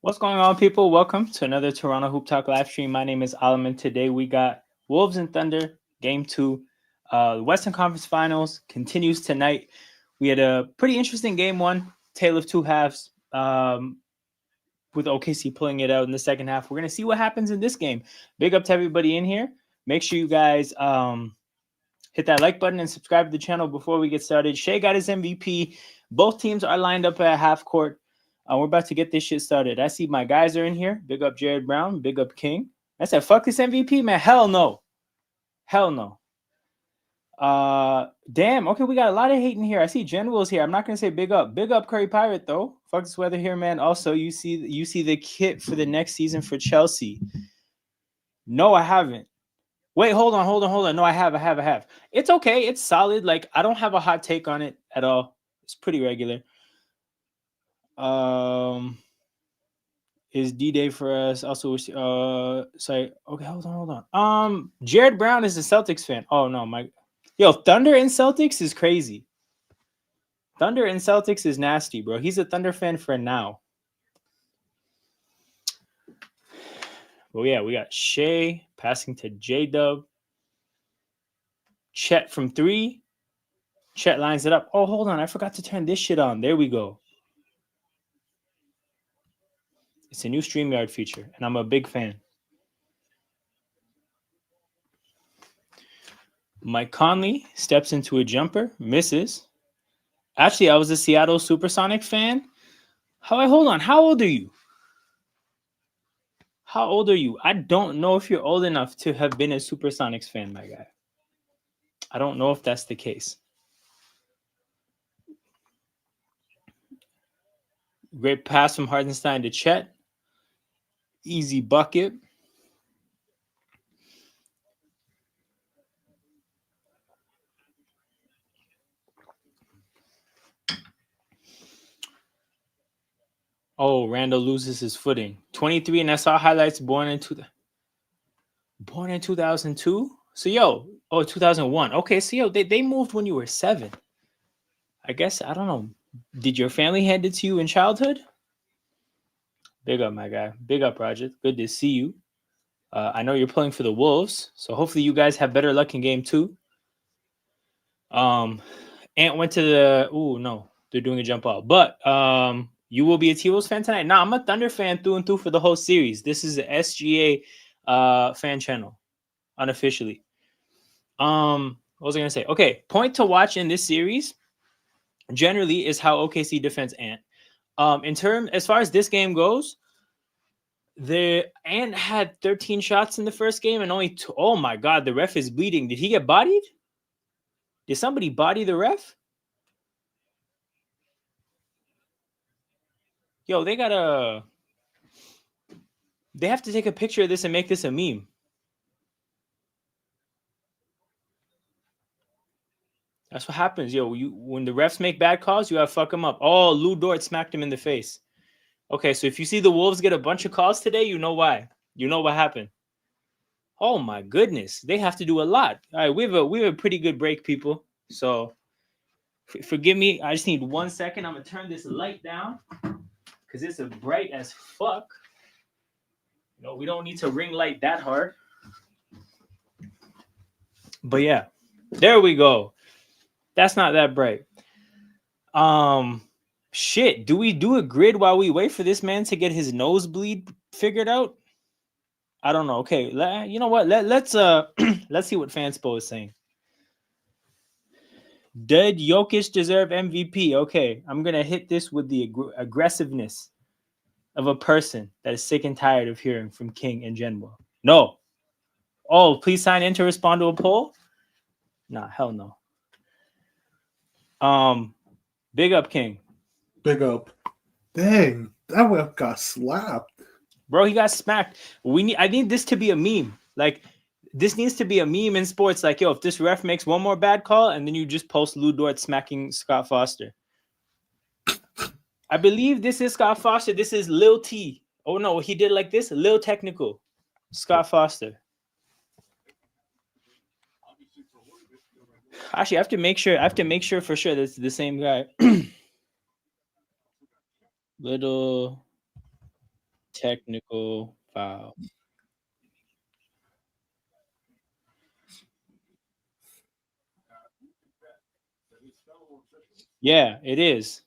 What's going on, people? Welcome to another Toronto Hoop Talk live stream. My name is Alam, and today we got Wolves and Thunder, Game 2. The Western Conference Finals continues tonight. We had a pretty interesting Game 1, tale of two halves, with OKC pulling it out in the second half. We're going to see what happens in this game. Big up to everybody in here. Make sure you guys hit that like button and subscribe to the channel before we get started. Shai got his MVP. Both teams are lined up at half court. We're about to get this shit started. I see my guys are in here. Big up Jared Brown. Big up King. I said, fuck this MVP, man. Hell no. Hell no. Damn. Okay, we got a lot of hate in here. I see General's here. I'm not gonna say big up. Big up Curry Pirate though. Fuck this weather here, man. Also, you see the kit for the next season for Chelsea. No, I haven't. Wait, hold on. No, I have. It's okay. It's solid. Like, I don't have a hot take on it at all. It's pretty regular. Is D-Day for us. Also, sorry. Okay, hold on. Jared Brown is a Celtics fan. Oh no, yo, Thunder and Celtics is crazy. Thunder and Celtics is nasty, bro. He's a Thunder fan for now. Well, yeah, we got Shai passing to J-Dub. Chet from 3. Chet lines it up. Oh, hold on. I forgot to turn this shit on. There we go. It's a new StreamYard feature, and I'm a big fan. Mike Conley steps into a jumper, misses. Actually, I was a Seattle Supersonic fan. Hold on. How old are you? How old are you? I don't know if you're old enough to have been a Supersonics fan, my guy. I don't know if that's the case. Great pass from Hartenstein to Chet. Easy bucket. Oh, Randall loses his footing. 23, and I saw highlights born in 2002. So 2001. Okay, so they moved when you were 7. I guess, I don't know. Did your family hand it to you in childhood? Big up, my guy. Big up, Roger. Good to see you. I know you're pulling for the Wolves, so hopefully you guys have better luck in Game 2. Ant went to the... Oh, no. They're doing a jump ball. But you will be a T-Wolves fan tonight? Nah, I'm a Thunder fan through and through for the whole series. This is a SGA fan channel, unofficially. What was I going to say? Okay, point to watch in this series generally is how OKC defends Ant. As far as this game goes, the Ant had 13 shots in the first game and only 2. Oh my God, the ref is bleeding. Did he get bodied? Did somebody body the ref? Yo, they have to take a picture of this and make this a meme. That's what happens, yo. When the refs make bad calls, you gotta fuck them up. Oh, Lou Dort smacked him in the face. Okay, so if you see the Wolves get a bunch of calls today, you know why. You know what happened. Oh my goodness, they have to do a lot. All right, we have a pretty good break, people. So forgive me. I just need 1 second. I'm gonna turn this light down because it's bright as fuck. We don't need to ring light that hard. But yeah, there we go. That's not that bright. Shit. Do we do a grid while we wait for this man to get his nosebleed figured out? I don't know. Okay, you know what? Let's let's see what Fanspo is saying. Did Jokic deserve MVP? Okay, I'm gonna hit this with the aggressiveness of a person that is sick and tired of hearing from King in general. No. Oh, please sign in to respond to a poll. Nah, hell no. Big up, King. Big up. Dang, that ref got slapped. Bro, he got smacked. I need this to be a meme. Like, this needs to be a meme in sports. Like, yo, if this ref makes one more bad call, and then you just post Lou Dort smacking Scott Foster. I believe this is Scott Foster. This is Lil T. Oh no, he did like this. Lil Technical. Scott Foster. Actually, I have to make sure for sure that's the same guy. Little technical foul. Yeah, it is.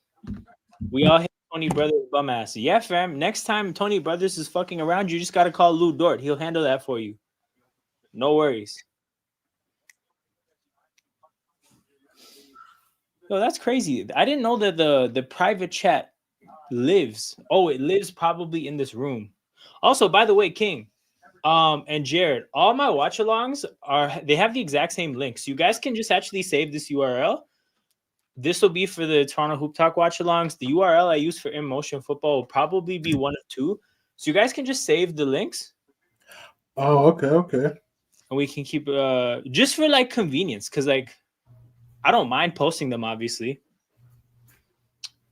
We all hate Tony Brothers bum ass. Yeah, fam. Next time Tony Brothers is fucking around, you just gotta call Lou Dort. He'll handle that for you. No worries. Yo, that's crazy. I didn't know that the private chat lives. Oh, it lives probably in this room. Also, by the way, King, and Jared, all my watch alongs they have the exact same links. You guys can just actually save this URL. This will be for the Toronto Hoop Talk watch alongs. The URL I use for In Motion Football will probably be one of two. So you guys can just save the links. Oh, okay. And we can keep just for like convenience, because like I don't mind posting them obviously.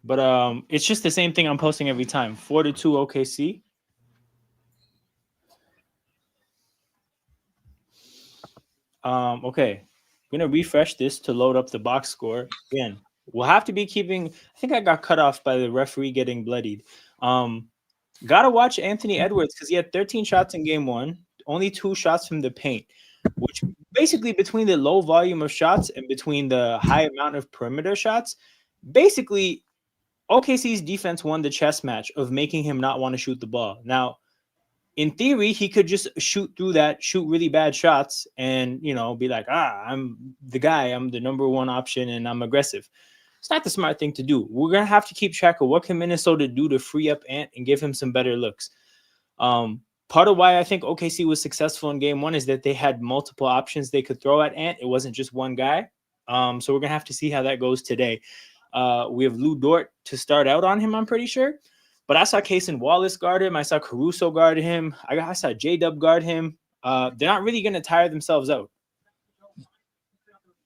But it's just the same thing I'm posting every time. 4-2 OKC. Okay. I'm gonna refresh this to load up the box score. Again, we'll have to be keeping. I think I got cut off by the referee getting bloodied. Gotta watch Anthony Edwards because he had 13 shots in game one, only 2 shots from the paint, which basically between the low volume of shots and between the high amount of perimeter shots, basically OKC's defense won the chess match of making him not want to shoot the ball. Now, in theory, he could just shoot through that, shoot really bad shots, and be like, I'm the guy, I'm the number one option, and I'm aggressive. It's not the smart thing to do. We're gonna have to keep track of what can Minnesota do to free up Ant and give him some better looks. Part of why I think OKC was successful in game one is that they had multiple options they could throw at Ant. It wasn't just one guy. So we're gonna have to see how that goes today. We have Lou Dort to start out on him, I'm pretty sure. But I saw Cason Wallace guard him. I saw Caruso guard him. I saw J-Dub guard him. They're not really going to tire themselves out.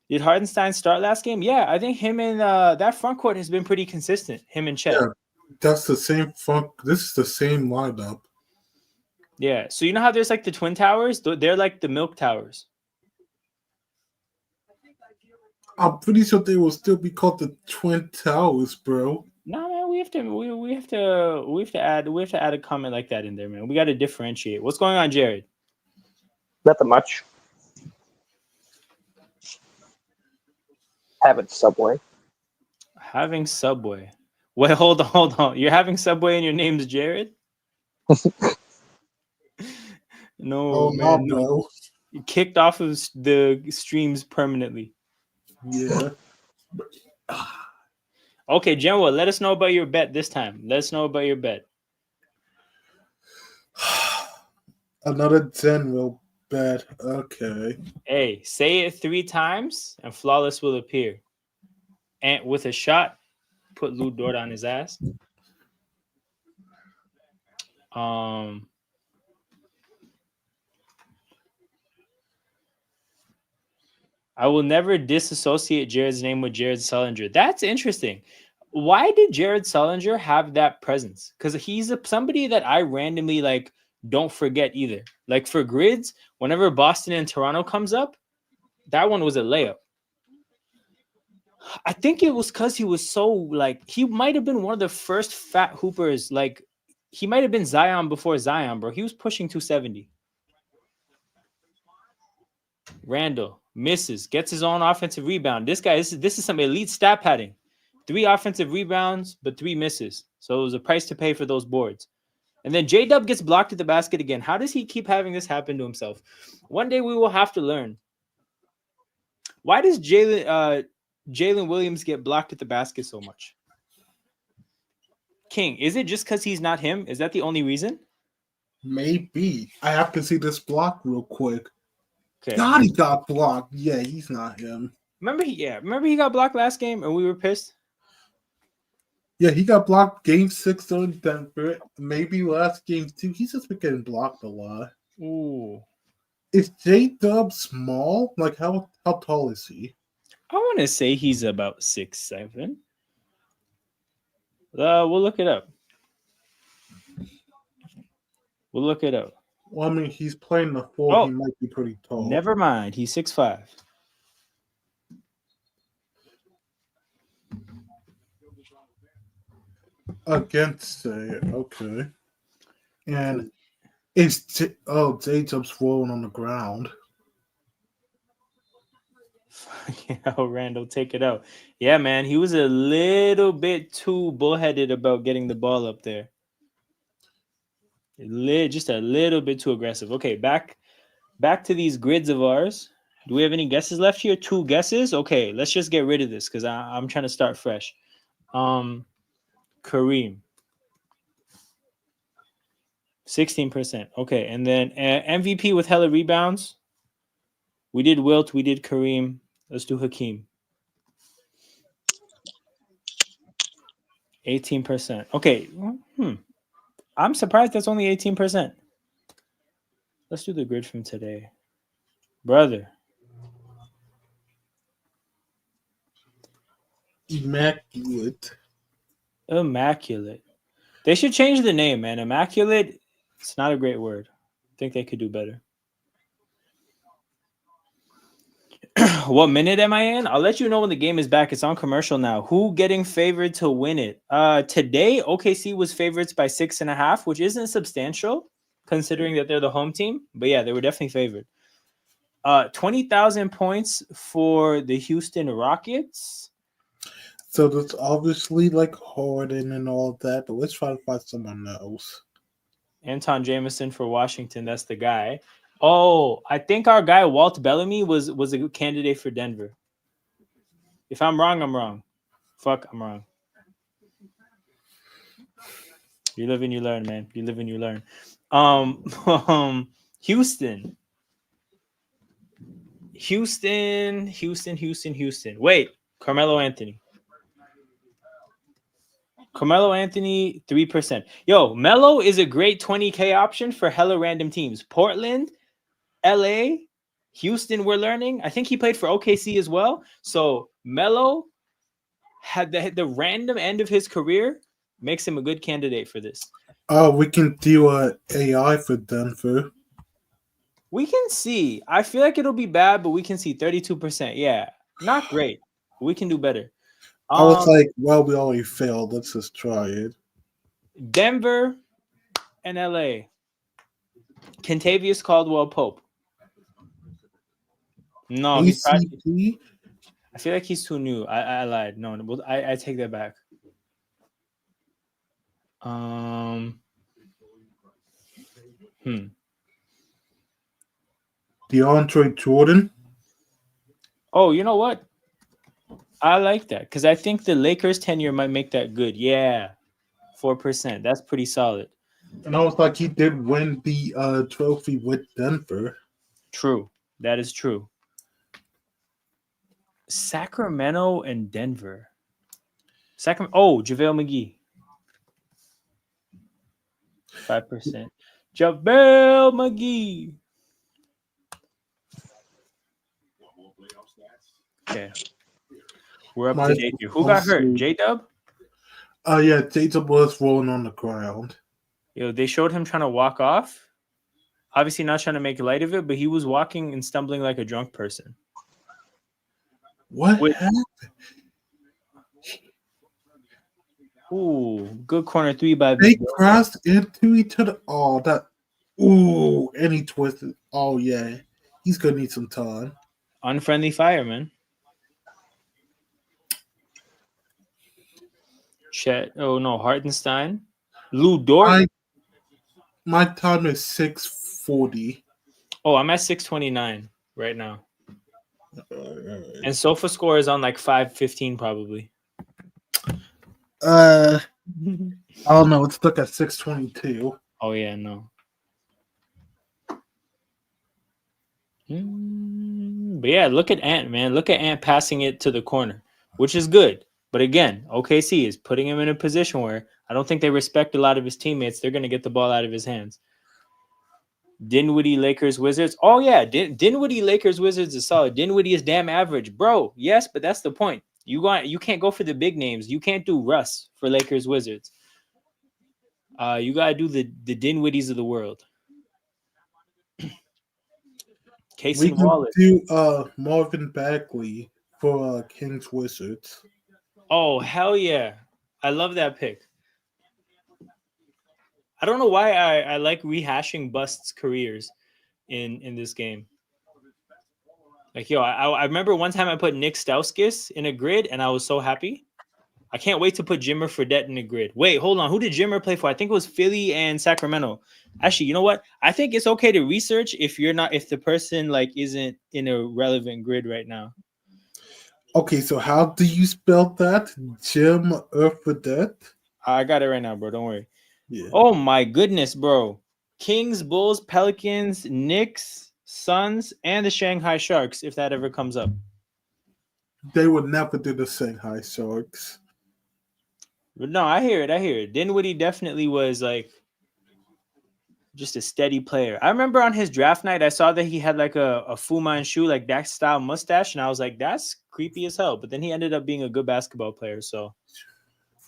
Did Hardenstein start last game? Yeah, I think him and that front court has been pretty consistent. Him and Chet. Yeah, that's the same front. This is the same lineup. Yeah, so you know how there's like the Twin Towers? They're like the Milk Towers. I'm pretty sure they will still be called the Twin Towers, bro. No, man, we have to add a comment like that in there, man. We got to differentiate. What's going on, Jared? Nothing much. Having Subway. Having Subway. Wait, hold on. You're having Subway and your name's Jared? No, man, no. You kicked off of the streams permanently. Yeah. Okay, General, let us know about your bet this time. Let us know about your bet. Another general bet. Okay. Hey, say it 3 times and Flawless will appear. And with a shot, put Lou Dort on his ass. I will never disassociate Jared's name with Jared Sullinger. That's interesting. Why did Jared Sullinger have that presence? Because he's somebody that I randomly like don't forget either. Like for grids, whenever Boston and Toronto comes up, that one was a layup. I think it was because he was so like he might have been one of the first fat hoopers. Like he might have been Zion before Zion, bro. He was pushing 270. Randall misses, gets his own offensive rebound. This guy, this is some elite stat padding. 3 offensive rebounds, but 3 misses. So it was a price to pay for those boards. And then J-Dub gets blocked at the basket again. How does he keep having this happen to himself? One day we will have to learn. Why does Jalen Williams get blocked at the basket so much? King, is it just because he's not him? Is that the only reason? Maybe. I have to see this block real quick. Okay. God, he got blocked. Yeah, he's not him. Remember he got blocked last game and we were pissed? Yeah, he got blocked game 6 in Denver. Maybe last game 2. He's just been getting blocked a lot. Ooh. Is J-Dub small? Like, how tall is he? I want to say he's about 6'7". We'll look it up. Well, I mean, he's playing the 4. He might be pretty tall. Never mind. He's 6'5". Against it. Okay. And it's J-Dub's rolling on the ground. Fucking hell, Randall, take it out. Yeah, man, he was a little bit too bullheaded about getting the ball up there. Just a little bit too aggressive. Okay, back to these grids of ours. Do we have any guesses left here? 2 guesses. Okay, let's just get rid of this because I'm trying to start fresh. Kareem, 16%. Okay, and then MVP with hella rebounds. We did Wilt. We did Kareem. Let's do Hakeem. 18%. Okay. I'm surprised that's only 18%. Let's do the grid from today. Brother. Immaculate. They should change the name, man. Immaculate, it's not a great word. I think they could do better. What minute am I in? I'll let you know when the game is back. It's on commercial now. Who getting favored to win it? Today, OKC was favorites by 6.5, which isn't substantial considering that they're the home team. But yeah, they were definitely favored. 20,000 points for the Houston Rockets. So that's obviously like Harden and all that, but let's try to find someone else. Anton Jameson for Washington. That's the guy. Oh, I think our guy Walt Bellamy was a candidate for Denver. If I'm wrong, I'm wrong. Fuck, I'm wrong. You live and you learn, man. You live and you learn. Houston. Wait, Carmelo Anthony. 3%. Yo, Melo is a great 20K option for hella random teams. Portland, LA, Houston, we're learning. I think he played for OKC as well. So Melo had the random end of his career, makes him a good candidate for this. We can do AI for Denver. We can see. I feel like it'll be bad, but we can see 32%. Yeah, not great. We can do better. I was like, well, we already failed. Let's just try it. Denver and LA. Kentavious Caldwell Pope. No, he's probably, I feel like he's too new. I lied. No, I take that back. DeAndre Jordan. Oh, you know what? I like that because I think the Lakers tenure might make that good. Yeah, 4%. That's pretty solid. And I was like, he did win the trophy with Denver. True. That is true. Sacramento and Denver. JaVale McGee. 5%. JaVale McGee. Okay. We're up to date here. Who got hurt? J-Dub? Yeah, J-Dub was rolling on the ground. Yo, they showed him trying to walk off. Obviously not trying to make light of it, but he was walking and stumbling like a drunk person. What happened? Ooh, good corner 3 by They crossed into each other. Oh, that. Ooh, and he twisted. Oh, yeah. He's going to need some time. Unfriendly fire, man. Chet. Oh, no. Hartenstein. Lou Dort. My time is 6:40. Oh, I'm at 6:29 right now. And Sofa score is on like 5:15 probably. I don't know. It's stuck at 6:22. Oh yeah, no. But yeah, look at Ant, man. Look at Ant passing it to the corner, which is good. But again, OKC is putting him in a position where I don't think they respect a lot of his teammates. They're going to get the ball out of his hands. Dinwiddie, Lakers, Wizards. Oh yeah, Dinwiddie, Lakers, Wizards is solid. Dinwiddie is damn average, bro. Yes, but that's the point. You can't go for the big names. You can't do Russ for Lakers, Wizards. You gotta do the Dinwiddies of the world. We can do Marvin Bagley for Kings Wizards. Oh hell yeah! I love that pick. I don't know why I like rehashing busts careers in this game. Like, yo, I remember one time I put Nick Stauskas in a grid, and I was so happy. I can't wait to put Jimmer Fredette in a grid. Wait, hold on. Who did Jimmer play for? I think it was Philly and Sacramento. Actually, you know what? I think it's okay to research if the person like isn't in a relevant grid right now. Okay, so how do you spell that? Jim Fredette? I got it right now, bro. Don't worry. Yeah. Oh my goodness, bro. Kings, Bulls, Pelicans, Knicks, Suns, and the Shanghai Sharks, if that ever comes up. They would never do the Shanghai Sharks. But no, I hear it. Dinwiddie definitely was like just a steady player. I remember on his draft night, I saw that he had like a Fu Manchu, like that style mustache, and I was like, that's creepy as hell. But then he ended up being a good basketball player, so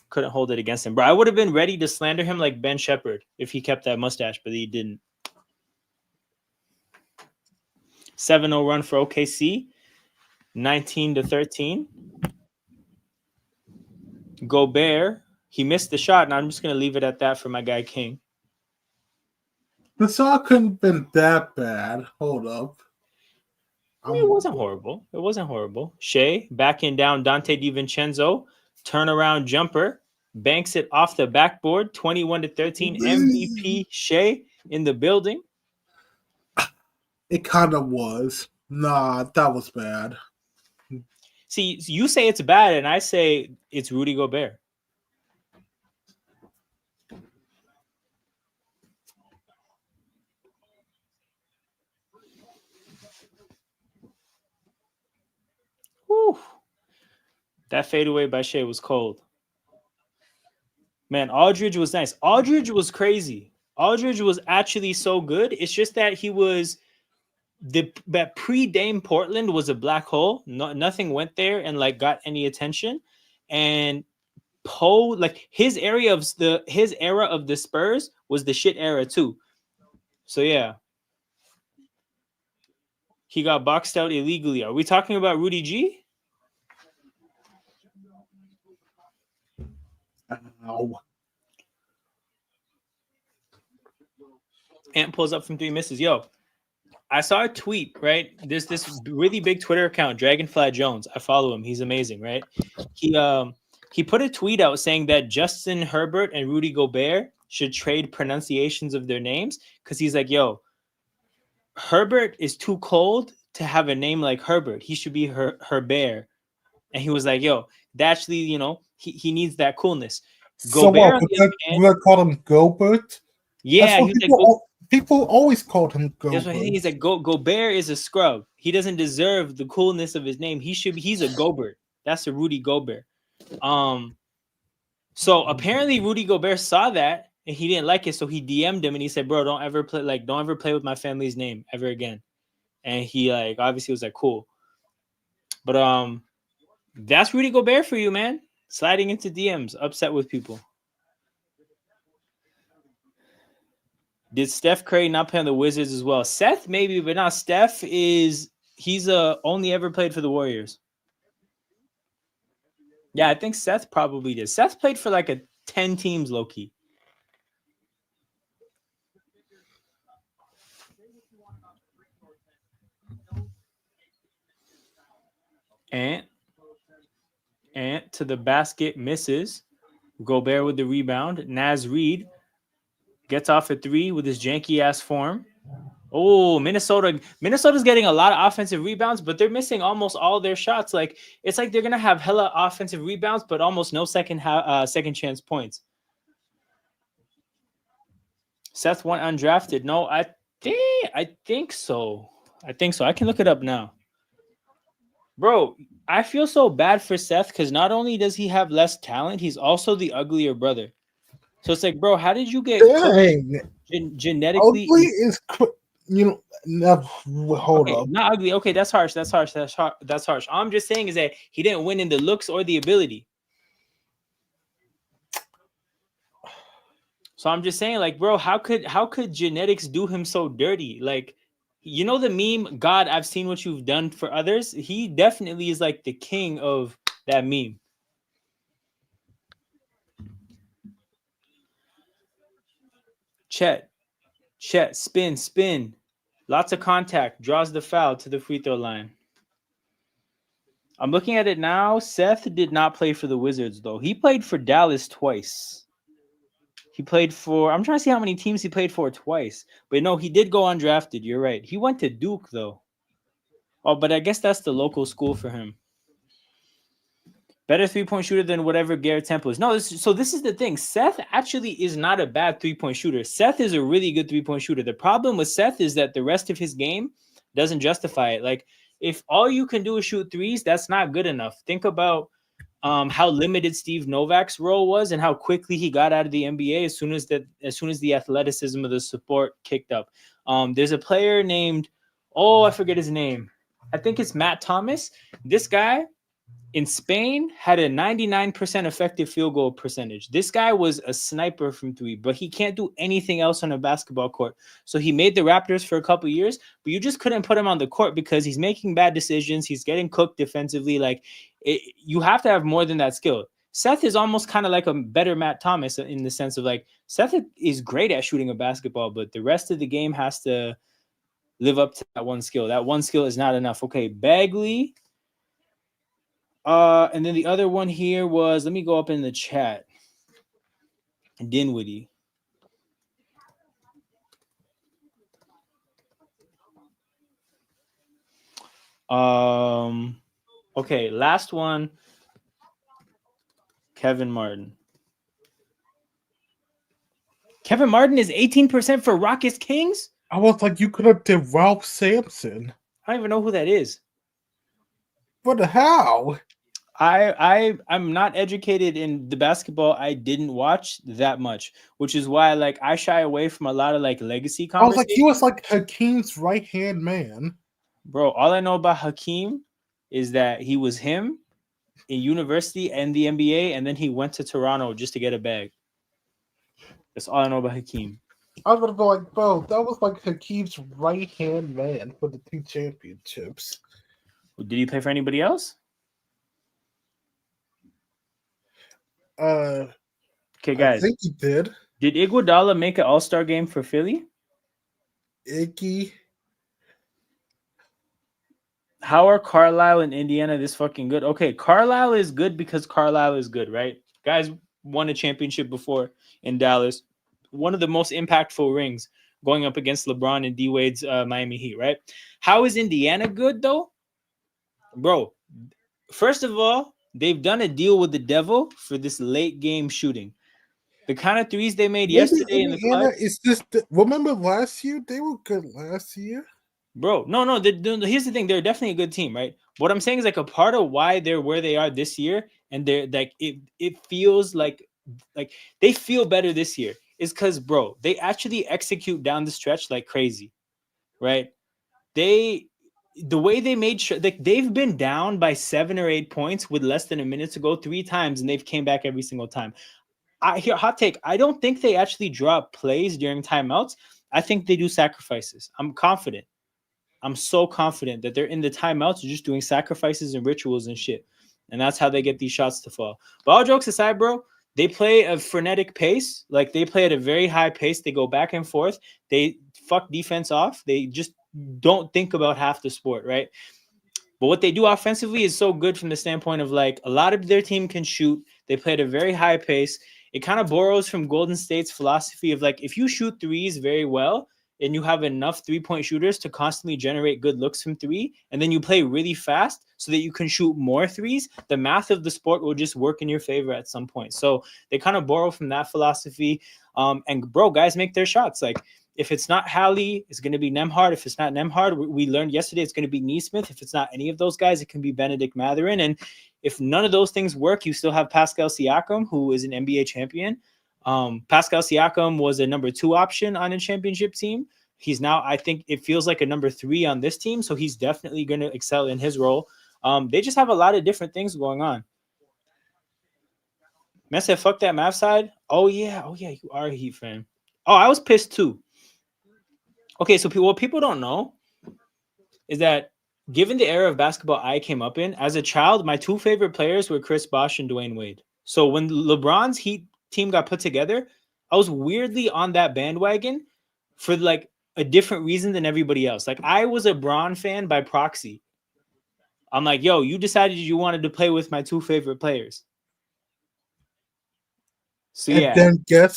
couldn't hold it against him. Bro, I would have been ready to slander him like Ben Shepherd if he kept that mustache, but he didn't. 7-0 run for OKC, 19-13. Gobert, he missed the shot, and I'm just going to leave it at that for my guy King. The shot couldn't have been that bad. Hold up. It wasn't horrible. Shai backing down Dante DiVincenzo, turnaround jumper, banks it off the backboard, 21-13. MVP Shai in the building. It kind of was. Nah, that was bad. See, you say it's bad, and I say it's Rudy Gobert. Whew. That fadeaway by Shai was cold. Man, Aldridge was nice. Aldridge was crazy. Aldridge was actually so good. It's just that he was that pre-Dame Portland was a black hole. Nothing went there and like got any attention. And Poe, like his era of the Spurs was the shit era too. So yeah. He got boxed out illegally. Are we talking about Rudy G? Ow. Ant pulls up from 3, misses. Yo, I saw a tweet, right? There's this really big Twitter account, Dragonfly Jones. I follow him. He's amazing, right? He put a tweet out saying that Justin Herbert and Rudy Gobert should trade pronunciations of their names because he's like, yo, Herbert is too cold to have a name like Herbert. He should be Herbert. And he was like, yo, that actually, you know, he needs that coolness. Gobert, so what? We call him Gobert? Yeah, people always called him Gobert. That's what he's like. Gobert is a scrub. He doesn't deserve the coolness of his name. He's a Gobert. That's a Rudy Gobert. So apparently Rudy Gobert saw that and he didn't like it. So he DM'd him and he said, bro, don't ever play with my family's name ever again. And he like obviously was like, cool. But that's Rudy Gobert for you, man. Sliding into DMs, upset with people. Did Steph Curry not play on the Wizards as well? Seth maybe, but not Steph. He's only ever played for the Warriors. Yeah, I think Seth probably did. Seth played for like 10 teams, low key. Ant to the basket, misses. Gobert with the rebound. Naz Reid gets off a 3 with his janky ass form. Oh, Minnesota's getting a lot of offensive rebounds, but they're missing almost all their shots. Like it's like they're gonna have hella offensive rebounds, but almost no second chance points. Seth went undrafted. No, I think so. I can look it up now. Bro, I feel so bad for Seth because not only does he have less talent, he's also the uglier brother. So it's like, bro, how did you get genetically? Ugly is, hold up. Not ugly. Okay, that's harsh. That's harsh. All I'm just saying is that he didn't win in the looks or the ability. So I'm just saying, like, bro, how could genetics do him so dirty? Like, you know the meme, God, I've seen what you've done for others. He definitely is like the king of that meme. Chet, spin. Lots of contact. Draws the foul to the free throw line. I'm looking at it now. Seth did not play for the Wizards, though. He played for Dallas twice. He played for... I'm trying to see how many teams he played for twice. But no, he did go undrafted. You're right. He went to Duke, though. Oh, but I guess that's the local school for him. Better three-point shooter than whatever Garrett Temple is. No, this is the thing. Seth actually is not a bad three-point shooter. Seth is a really good three-point shooter. The problem with Seth is that the rest of his game doesn't justify it. Like, if all you can do is shoot threes, that's not good enough. Think about how limited Steve Novak's role was and how quickly he got out of the NBA as soon as the athleticism of the support kicked up. There's a player named, I forget his name. I think it's Matt Thomas. This guy in Spain had a 99% effective field goal percentage. This guy was a sniper from three, but he can't do anything else on a basketball court. So he made the Raptors for a couple years, but you just couldn't put him on the court because he's making bad decisions. He's getting cooked defensively. Like, you have to have more than that skill. Seth is almost kind of like a better Matt Thomas in the sense of, like, Seth is great at shooting a basketball, but the rest of the game has to live up to that one skill. That one skill is not enough. Okay, Bagley. And then the other one here was, let me go up in the chat. Dinwiddie. Okay, last one. Kevin Martin. Kevin Martin is 18% for Rockets Kings? I was like, you could have did Ralph Sampson. I don't even know who that is. What the hell? I'm not educated in the basketball. I didn't watch that much, which is why I shy away from a lot of legacy conversations. I was like, he was like Hakeem's right-hand man. Bro, all I know about Hakeem is that he was him in university and the NBA, and then he went to Toronto just to get a bag. That's all I know about Hakeem. I was gonna go like, bro, that was like Hakeem's right-hand man for the 2 championships. Did he play for anybody else? Okay, guys. I think he did. Did Iguodala make an All-Star game for Philly? Iggy. How are Carlisle and Indiana this fucking good? Okay, Carlisle is good because Carlisle is good, right? Guys won a championship before in Dallas. One of the most impactful rings going up against LeBron and D-Wade's Miami Heat, right? How is Indiana good, though? Bro, first of all, they've done a deal with the devil for this late game shooting. The kind of threes they made yesterday in the clutch. Is this remember last year? They were good last year. Bro, no. Here's the thing: they're definitely a good team, right? What I'm saying is a part of why they're where they are this year, and they're it feels like they feel better this year, is because, bro, they actually execute down the stretch like crazy, right? The way they made sure they've been down by 7 or 8 points with less than a minute to go 3 times, and they've came back every single time. Hot take. I don't think they actually drop plays during timeouts. I think they do sacrifices. I'm confident. I'm so confident that they're in the timeouts just doing sacrifices and rituals and shit. And that's how they get these shots to fall. But all jokes aside, bro, they play a frenetic pace. Like, they play at a very high pace. They go back and forth. They fuck defense off. They just don't think about half the sport, right? But what they do offensively is so good from the standpoint of a lot of their team can shoot. They play at a very high pace. It kind of borrows from Golden State's philosophy of if you shoot threes very well and you have enough 3-point shooters to constantly generate good looks from 3, and then you play really fast so that you can shoot more threes, the math of the sport will just work in your favor at some point. So they kind of borrow from that philosophy. And bro, guys make their shots. If it's not Hallie, it's going to be Nembhard. If it's not Nembhard, we learned yesterday it's going to be Neesmith. If it's not any of those guys, it can be Benedict Mathurin. And if none of those things work, you still have Pascal Siakam, who is an NBA champion. Pascal Siakam was a number 2 option on a championship team. He's now, I think it feels like a number 3 on this team. So he's definitely going to excel in his role. They just have a lot of different things going on. Man said, fuck that Mavs side. Oh yeah, you are a Heat fan. Oh, I was pissed too. Okay, so what people don't know is that given the era of basketball I came up in, as a child, my 2 favorite players were Chris Bosh and Dwayne Wade. So when LeBron's Heat team got put together, I was weirdly on that bandwagon for like a different reason than everybody else. Like I was a Bron fan by proxy. I'm like, yo, you decided you wanted to play with my two favorite players. So And yeah.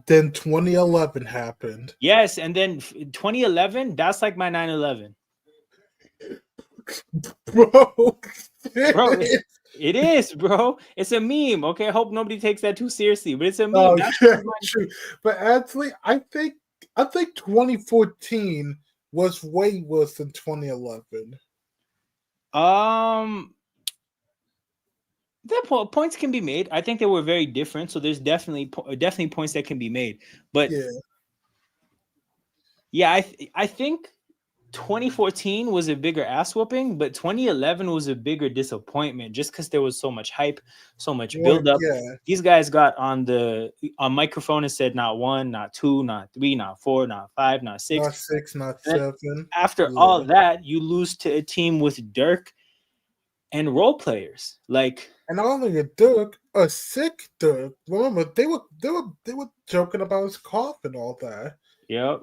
then 2011 happened. Yes, and then 2011, that's like my 9/11. Bro. Bro, it is, bro. It's a meme. Okay, I hope nobody takes that too seriously, but it's a meme. Oh, That's yeah, true. But actually, I think 2014 was way worse than 2011. That points can be made. I think they were very different, so there's definitely points that can be made. But yeah, I think 2014 was a bigger ass whooping, but 2011 was a bigger disappointment just because there was so much hype, so much build up. Yeah. These guys got on microphone and said not 1, not 2, not 3, not 4, not 5, not 6. Not 6, not 7. After all that, you lose to a team with Dirk and role players. Like, and not only a Dirk, a sick Dirk. Remember, they were joking about his cough and all that. Yep.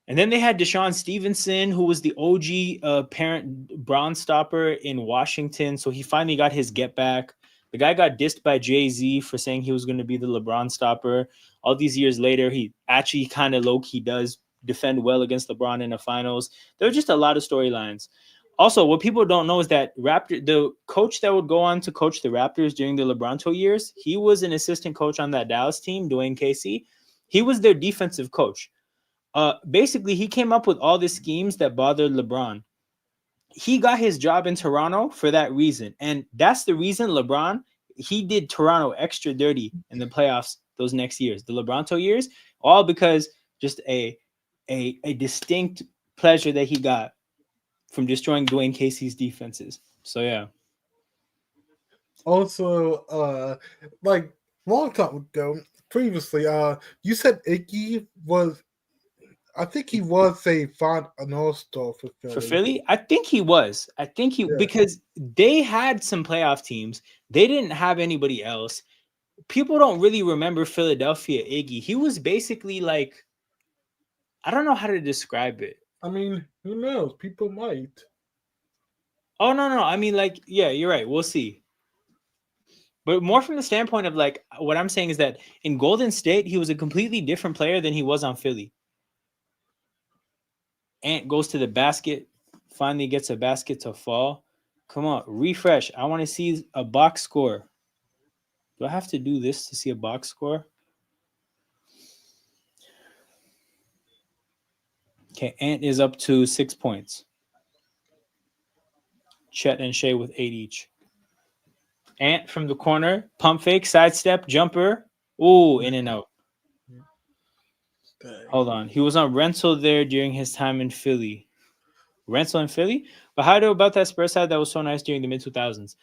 And then they had Deshaun Stevenson, who was the OG parent Bron stopper in Washington. So he finally got his get back. The guy got dissed by Jay-Z for saying he was going to be the LeBron stopper. All these years later, he actually kind of low-key does defend well against LeBron in the finals. There were just a lot of storylines. Also, what people don't know is that the coach that would go on to coach the Raptors during the LeBronto years, he was an assistant coach on that Dallas team, Dwayne Casey. He was their defensive coach. Basically, he came up with all the schemes that bothered LeBron. He got his job in Toronto for that reason. And that's the reason LeBron, he did Toronto extra dirty in the playoffs those next years, the LeBronto years, all because just a distinct pleasure that he got from destroying Dwayne Casey's defenses. So, yeah. Also, like, long time ago, previously, you said Iggy was... I think he was an all-star for Philly. For Philly? I think he was. Because they had some playoff teams. They didn't have anybody else. People don't really remember Philadelphia Iggy. He was basically like, I don't know how to describe it. I mean, who knows? People might. Oh, no. I mean, like, yeah, you're right. We'll see. But more from the standpoint of, like, what I'm saying is that in Golden State, he was a completely different player than he was on Philly. Ant goes to the basket, finally gets a basket to fall. Come on, refresh. I want to see a box score. Do I have to do this to see a box score? Okay, Ant is up to 6 points. Chet and Shai with 8 each. Ant from the corner, pump fake, sidestep, jumper. Ooh, in and out. Hold on. He was on rental there during his time in Philly. Rental in Philly? But how do you about that Spurs side that was so nice during the mid-2000s?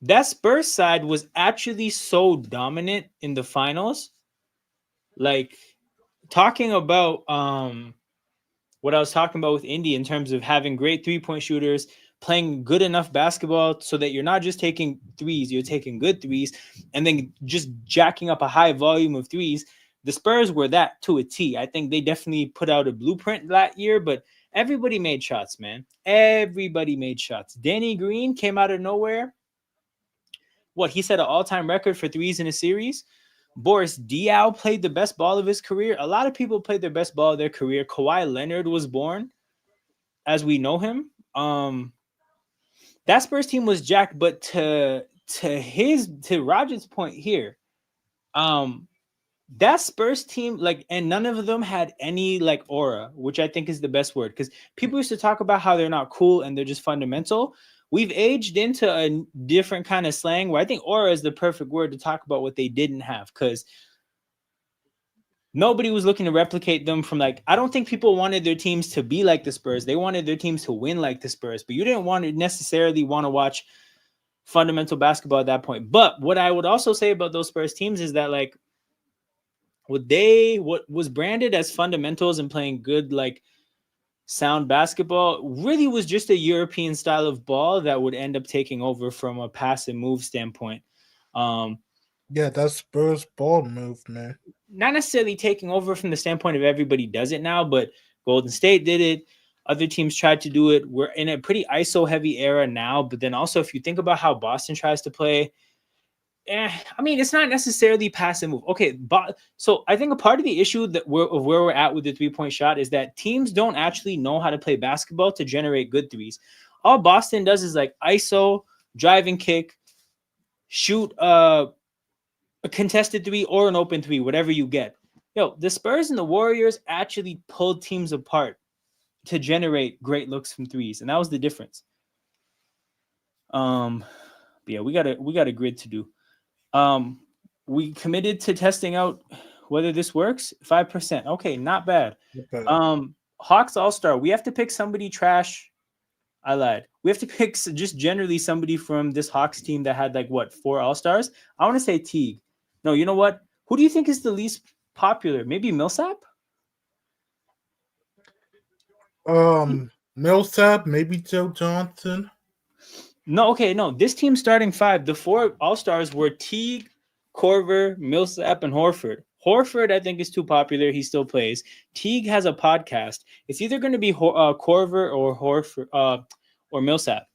That Spurs side was actually so dominant in the finals. Like, talking about what I was talking about with Indy in terms of having great three-point shooters, playing good enough basketball so that you're not just taking threes, you're taking good threes, and then just jacking up a high volume of threes. The Spurs were that to a T. I think they definitely put out a blueprint that year, but everybody made shots, man. Everybody made shots. Danny Green came out of nowhere. What, he set an all-time record for threes in a series? Boris Diaw played the best ball of his career. A lot of people played their best ball of their career. Kawhi Leonard was born as we know him. That Spurs team was jacked, but to Roger's point here, that Spurs team, like, and none of them had any like aura, which I think is the best word, because people used to talk about how they're not cool and they're just fundamental. We've aged into a different kind of slang where I think aura is the perfect word to talk about what they didn't have, because nobody was looking to replicate them from, like, I don't think people wanted their teams to be like the Spurs. They wanted their teams to win like the Spurs, but you didn't necessarily want to watch fundamental basketball at that point. But what I would also say about those Spurs teams is that, like, what was branded as fundamentals and playing good, like, sound basketball really was just a European style of ball that would end up taking over from a pass and move standpoint. Yeah, that's Spurs ball move, man. Not necessarily taking over from the standpoint of everybody does it now, but Golden State did it. Other teams tried to do it. We're in a pretty ISO heavy era now, but then also if you think about how Boston tries to play, I mean, it's not necessarily pass and move. Okay, but so I think a part of the issue of where we're at with the 3-point shot is that teams don't actually know how to play basketball to generate good threes. All Boston does is like ISO, drive and kick, shoot a contested three or an open three, whatever you get. Yo, the Spurs and the Warriors actually pulled teams apart to generate great looks from threes, and that was the difference. But yeah, we got a grid to do. We committed to testing out whether this works. 5%. Okay, not bad. Okay. Hawks All-Star. We have to pick somebody trash. I lied. We have to pick just generally somebody from this Hawks team that had like what 4 All-Stars. I want to say Teague. No, you know what? Who do you think is the least popular? Maybe Millsap? Millsap, maybe Joe Johnson. No, okay, no. This team starting 5. The 4 All-Stars were Teague, Korver, Millsap, and Horford. Horford, I think, is too popular. He still plays. Teague has a podcast. It's either going to be Korver or Horford or Millsap.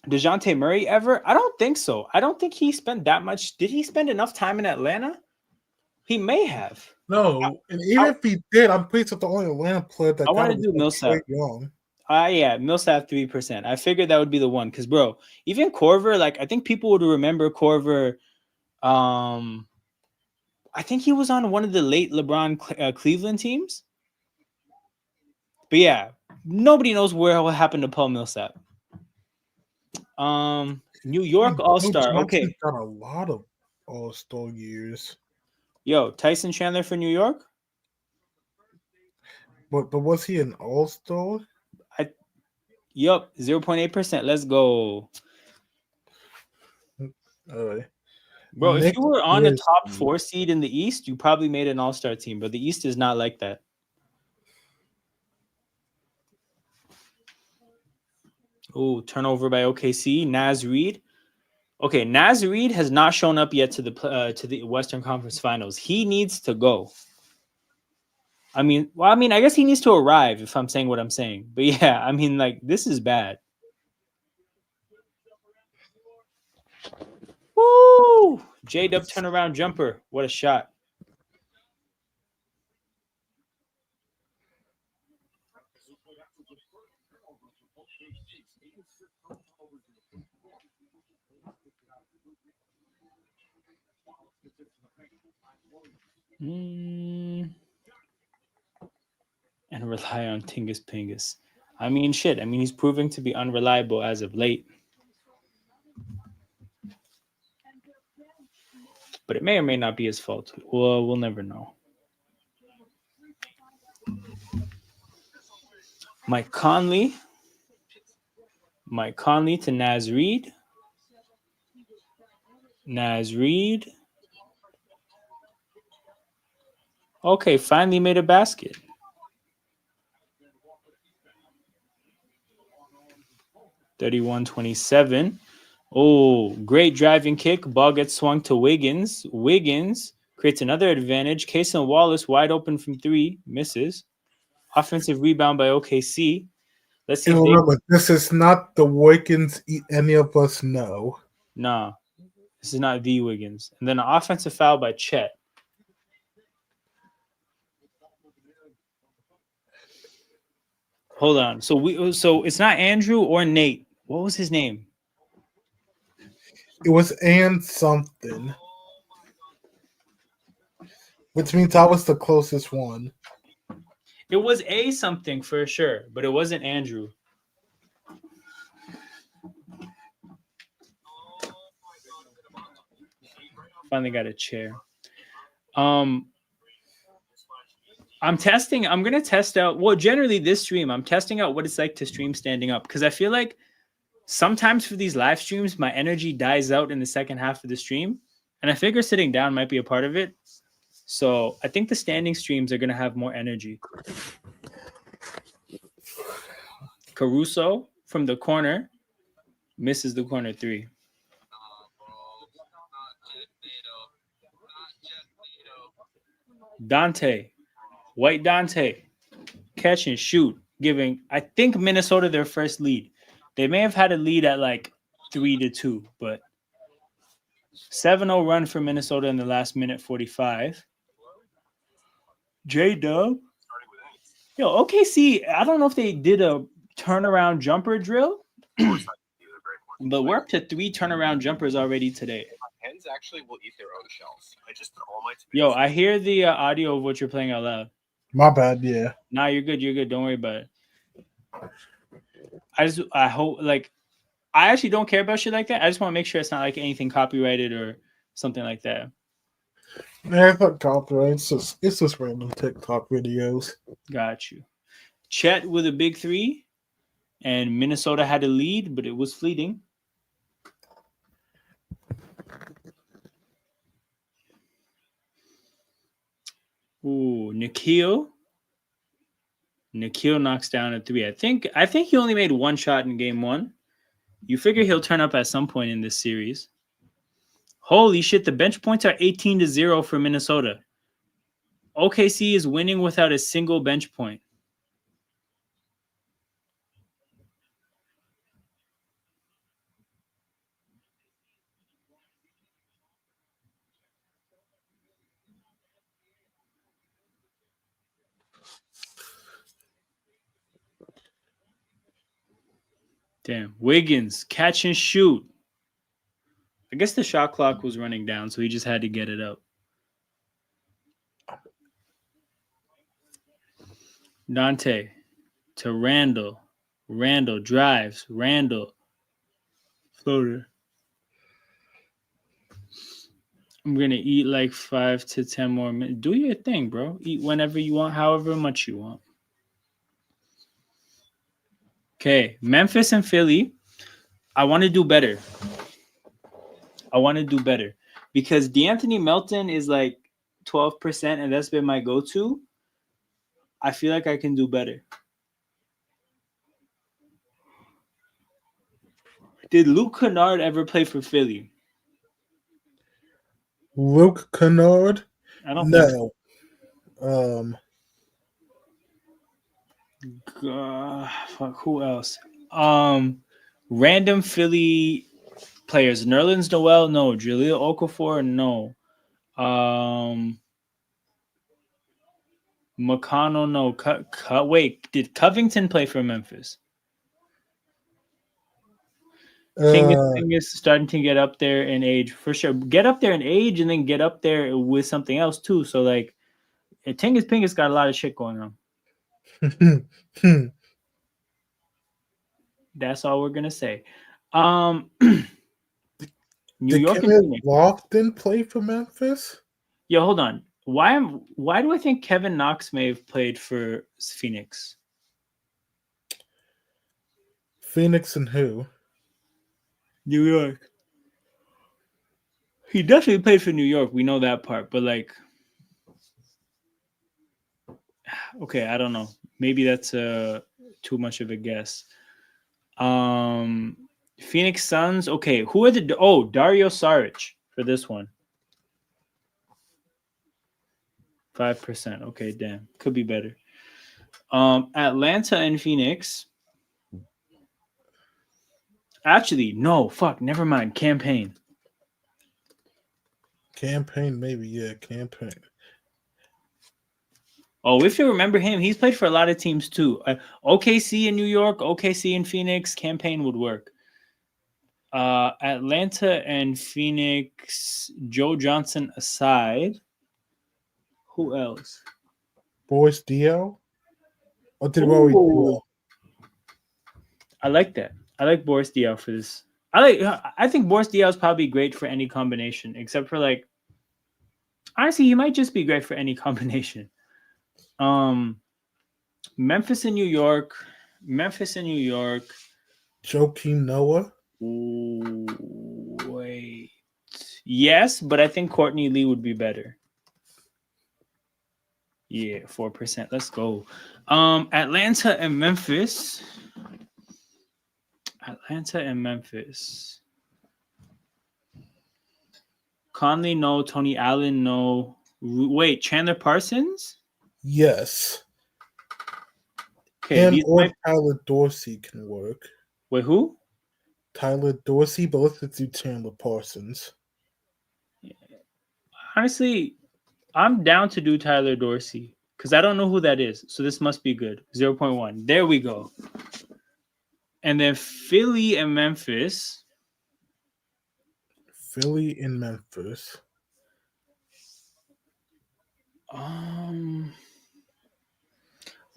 DeJounte Murray ever? I don't think so. I don't think he spent that much. Did he spend enough time in Atlanta? He may have. No, and even if he did, I'm pretty sure the only Atlanta player that I got want it to do was Millsap. Trae Young. Yeah, Millsap 3%. I figured that would be the one because, bro, even Korver, like I think people would remember Korver. I think he was on one of the late LeBron Cleveland teams. But yeah, nobody knows what happened to Paul Millsap. New York All-Star. Okay, got a lot of All-Star years. yo, Tyson Chandler for New York. But was he an All-Star? Yup, 0.8%. Let's go. Bro, if you were on a top 4 seed in the East, you probably made an All-Star team, but the East is not like that. Oh, turnover by OKC. Naz Reid. Okay, Naz Reid has not shown up yet to the Western Conference Finals. He needs to go. I guess he needs to arrive if I'm saying what I'm saying. But yeah, I mean, like, this is bad. Woo! J-Dub turnaround jumper. What a shot. And rely on Tingus Pingus. I mean, shit. I mean, he's proving to be unreliable as of late. But it may or may not be his fault. Well, we'll never know. Mike Conley to Naz Reid. Naz Reid. Okay, finally made a basket. (31-27). Oh, great driving kick. Ball gets swung to Wiggins. Wiggins creates another advantage. Cason Wallace wide open from 3. Misses. Offensive rebound by OKC. Let's see. Remember, this is not the Wiggins any of us know. Nah, this is not the Wiggins. And then an offensive foul by Chet. Hold on. So it's not Andrew or Nate. What was his name? It was and something. Which means I was the closest one. It was a something for sure, but it wasn't Andrew. Finally got a chair. I'm gonna test out. Well, generally this stream, I'm testing out what it's like to stream standing up because I feel like sometimes for these live streams, my energy dies out in the second half of the stream, and I figure sitting down might be a part of it. So I think the standing streams are gonna have more energy. Caruso from the corner misses the corner 3. Dante, White Dante, catch and shoot, giving I think Minnesota their first lead. They may have had a lead at like 3-2, but 7-0 run for Minnesota in the last minute 45. J Dub. Yo, OKC, I don't know if they did a turnaround jumper drill, but we're up to 3 turnaround jumpers already today. Hens actually will eat their own shells. I just put all my Yo, I hear the audio of what you're playing out loud. My bad. Yeah. Nah, you're good. You're good. Don't worry about it. I hope, like, I actually don't care about shit like that. I just want to make sure it's not like anything copyrighted or something like that. Yeah, it's not copyright. It's just random TikTok videos. Got you. Chet with a big 3, and Minnesota had a lead, but it was fleeting. Ooh, Nickeil. Nickeil knocks down a 3. I think he only made 1 shot in game 1. You figure he'll turn up at some point in this series. Holy shit, the bench points are 18-0 for Minnesota. OKC is winning without a single bench point. Damn. Wiggins, catch and shoot. I guess the shot clock was running down, so he just had to get it up. Dante to Randall. Randall drives. Randall. Floater. I'm going to eat like 5 to 10 more minutes. Do your thing, bro. Eat whenever you want, however much you want. Okay, Memphis and Philly. I want to do better. Because DeAnthony Melton is like 12%, and that's been my go-to. I feel like I can do better. Did Luke Kennard ever play for Philly? Luke Kennard? I don't think No. Fuck, who else? Random Philly players. Nerlens Noel, no. Jaleel Okafor, no. McConnell, no. Wait, did Covington play for Memphis? Ting is starting to get up there in age for sure. Get up there in age and then get up there with something else too. So like, Tingus Pingus got a lot of shit going on. That's all we're gonna say. New York and Kevin Lofton play for Memphis? Yo, hold on. Why do I think Kevin Knox may have played for Phoenix? Phoenix and who? New York. He definitely played for New York. We know that part, but like, okay, I don't know. Maybe that's too much of a guess. Phoenix Suns. Okay, who are the Dario Saric for this one? 5%. Okay, damn. Could be better. Atlanta and Phoenix. Actually, no. Fuck. Never mind. Campaign, maybe. Yeah, Campaign. Oh, if you remember him, he's played for a lot of teams too. OKC in New York, OKC in Phoenix. Campaign would work. Atlanta and Phoenix. Joe Johnson aside. Who else? Boris Diaw? Or did I like that. I like Boris Diaw for this. I think Boris Diaw is probably great for any combination, except for like, honestly, he might just be great for any combination. Memphis and New York. Joakim Noah? Ooh, wait. Yes, but I think Courtney Lee would be better. Yeah, 4%. Let's go. Atlanta and Memphis. Conley, no. Tony Allen, no. Wait, Chandler Parsons? Yes. Okay, And these or might. Tyler Dorsey can work. Wait, who? Tyler Dorsey, but let's do Chandler Parsons. Honestly, I'm down to do Tyler Dorsey because I don't know who that is. So this must be good. 0.1. There we go. And then Philly and Memphis. Philly and Memphis.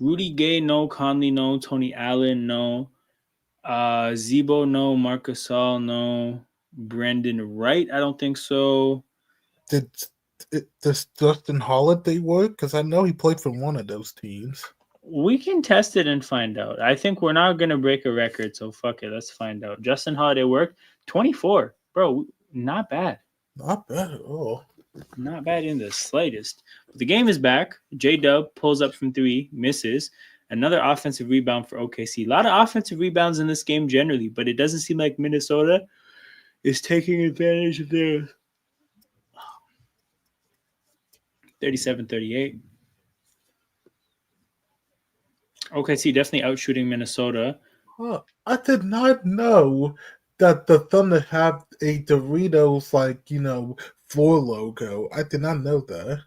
Rudy Gay, no. Conley, no. Tony Allen, no. Zebo, no. Marcus Gasol, no. Brandon Wright, I don't think so. Does Justin Holiday work? Because I know he played for one of those teams. We can test it and find out. I think we're not going to break a record, so fuck it. Let's find out. Justin Holiday worked 24. Bro, not bad. Not bad at all. Not bad in the slightest. But the game is back. J-Dub pulls up from 3, misses. Another offensive rebound for OKC. A lot of offensive rebounds in this game generally, but it doesn't seem like Minnesota is taking advantage of their 37-38. OKC definitely outshooting Minnesota. I did not know that the Thunder have a Doritos floor logo. I did not know that.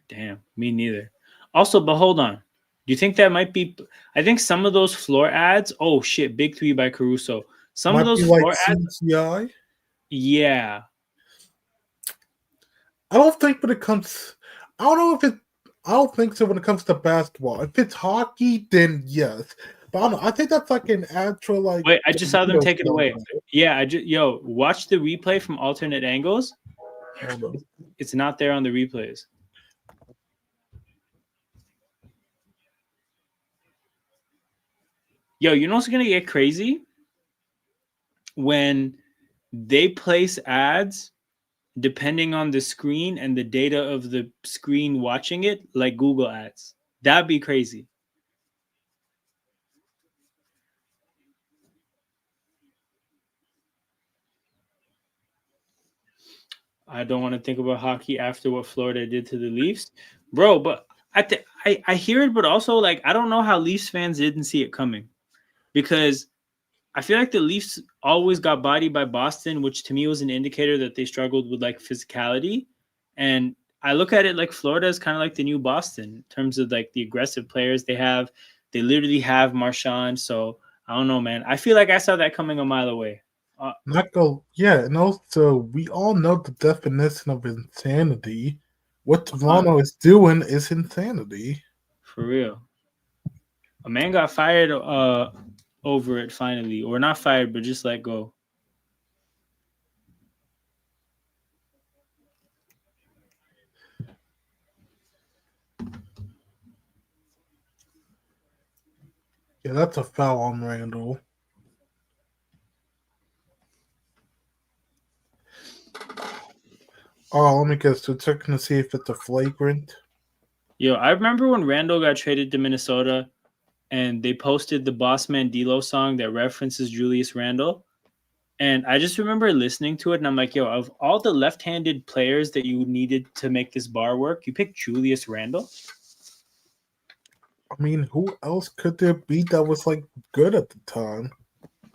Damn, me neither. Also, but hold on. Do you think that might be? I think some of those floor ads. Oh shit! Big 3 by Caruso. Some of Might those be like floor ads. CGI. Yeah. I don't think when it comes. I don't know if it. I don't think so when it comes to basketball. If it's hockey, then yes. But I don't know. I think that's like an actual like. Wait, I just saw them Doritos take it away. logo. Yeah, watch the replay from alternate angles. Hold on. It's not there on the replays. Yo, you know what's gonna get crazy? When they place ads depending on the screen and the data of the screen watching it, like Google ads. That'd be crazy. I don't want to think about hockey after what Florida did to the Leafs, bro. But I hear it, but also like I don't know how Leafs fans didn't see it coming, because I feel like the Leafs always got bodied by Boston, which to me was an indicator that they struggled with like physicality. And I look at it like Florida is kind of like the new Boston in terms of like the aggressive players they have. They literally have Marchand. So I don't know, man. I feel like I saw that coming a mile away. And also we all know the definition of insanity. What Come on, Toronto is doing is insanity. for real. A man got fired over it finally, or not fired, but just let go. Yeah, that's a foul on Randall. Oh, let me guess. They're checking to see if it's a flagrant. Yo, I remember when Randall got traded to Minnesota and they posted the Boss Man D-Lo song that references Julius Randle. And I just remember listening to it and I'm like, yo, of all the left-handed players that you needed to make this bar work, you picked Julius Randle? I mean, who else could there be that was like good at the time?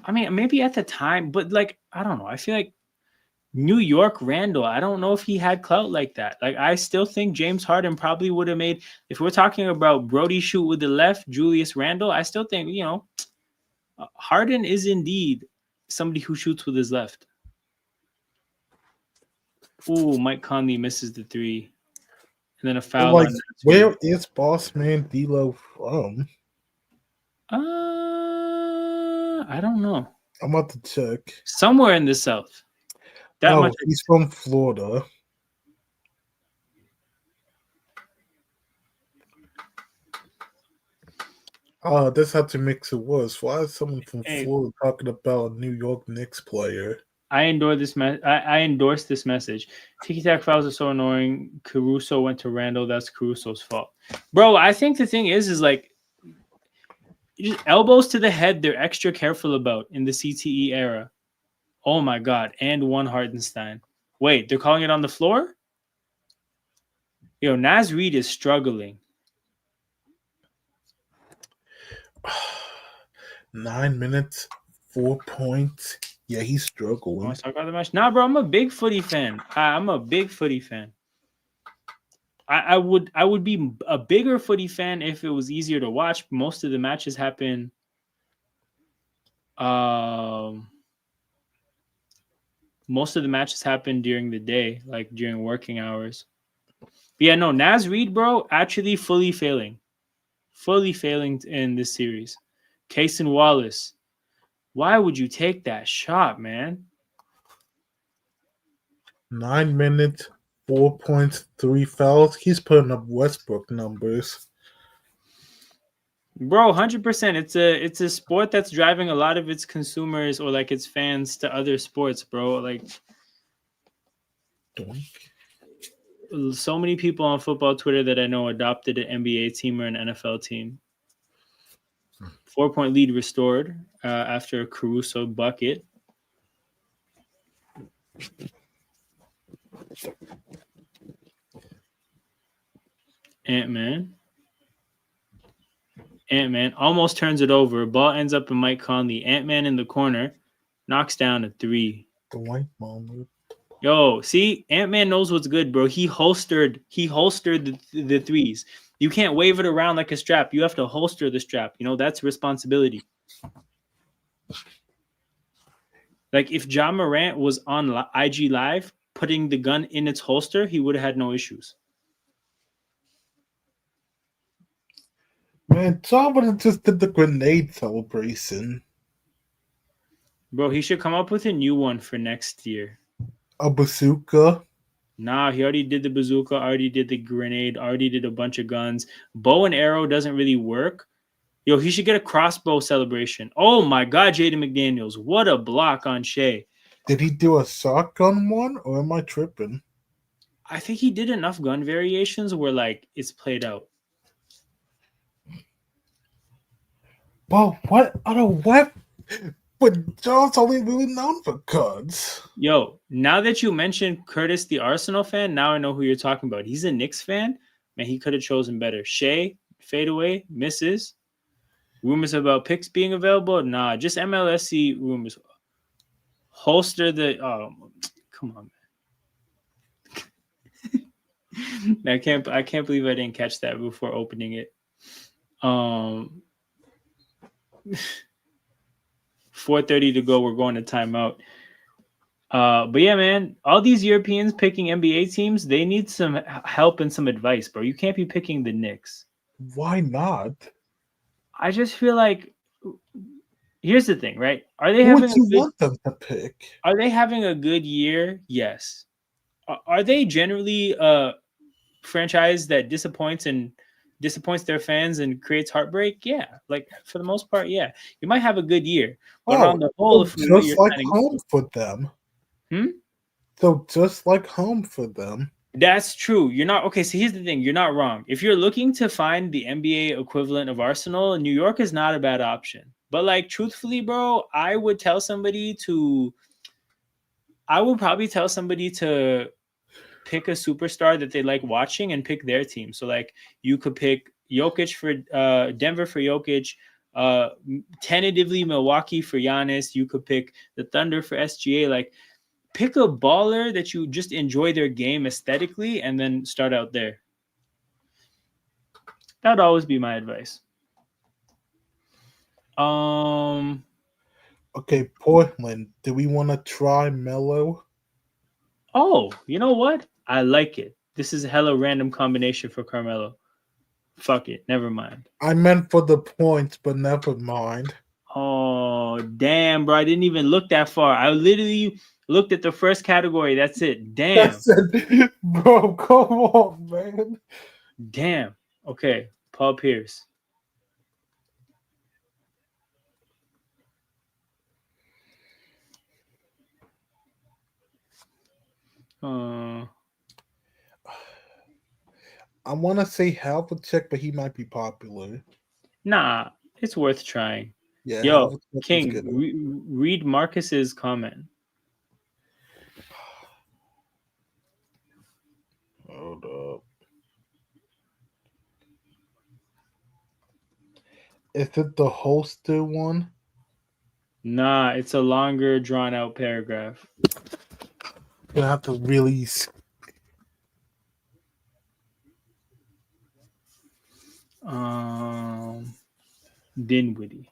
I mean, maybe at the time, but like, I don't know. I feel like New York Randall, I don't know if he had clout like that. Like, I still think James Harden probably would have made, if we're talking about Brody shoot with the left, Julius Randle, I still think, Harden is indeed somebody who shoots with his left. Ooh, Mike Conley misses the 3. And then a foul. Like, where is Boss Man D-Lo from? I don't know. I'm about to check. Somewhere in the South. He's from Florida. This had to mix it worse. Why is someone from Florida talking about a New York Knicks player? I endorse this message. Tiki-tac fouls are so annoying. Caruso went to Randall. That's Caruso's fault. Bro, I think the thing is like elbows to the head, they're extra careful about in the CTE era. Oh my God. And one Hardenstein. Wait, they're calling it on the floor? Yo, Naz Reid is struggling. 9 minutes, 4 points. Yeah, he's struggling. Want to talk about the match? Nah, bro, I'm a big footy fan. I'm a big footy fan. I would be a bigger footy fan if it was easier to watch. Most of the matches happen. Most of the matches happen during the day, like during working hours. But yeah, no, Naz Reid, bro, actually fully failing in this series. Kaysen Wallace, why would you take that shot, man? 9 minutes, 4 points, 3 fouls. He's putting up Westbrook numbers. Bro, 100%. It's a sport that's driving a lot of its consumers or like its fans to other sports, bro. Like so many people on football Twitter that I know adopted an NBA team or an NFL team. 4-point lead restored after a Caruso bucket. Ant-Man almost turns it over. Ball ends up in Mike Conley. Ant-Man in the corner knocks down a 3. The white moment. Yo, see, Ant-Man knows what's good, bro. He holstered the threes. You can't wave it around like a strap. You have to holster the strap. You know, that's responsibility. Like if Ja Morant was on IG Live putting the gun in its holster, he would have had no issues. Man, somebody just did the grenade celebration. Bro, he should come up with a new one for next year. A bazooka. Nah, he already did the bazooka, already did the grenade, already did a bunch of guns. Bow and arrow doesn't really work. Yo, he should get a crossbow celebration. Oh my God, Jaden McDaniels. What a block on Shai. Did he do a shotgun one, or am I tripping? I think he did enough gun variations where like it's played out. Well, what other weapon? But John's only really known for guns. Yo, now that you mentioned Curtis, the Arsenal fan, now I know who you're talking about. He's a Knicks fan. Man, he could have chosen better. Shai, fadeaway, misses. Rumors about picks being available? Nah, just MLSC rumors. Holster the... Oh, come on, man. I can't believe I didn't catch that before opening it. 4:30 to go. We're going to timeout. But yeah, man, all these Europeans picking NBA teams, they need some help and some advice, bro. You can't be picking the Knicks. Why not? I just feel like here's the thing, right? Are they Who having would you want them to pick? Are they having a good year? Yes. Are they generally a franchise that disappoints their fans and creates heartbreak? Yeah, like for the most part, yeah. You might have a good year, but on the whole, just like home for them. So just like home for them. That's true. You're not okay. So here's the thing: you're not wrong. If you're looking to find the NBA equivalent of Arsenal, New York is not a bad option. But like, truthfully, bro, I would probably tell somebody to pick a superstar that they like watching and pick their team. So like, you could pick Jokic for Denver for Jokic, tentatively Milwaukee for Giannis. You could pick the Thunder for SGA. Like, pick a baller that you just enjoy their game aesthetically and then start out there. That would always be my advice. Okay, Portland. Do we want to try Melo? Oh, you know what? I like it. This is a hella random combination for Carmelo. Fuck it. Never mind. I meant for the points, but never mind. Oh, damn, bro. I didn't even look that far. I literally looked at the first category. That's it. Damn. That's it. Bro, come on, man. Damn. Okay. Paul Pierce. I want to say Havlicek, but he might be popular. Nah, it's worth trying. Yeah, yo, King, read Marcus's comment. Hold up. Is it the holster one? Nah, it's a longer, drawn out paragraph. You have to really. Dinwiddie.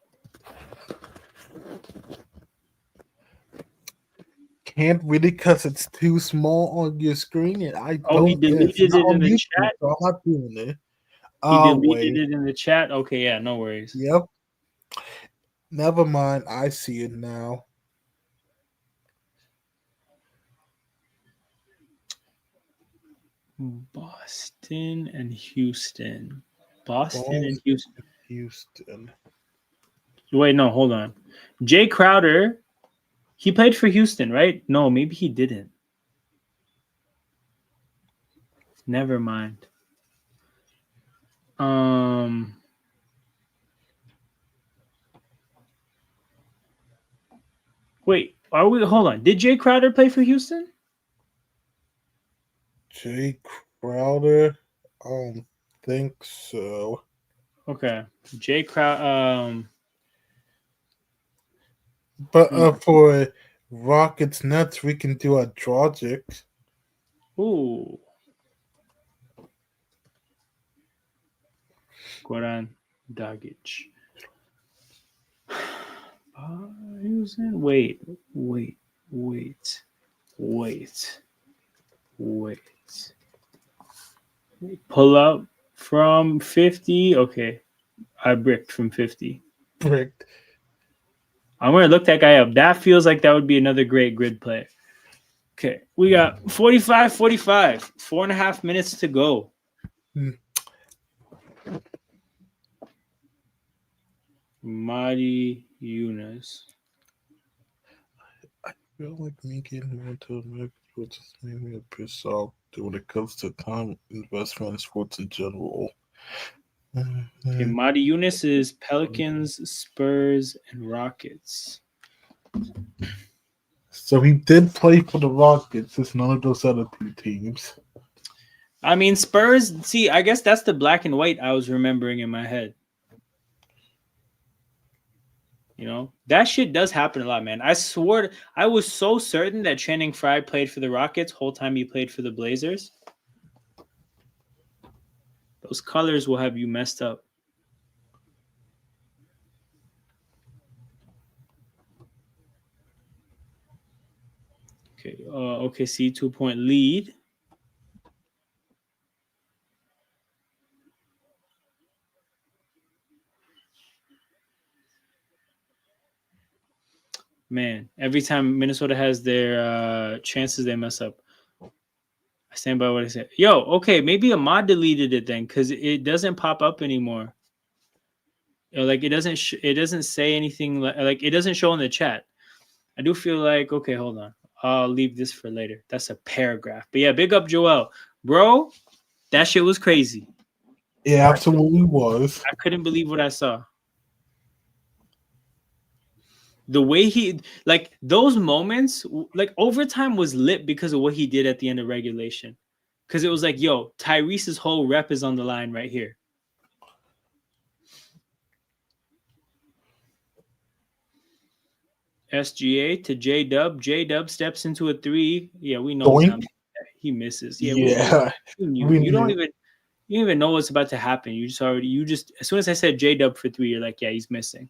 Can't really because it's too small on your screen, and I Oh, he don't. It's deleted not it in on the YouTube, chat. so I'm not doing it. He Oh deleted wait. it in the chat. Okay, yeah, no worries. Yep. Never mind. I see it now. Boston and Houston. Boston and Boston, Houston. Houston. Wait, no, hold on. Jay Crowder, he played for Houston, right? No, maybe he didn't. Never mind. Wait, hold on. Did Jay Crowder play for Houston? Jay Crowder. I don't think so. Okay. Jay Crowder. But for Rockets Nets, we can do a project. Ooh. Goran Dragic. Houston. Wait. Pull up from 50. Okay. I bricked from 50. Bricked. I'm going to look that guy up. That feels like that would be another great grid play. Okay. We got 45. 4.5 minutes to go. Marty Yunus. I feel like me getting into America will just make me a piss off when it comes to time investment in sports in general. Okay, Marty Yunus is Pelicans, Spurs, and Rockets. So he did play for the Rockets. It's none of those other two teams. I mean, Spurs, see, I guess that's the black and white I was remembering in my head. You know, that shit does happen a lot, man. I swore, I was so certain that Channing Frye played for the Rockets whole time he played for the Blazers. Those colors will have you messed up. Okay, OKC 2-point lead. Man, every time Minnesota has their chances, they mess up. I stand by what I said. Yo, okay, maybe Ahmad deleted it then because it doesn't pop up anymore. You know, like it doesn't say anything like it doesn't show in the chat. I do feel like, okay, hold on. I'll leave this for later. That's a paragraph. But yeah, big up Joel. Bro, that shit was crazy. It absolutely was. I couldn't believe what I saw. The way he, like those moments, like overtime was lit because of what he did at the end of regulation. Because it was like, yo, Tyrese's whole rep is on the line right here. SGA to J-Dub. J-Dub steps into a three. Yeah, we know what's happening. He misses. Yeah, we knew. You don't even know what's about to happen. You just as soon as I said J-Dub for three, you're like, yeah, he's missing.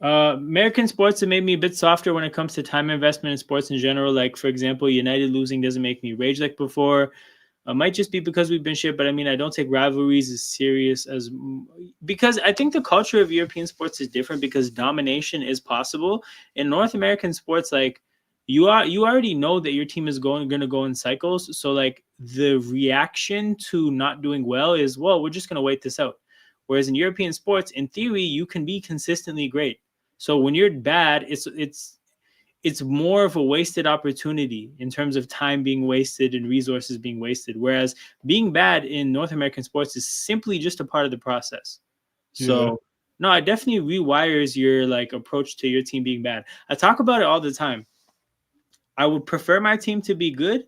American sports have made me a bit softer when it comes to time investment in sports in general. Like, for example, United losing doesn't make me rage like before. Might just be because we've been shit, but I mean, I don't take rivalries as serious as because I think the culture of European sports is different because domination is possible. In North American sports, like you already know that your team is going to go in cycles. So like the reaction to not doing well is, well, we're just going to wait this out. Whereas in European sports, in theory, you can be consistently great. So when you're bad, it's more of a wasted opportunity in terms of time being wasted and resources being wasted. Whereas being bad in North American sports is simply just a part of the process. So no, it definitely rewires your like approach to your team being bad. I talk about it all the time. I would prefer my team to be good,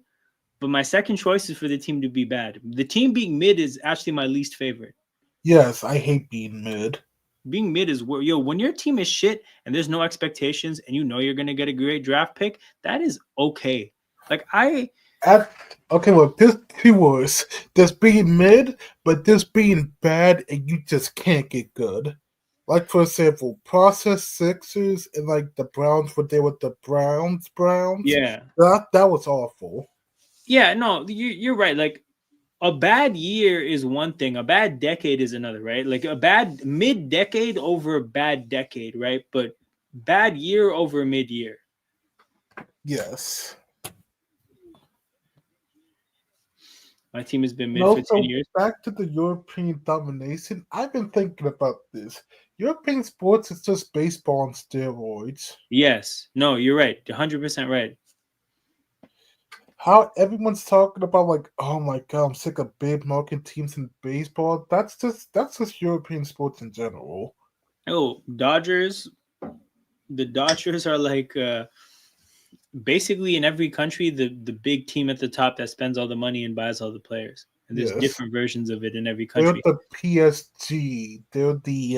But my second choice is for the team to be bad. The team being mid is actually my least favorite. Yes, I hate being mid. Being mid is where when your team is shit and there's no expectations and you know you're gonna get a great draft pick, that is okay. Like Well, this two worse. There's being mid, but there's being bad, and you just can't get good. Like for example, Process Sixers and like the Browns were there with the Browns. yeah. That was awful. Yeah, no, you're right. Like a bad year is one thing, a bad decade is another, right? Like a bad mid-decade over a bad decade, right? But bad year over mid-year. Yes. My team has been And mid for 10 also, years. back to the European domination, I've been thinking about this. European sports is just baseball on steroids. Yes. No, you're right. 100% right. How everyone's talking about like, oh my god, I'm sick of big market teams in baseball. That's just European sports in general. Oh, Dodgers. The Dodgers are like basically in every country the big team at the top that spends all the money and buys all the players. And there's Yes. different versions of it in every They're country. the PSG. They're the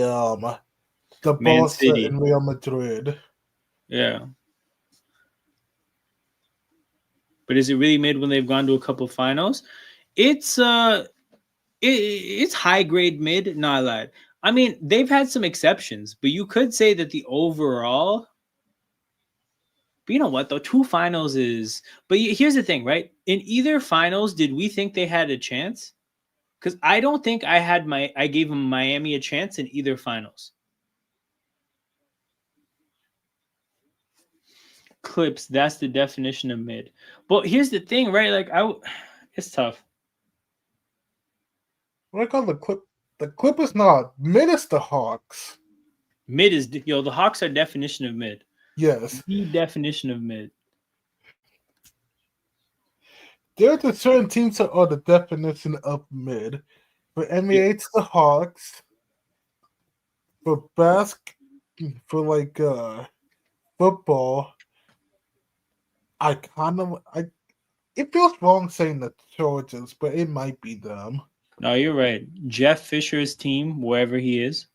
Man Barca City. and Real Madrid. Yeah. But is it really mid when they've gone to a couple finals? It's it's high grade mid, not a lot. I mean, they've had some exceptions, but you could say that the overall. But you know what though? Two finals is. But here's the thing, right? In either finals, did we think they had a chance? Because I don't think I gave them Miami a chance in either finals. Clips, that's the definition of mid. But here's the thing, right? Like it's tough. What I call the clip. The clip is not mid. Is the Hawks. Mid is the Hawks are definition of mid. Yes, The definition of mid. there are certain teams that are the definition of mid. For NBA, it's the Hawks. For for like football, I it feels wrong saying the Trojans, but it might be them. No, you're right. Jeff Fisher's team, wherever he is.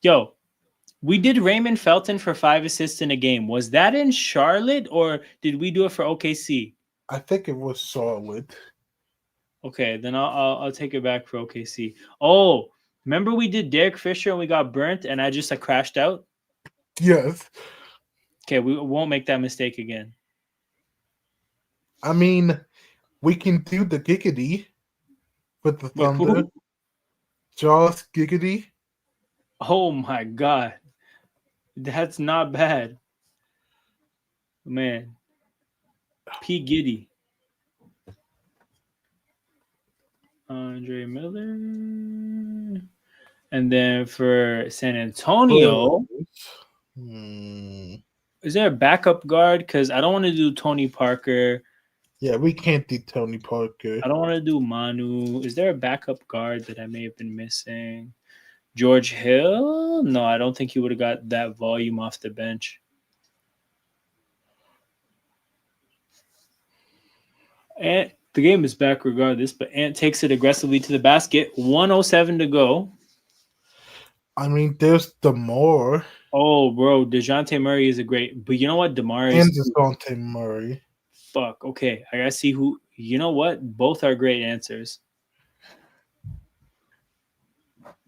Yo, we did Raymond Felton for 5 assists in a game. Was that in Charlotte or did we do it for OKC? I think it was Charlotte. Okay, then I'll take it back for OKC. Oh, remember we did Derek Fisher and we got burnt and I just crashed out? Yes. Okay, we won't make that mistake again. I mean, we can do the Giggity with the Thunder. Jaws Giggity. Oh my god. That's not bad. Man. P. Giddy. Andre Miller. And then for San Antonio, is there a backup guard? Because I don't want to do Tony Parker. Yeah, we can't do Tony Parker. I don't want to do Manu. Is there a backup guard that I may have been missing? George Hill? No, I don't think he would have got that volume off the bench. And the game is back regardless, but Ant takes it aggressively to the basket. 1:07 to go. I mean, there's DeMar. Oh, bro, DeJounte Murray is a great, but you know what? DeMar And is DeJounte Murray. fuck. Okay, I gotta see who. You know what? Both are great answers.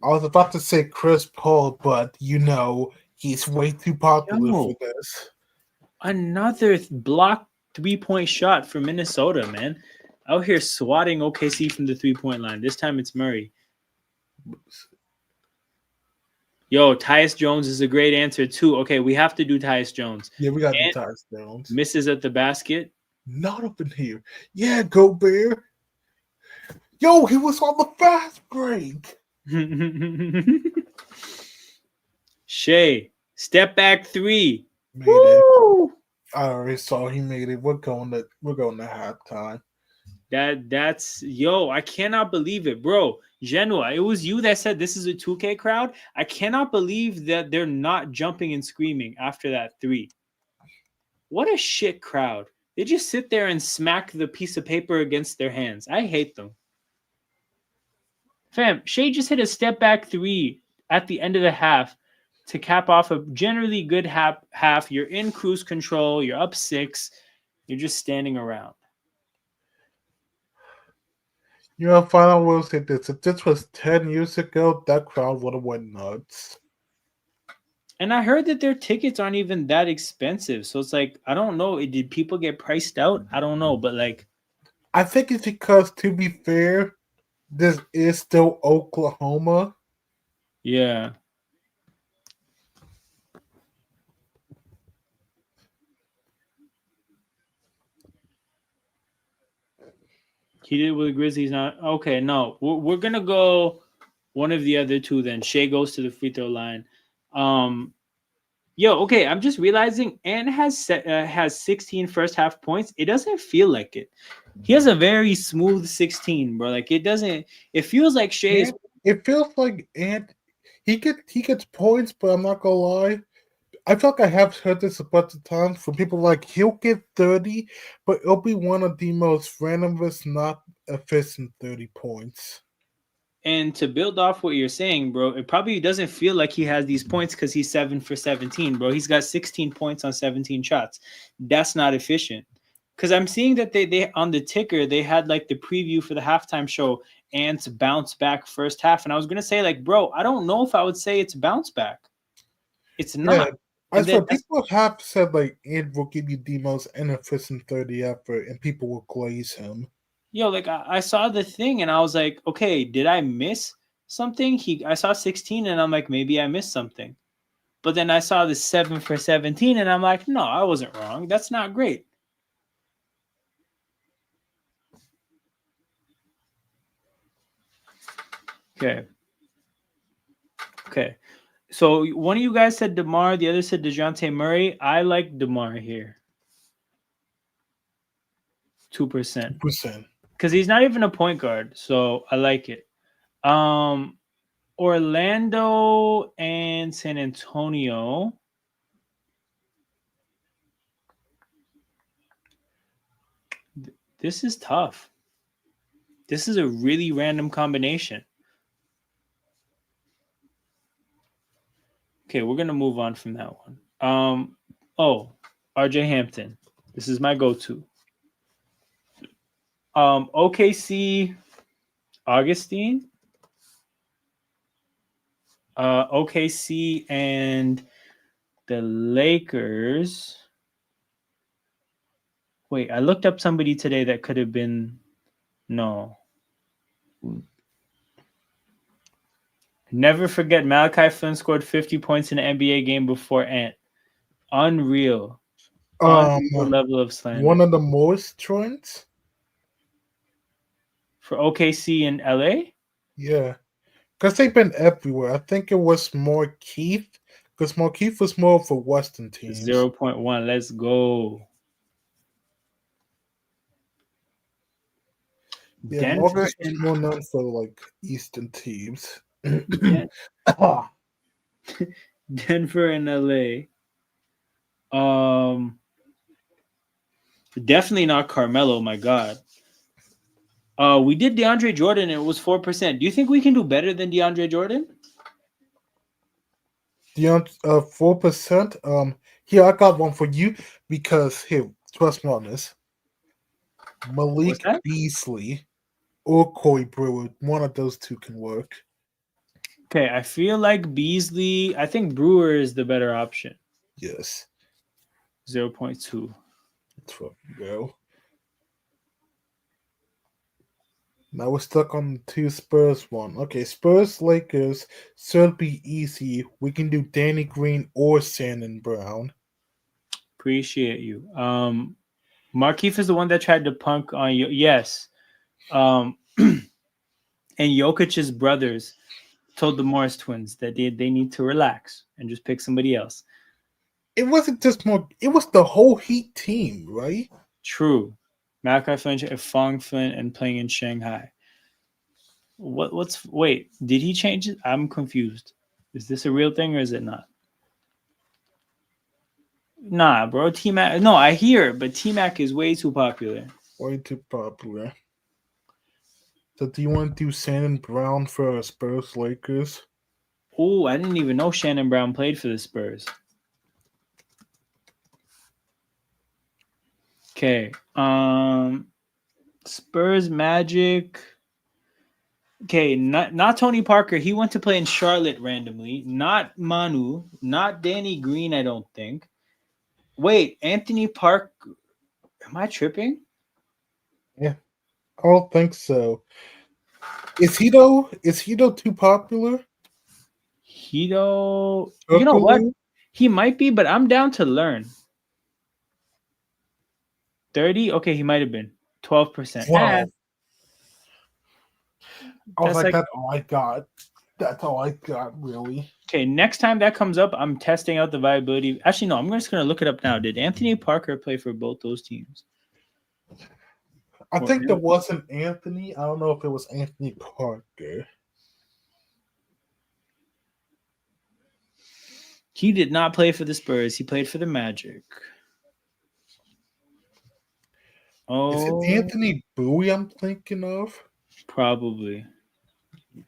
I was about to say Chris Paul, but he's way too popular for this. Another blocked 3-point shot for Minnesota, man. Out here swatting OKC from the 3-point line. This time it's Murray. Yo, Tyus Jones is a great answer too. Okay, we have to do Tyus Jones. Yeah, we got to do Tyus Jones. Misses at the basket. Not up in here. Yeah, Gobert. Yo, he was on the fast break. Shai, step back 3. Made it. I already saw he made it. We're going to halftime. That's yo, I cannot believe it, bro. Genoa, it was you that said this is a 2K crowd. I cannot believe that they're not jumping and screaming after that 3. What a shit crowd. They just sit there and smack the piece of paper against their hands. I hate them. Fam, Shai just hit a step back three at the end of the half to cap off a generally good half. You're in cruise control. You're up 6. You're just standing around. Final will say this. If this was 10 years ago, that crowd would have went nuts. And I heard that their tickets aren't even that expensive. So it's like, I don't know. Did people get priced out? I don't know. But like, I think it's because, to be fair, this is still Oklahoma. yeah. He did with the Grizzlies. Not okay. No, we're gonna go one of the other two. Then Shai goes to the free throw line. Okay. I'm just realizing Ant has 16 first half points. It doesn't feel like it. He has a very smooth 16, bro. Like it doesn't. It feels like Shai is. It feels like Ant. He gets points, but I'm not gonna lie. I feel like I have heard this a bunch of times from people like he'll get 30, but it'll be one of the most randomest, not efficient 30 points. And to build off what you're saying, bro, it probably doesn't feel like he has these points because he's 7 for 17, bro. He's got 16 points on 17 shots. That's not efficient. Because I'm seeing that they on the ticker, they had like the preview for the halftime show, Ants bounce back first half. And I was going to say, like, bro, I don't know if I would say it's bounce back. It's not. Yeah. I swear, people have said like Ant will give you the most inefficient 30 effort, and people will glaze him. Like I saw the thing and I was like, okay, did I miss something? I saw 16 and I'm like, maybe I missed something. But then I saw the 7 for 17 and I'm like, no, I wasn't wrong. That's not great. Okay. So one of you guys said DeMar, the other said DeJounte Murray. I like DeMar here. 2%. 2%. Because he's not even a point guard, so I like it. Orlando and San Antonio. This is tough. This is a really random combination. Okay, we're gonna move on from that one. RJ Hampton. This is my go-to. OKC Augustine. OKC and the Lakers. Wait, I looked up somebody today that could have been. No. Never forget Malachi Flynn scored 50 points in an NBA game before Ant. Unreal. Unreal level of slander. One of the most joints for OKC and LA? Yeah. Because they've been everywhere. I think it was Markeith. Because Markeith was more for Western teams. 0.1. Let's go. Yeah, August is more known for like Eastern teams. Denver and LA. Definitely not Carmelo, my God. We did DeAndre Jordan and it was 4%. Do you think we can do better than DeAndre Jordan? 4%. Here, I got one for you because here, trust me on this. Malik Beasley or Corey Brewer, one of those two can work. Okay, I feel like Beasley. I think Brewer is the better option. Yes. 0.2. That's what we go. Now we're stuck on the 2 Spurs one. Okay, Spurs Lakers should be easy. We can do Danny Green or Shannon Brown. Appreciate you. Markeith is the one that tried to punk on you. Yes. And Jokic's brothers told the Morris twins that they need to relax and just pick somebody else. It wasn't just more. It was the whole Heat team, right? True. Malachi Flynn, Fong Flynn, and playing in Shanghai. Wait, did he change it? I'm confused. Is this a real thing or is it not? Nah, bro. T-Mac. No, I hear it, but T-Mac is way too popular. Way too popular. So do you want to do Shannon Brown for Spurs Lakers? Oh, I didn't even know Shannon Brown played for the Spurs. Okay. Spurs Magic. Okay, not Tony Parker. He went to play in Charlotte randomly. Not Manu. Not Danny Green, I don't think. Wait, Anthony Park. Am I tripping? Yeah. I don't think so. Is he though? Is he though too popular? Hito. You know what? He might be, but I'm down to learn. 30? Okay, he might have been. 12%. Wow. I was That's like, that's all I got. That's all I got, really. Okay, next time that comes up, I'm testing out the viability. Actually, no, I'm just going to look it up now. Did Anthony Parker play for both those teams? I think there wasn't Anthony. I don't know if it was Anthony Parker. He did not play for the Spurs. He played for the Magic. Oh, is it Anthony Bowie I'm thinking of? Probably.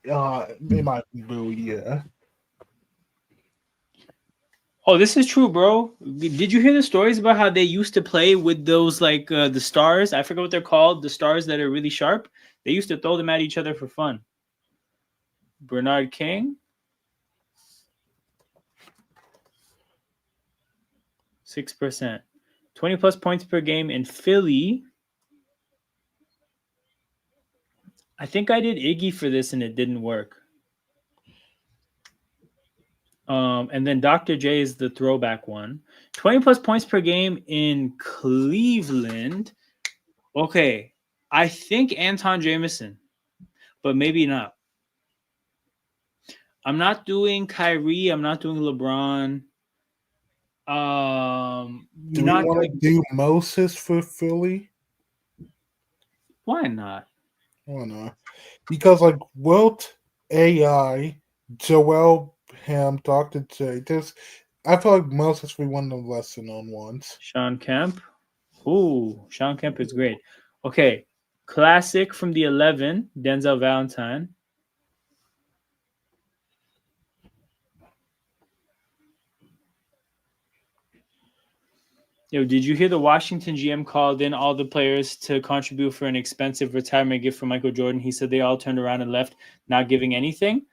It might be Bowie, yeah. Oh, this is true, bro. Did you hear the stories about how they used to play with those like the stars? I forget what they're called. The stars that are really sharp. They used to throw them at each other for fun. Bernard King. 6%. 20 plus points per game in Philly. I think I did Iggy for this and it didn't work. And then Dr. J is the throwback one. 20 plus points per game in Cleveland. Okay. I think Anton Jameson, but maybe not. I'm not doing Kyrie. I'm not doing LeBron. Do we want to do Moses for Philly? Why not? Why not? Because like Wilt, AI, Joel, Ham, Dr. J. I feel like Moses will be one of the lesser known ones. Sean Kemp. Ooh, Sean Kemp is great. Okay. Classic from the 11, Denzel Valentine. Yo, did you hear the Washington GM called in all the players to contribute for an expensive retirement gift for Michael Jordan? He said they all turned around and left, not giving anything.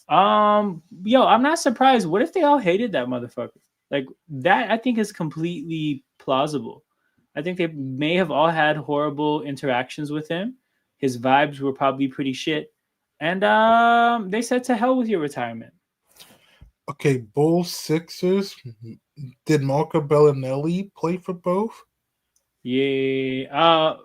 Yo, I'm not surprised. What if they all hated that motherfucker? Like that, I think is completely plausible. I think they may have all had horrible interactions with him. His vibes were probably pretty shit, and they said to hell with your retirement. Okay, Bulls, Sixers. Did Marco Bellinelli play for both? Yeah.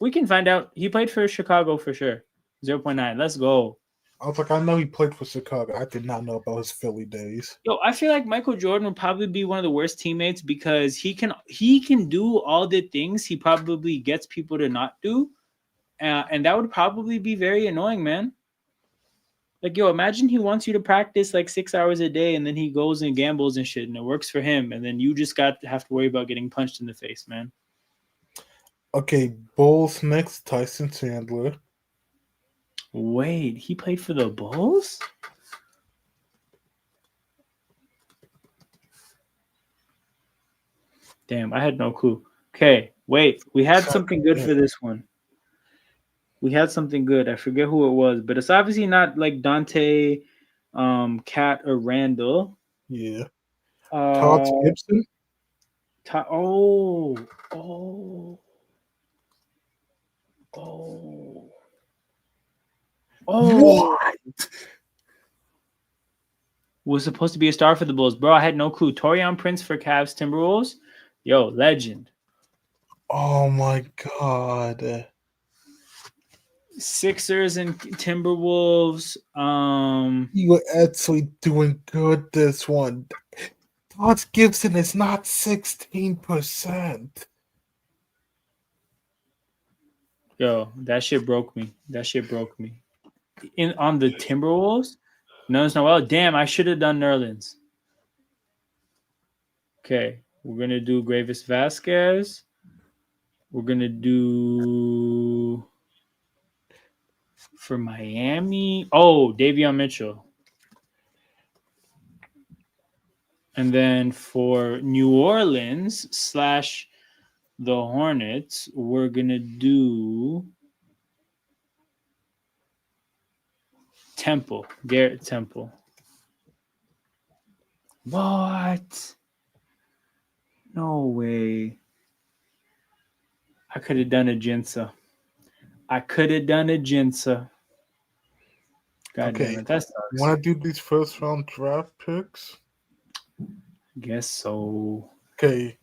We can find out. He played for Chicago for sure. 0.9. Let's go. I was like, I know he played for Chicago. I did not know about his Philly days. Yo, I feel like Michael Jordan would probably be one of the worst teammates because he can do all the things he probably gets people to not do, and that would probably be very annoying, man. Like, yo, imagine he wants you to practice like 6 hours a day, and then he goes and gambles and shit, and it works for him, and then you just have to worry about getting punched in the face, man. Okay, Bulls next. Tyson Chandler. Wait, he played for the Bulls? Damn, I had no clue. Okay, wait, we had something good for this one. We had something good. I forget who it was, but it's obviously not like Dante, Cat, or Randall. Yeah. Todd Gibson. Oh. What? Was supposed to be a star for the Bulls, bro. I had no clue. Torian Prince for Cavs Timberwolves. Yo, legend. Oh my god. Sixers and Timberwolves. You were actually doing good this one. Todd Gibson is not 16%. Yo, that shit broke me. On the Timberwolves? No, it's not. Well, damn, I should have done Nerlens. Okay. We're going to do Gravis Vasquez. We're going to do for Miami. Oh, Davion Mitchell. And then for New Orleans / the Hornets, we're going to do Temple. Garrett Temple. What? No way. I could have done a Jinsa. God Okay. damn it. That sucks. Want to do these first round draft picks? Guess so. Okay.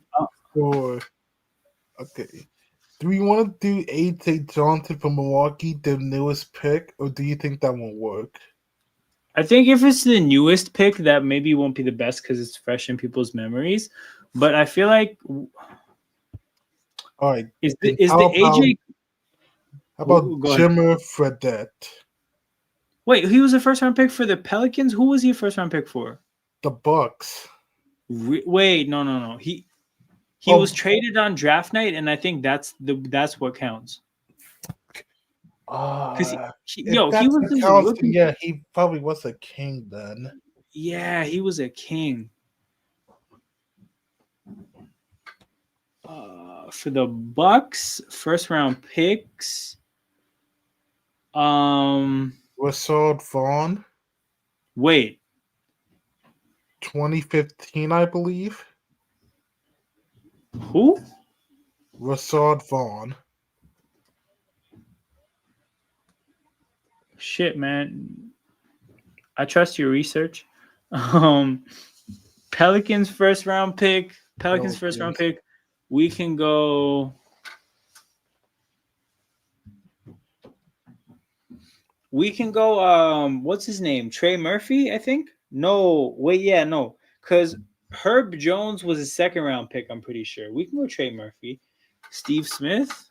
Okay. Do we want to do A.J. Johnson from Milwaukee, the newest pick, or do you think that won't work? I think if it's the newest pick, that maybe won't be the best because it's fresh in people's memories. But I feel like All right. is the AJ? How about Go ahead. Jimmer Fredette? Wait, he was a first round pick for the Pelicans. Who was he a first round pick for? The Bucks. Wait, no. He was traded on draft night, and I think that's what counts. He was a rookie. Yeah, he probably was a king then. Yeah, he was a king. For the Bucks, first round picks. Rashaad Vaughn. Wait. 2015, I believe. Who? Rashaad Vaughn. Shit, man. I trust your research. Pelicans first round pick. We can go. What's his name? Trey Murphy, I think? No. Because Herb Jones was a second round pick, I'm pretty sure. We can go Trey Murphy. Steve Smith.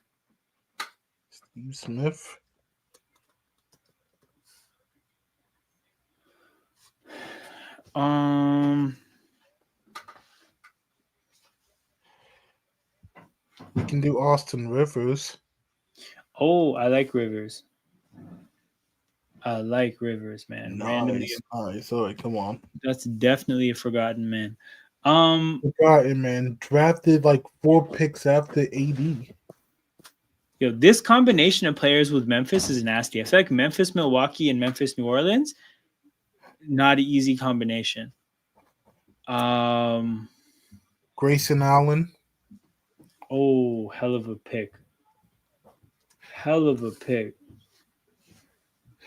We can do Austin Rivers. Oh, I like Rivers. Man. Nice. All right, come on. That's definitely a forgotten man. Forgotten man. Drafted like 4 picks after AD. Yo, this combination of players with Memphis is nasty. I feel like Memphis, Milwaukee, and Memphis, New Orleans, not an easy combination. Grayson Allen. Oh, hell of a pick.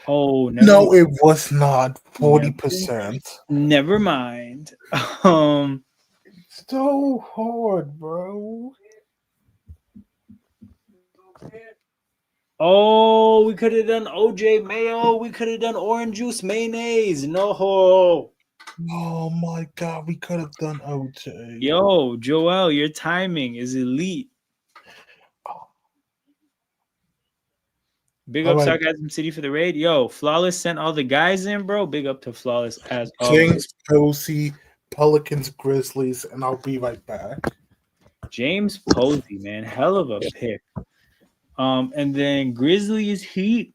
Oh, no, it was not 40%. Never mind. So hard, bro. Oh, we could have done OJ Mayo. We could have done orange juice mayonnaise. No. Oh my God, we could have done OJ. Yo, Joel, your timing is elite. Big up Sarcasm City for the raid. Yo, Flawless sent all the guys in, bro. Big up to Flawless as James Posey, Pelicans, Grizzlies, and I'll be right back. James Posey, man. Hell of a pick. And then Grizzlies Heat.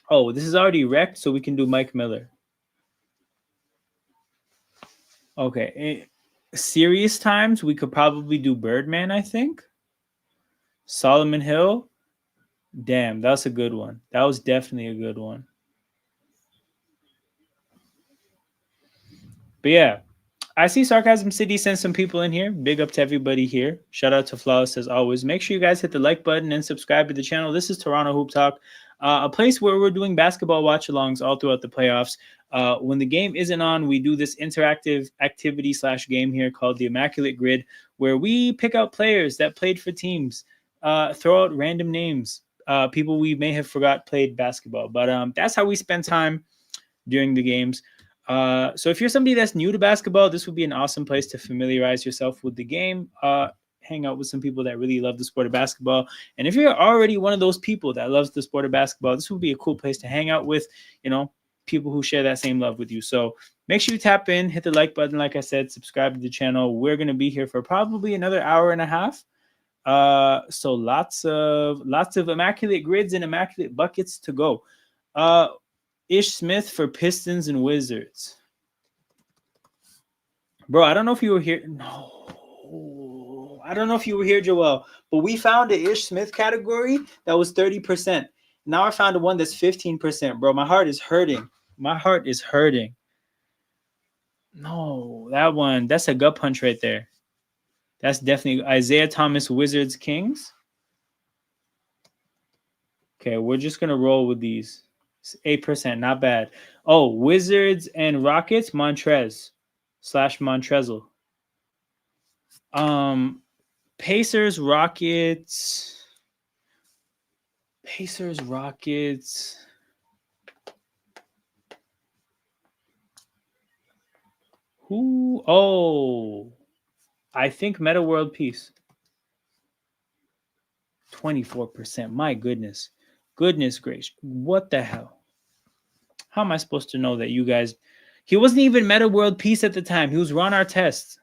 Oh, this is already wrecked, so we can do Mike Miller. Okay. Serious times, we could probably do Birdman, I think. Solomon Hill. Damn, that's a good one. That was definitely a good one. But yeah, I see Sarcasm City sent some people in here. Big up to everybody here. Shout out to Flawless as always. Make sure you guys hit the like button and subscribe to the channel. This is Toronto Hoop Talk, a place where we're doing basketball watch-alongs all throughout the playoffs. When the game isn't on, we do this interactive activity / game here called the Immaculate Grid, where we pick out players that played for teams, throw out random names. People we may have forgot played basketball, but that's how we spend time during the games. So if you're somebody that's new to basketball, this would be an awesome place to familiarize yourself with the game, hang out with some people that really love the sport of basketball. And if you're already one of those people that loves the sport of basketball, this would be a cool place to hang out with, people who share that same love with you. So make sure you tap in, hit the like button. Like I said, subscribe to the channel. We're going to be here for probably another hour and a half. So lots of immaculate grids and immaculate buckets to go. Ish Smith for Pistons and Wizards. Bro, I don't know if you were here. No, I don't know if you were here, Joel, but we found an Ish Smith category that was 30%. Now I found one that's 15%. Bro, my heart is hurting. My heart is hurting. No, that one, that's a gut punch right there. That's definitely Isaiah Thomas, Wizards, Kings. Okay, we're just going to roll with these. It's 8%, not bad. Oh, Wizards and Rockets, Montrez/Montrezl. Pacers, Rockets. Who? Oh, I think Meta World Peace. 24%. My goodness. Goodness gracious. What the hell? How am I supposed to know that you guys... He wasn't even Meta World Peace at the time. He was Ron Artest.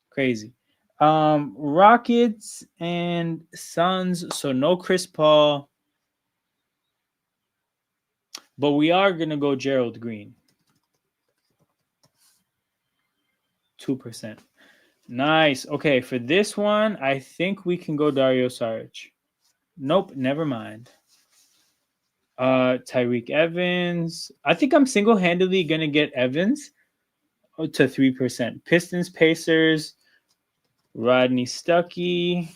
Crazy. Rockets and Suns. So no Chris Paul. But we are going to go Gerald Green. 2%. Nice. Okay, for this one, I think we can go Dario Saric. Nope, never mind. Tyreek Evans. I think I'm single-handedly going to get Evans to 3%. Pistons, Pacers, Rodney Stuckey.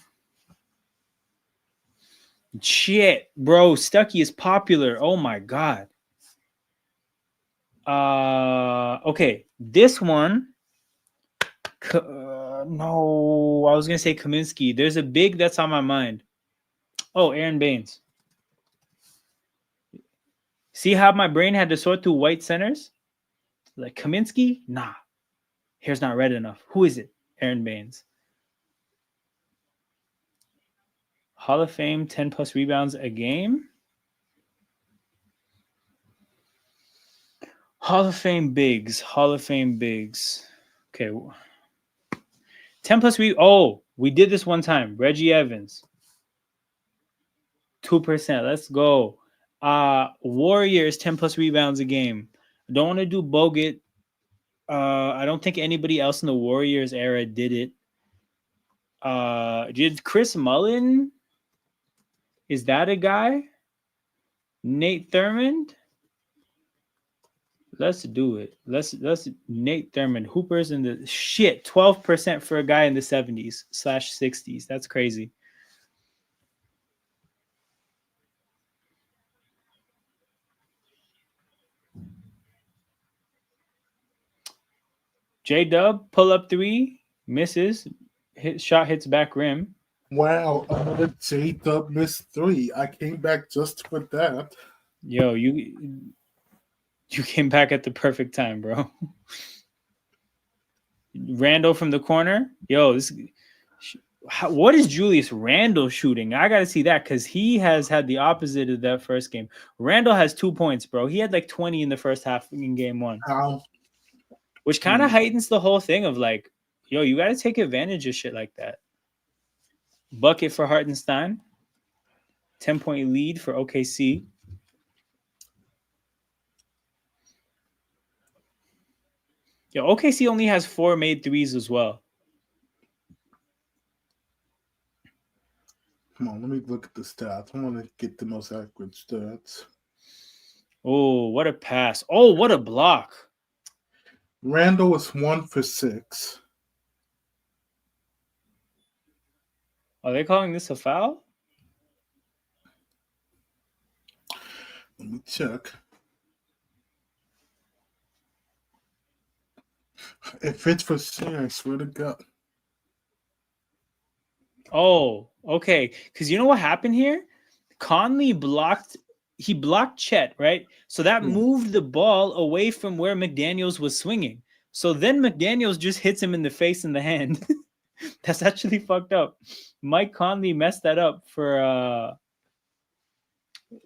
Shit, bro. Stuckey is popular. Oh, my God. Okay, this one. No, I was going to say Kaminsky. There's a big that's on my mind. Oh, Aaron Baines. See how my brain had to sort through white centers? Like Kaminsky? Nah. Hair's not red enough. Who is it? Aaron Baines. Hall of Fame, 10+ rebounds a game. Hall of Fame bigs. Okay. 10+ oh, we did this one time. Reggie Evans. 2%. Let's go. Warriors, 10+ rebounds a game. Don't want to do Bogut. I don't think anybody else in the Warriors era did it. Did Chris Mullin? Is that a guy? Nate Thurmond? Let's do it. Let's Nate Thurmond. Hoopers in the shit. 12% for a guy in the 70s/60s. That's crazy. J-Dub, pull up 3, misses. Shot hits back rim. Wow, another J-Dub missed 3. I came back just for that. Yo, you came back at the perfect time, bro. Randall from the corner. Yo, what is Julius Randle shooting? I got to see that because he has had the opposite of that first game. Randall has 2 points, bro. He had like 20 in the first half in game 1. How? Which kind of heightens the whole thing of like, yo, you got to take advantage of shit like that. Bucket for Hartenstein. 10-point lead for OKC. Yo, OKC only has 4 made threes as well. Come on, let me look at the stats. I want to get the most accurate stats. Oh, what a pass. Oh, what a block. Randall was 1 for 6. Are they calling this a foul? Let me check. If it's for 6, I swear to God. Oh, okay. Because you know what happened here? Conley blocked Chet, right? So that moved the ball away from where McDaniels was swinging. So then McDaniels just hits him in the face and the hand. That's actually fucked up. Mike Conley messed that up for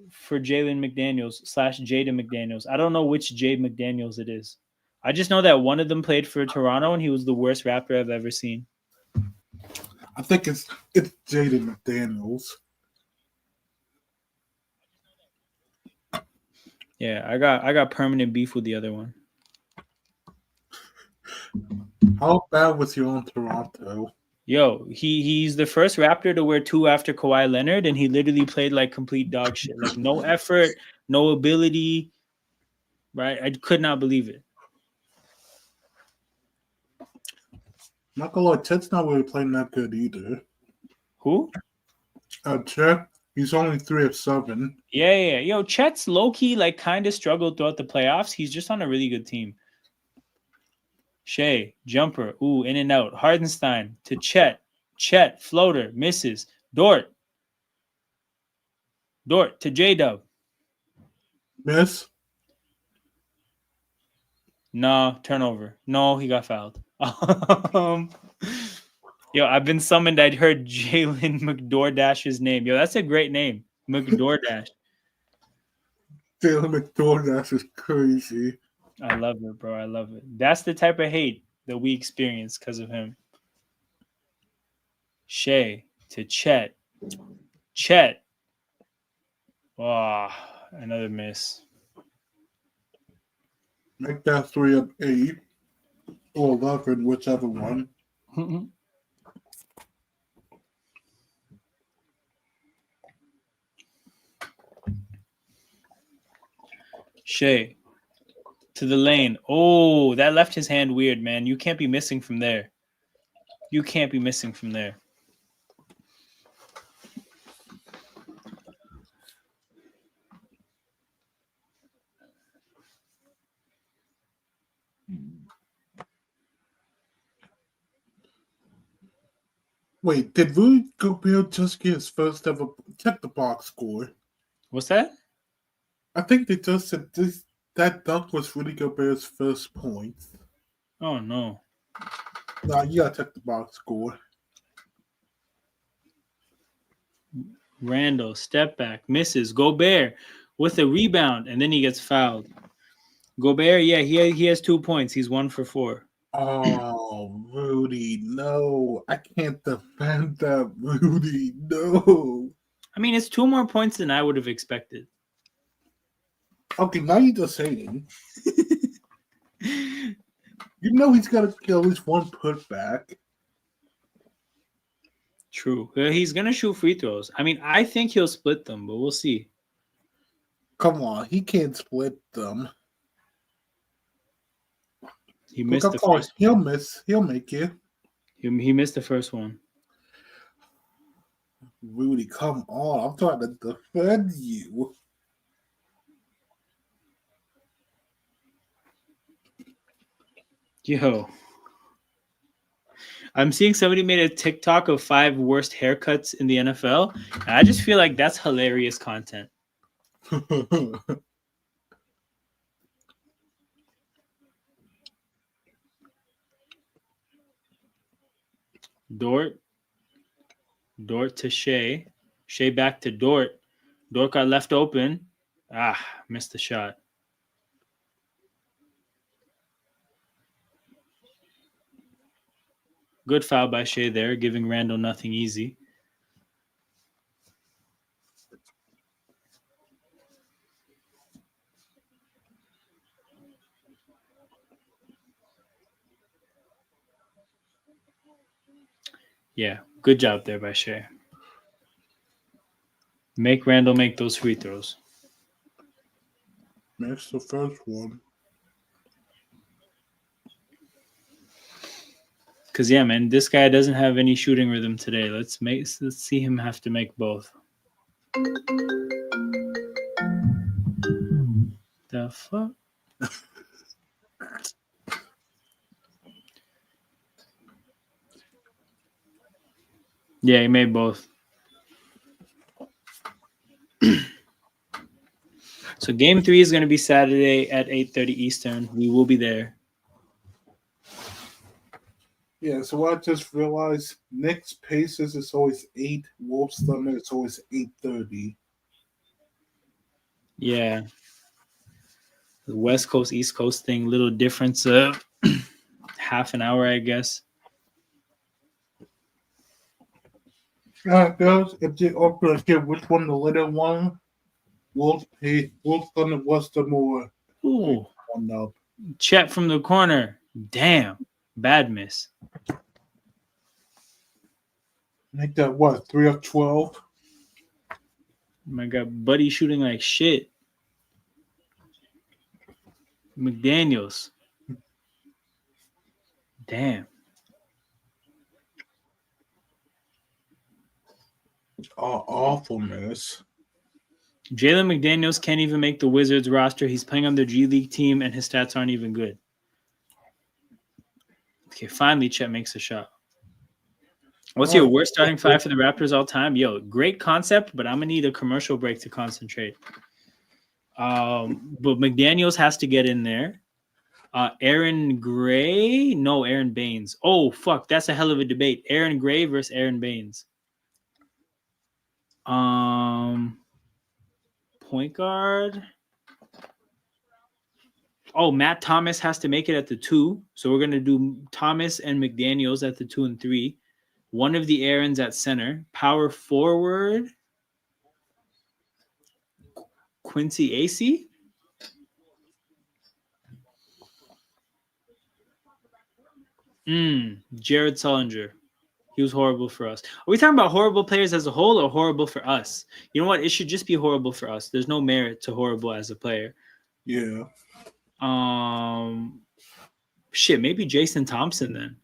for Jalen McDaniels / Jaden McDaniels. I don't know which Jade McDaniels it is. I just know that one of them played for Toronto and he was the worst Raptor I've ever seen. I think it's Jaden McDaniels. Yeah, I got permanent beef with the other one. How bad was he on Toronto? Yo, he's the first Raptor to wear 2 after Kawhi Leonard, and he literally played like complete dog shit. Like no effort, no ability. Right? I could not believe it. Not gonna lie, Chet's not really playing that good either. Who? Chet, he's only 3 of 7. Yeah. Yo, Chet's low-key like kind of struggled throughout the playoffs. He's just on a really good team. Shai, jumper, ooh, in and out. Hardenstein to Chet. Chet, floater, misses. Dort to J-Dub. Miss? No, turnover. No, he got fouled. Yo, I've been summoned. I'd heard Jalen McDoordash's name. Yo, that's a great name. McDoordash. Jalen McDoordash is crazy. I love it, bro. I love it. That's the type of hate that we experience because of him. Shai to Chet. Chet. Oh, another miss. Make that 3 of 8 or 11, whichever one. Shai to the lane. Oh, that left his hand weird, man. You can't be missing from there. You can't be missing from there. Wait, did Rudy Gobert just get his first ever check the box score? What's that? I think they just said that dunk was Rudy Gobert's first point. Oh, no. Nah, you gotta check the box score. Randall, step back, misses. Gobert with a rebound, and then he gets fouled. Gobert, yeah, he has 2 points. He's 1 for 4. Oh, Rudy, no. I can't defend that, Rudy, no. I mean, it's 2 more points than I would have expected. Okay, now you're just saying. You know he's got to get at least 1 putback. True. He's going to shoot free throws. I mean, I think he'll split them, but we'll see. Come on, he can't split them. He missed the first He'll miss. He'll make it. He missed the first one. Rudy, come on. I'm trying to defend you. Yo. I'm seeing somebody made a TikTok of 5 worst haircuts in the NFL. And I just feel like that's hilarious content. Dort to Shai. Shai back to Dort. Dort got left open. Missed the shot. Good foul by Shai there, giving Randall nothing easy. Yeah, good job there by Shai. Make Randall make those free throws. Makes the first one. Cause yeah, man, this guy doesn't have any shooting rhythm today. Let's see him have to make both. The fuck? Yeah, he made both. So game 3 is going to be Saturday at 8:30 Eastern. We will be there. Yeah, so I just realized Knicks Pacers is always 8, Wolves Thunder it's always 8:30. Yeah. The West Coast, East Coast thing, little difference of half an hour, I guess. Girls, if they offer to get which one the later one, Wolves Thunder was the more Ooh. one up. Chet from the corner. Damn. Bad miss. I think that was 3 of 12. My God, Buddy shooting like shit. McDaniels. Damn. Oh, awfulness. Jalen McDaniels can't even make the Wizards roster. He's playing on their G League team, and his stats aren't even good. Okay, finally, Chet makes a shot. What's your worst starting five for the Raptors all time? Yo, great concept, but I'm gonna need a commercial break to concentrate. But McDaniels has to get in there. Aaron Gray? No, Aaron Baines. Oh, fuck. That's a hell of a debate. Aaron Gray versus Aaron Baines. Point guard. Oh, Matt Thomas has to make it at the 2. So we're going to do Thomas and McDaniels at the 2 and 3. One of the Aarons at center. Power forward. Quincy AC? Jared Sullinger. He was horrible for us. Are we talking about horrible players as a whole or horrible for us? You know what? It should just be horrible for us. There's no merit to horrible as a player. Yeah. Shit, maybe Jason Thompson then.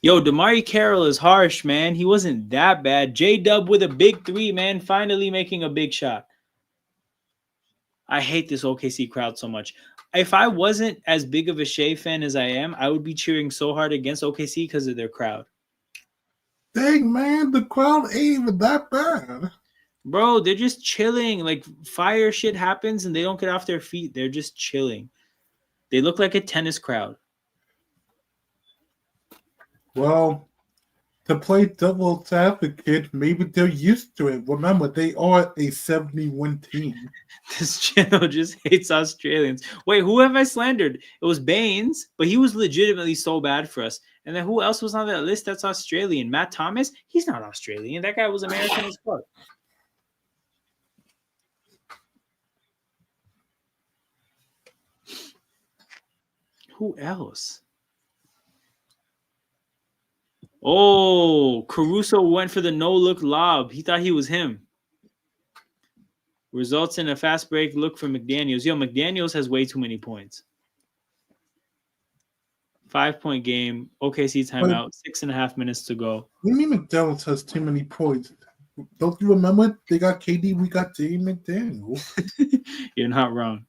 Yo, Damari Carroll is harsh, man. He wasn't that bad. J-Dub with a big 3, man. Finally making a big shot. I hate this OKC crowd so much. If I wasn't as big of a Shai fan as I am, I would be cheering so hard against OKC because of their crowd. Dang, man, the crowd ain't even that bad. Bro, they're just chilling. Like, fire shit happens and they don't get off their feet. They're just chilling. They look like a tennis crowd. Well, to play devil's advocate, maybe they're used to it. Remember, they are a 70-win team. This channel just hates Australians. Wait, who have I slandered? It was Baines, but he was legitimately so bad for us. And then who else was on that list that's Australian? Matt Thomas? He's not Australian. That guy was American as fuck. Who else? Oh, Caruso went for the no-look lob. He thought he was him. Results in a fast break. Look for McDaniels. Yo, McDaniels has way too many points. 5-point game. OKC timeout. 6.5 minutes to go. What do you mean McDaniels has too many points? Don't you remember? They got KD, we got J. McDaniels. You're not wrong.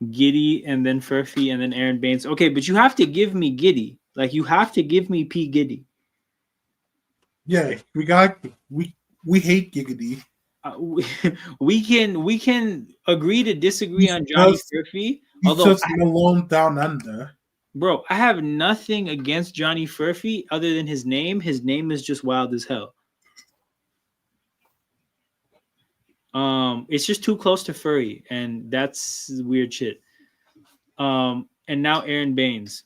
Giddey and then Furphy and then Aaron Baines. Okay, but you have to give me Giddey. Like, you have to give me P. Giddey. Yeah, we hate Giggity. We can agree to disagree on Johnny Furphy. He's just Malone down under. Bro, I have nothing against Johnny Furphy other than his name. His name is just wild as hell. It's just too close to furry, and that's weird shit. And now Aaron Baines.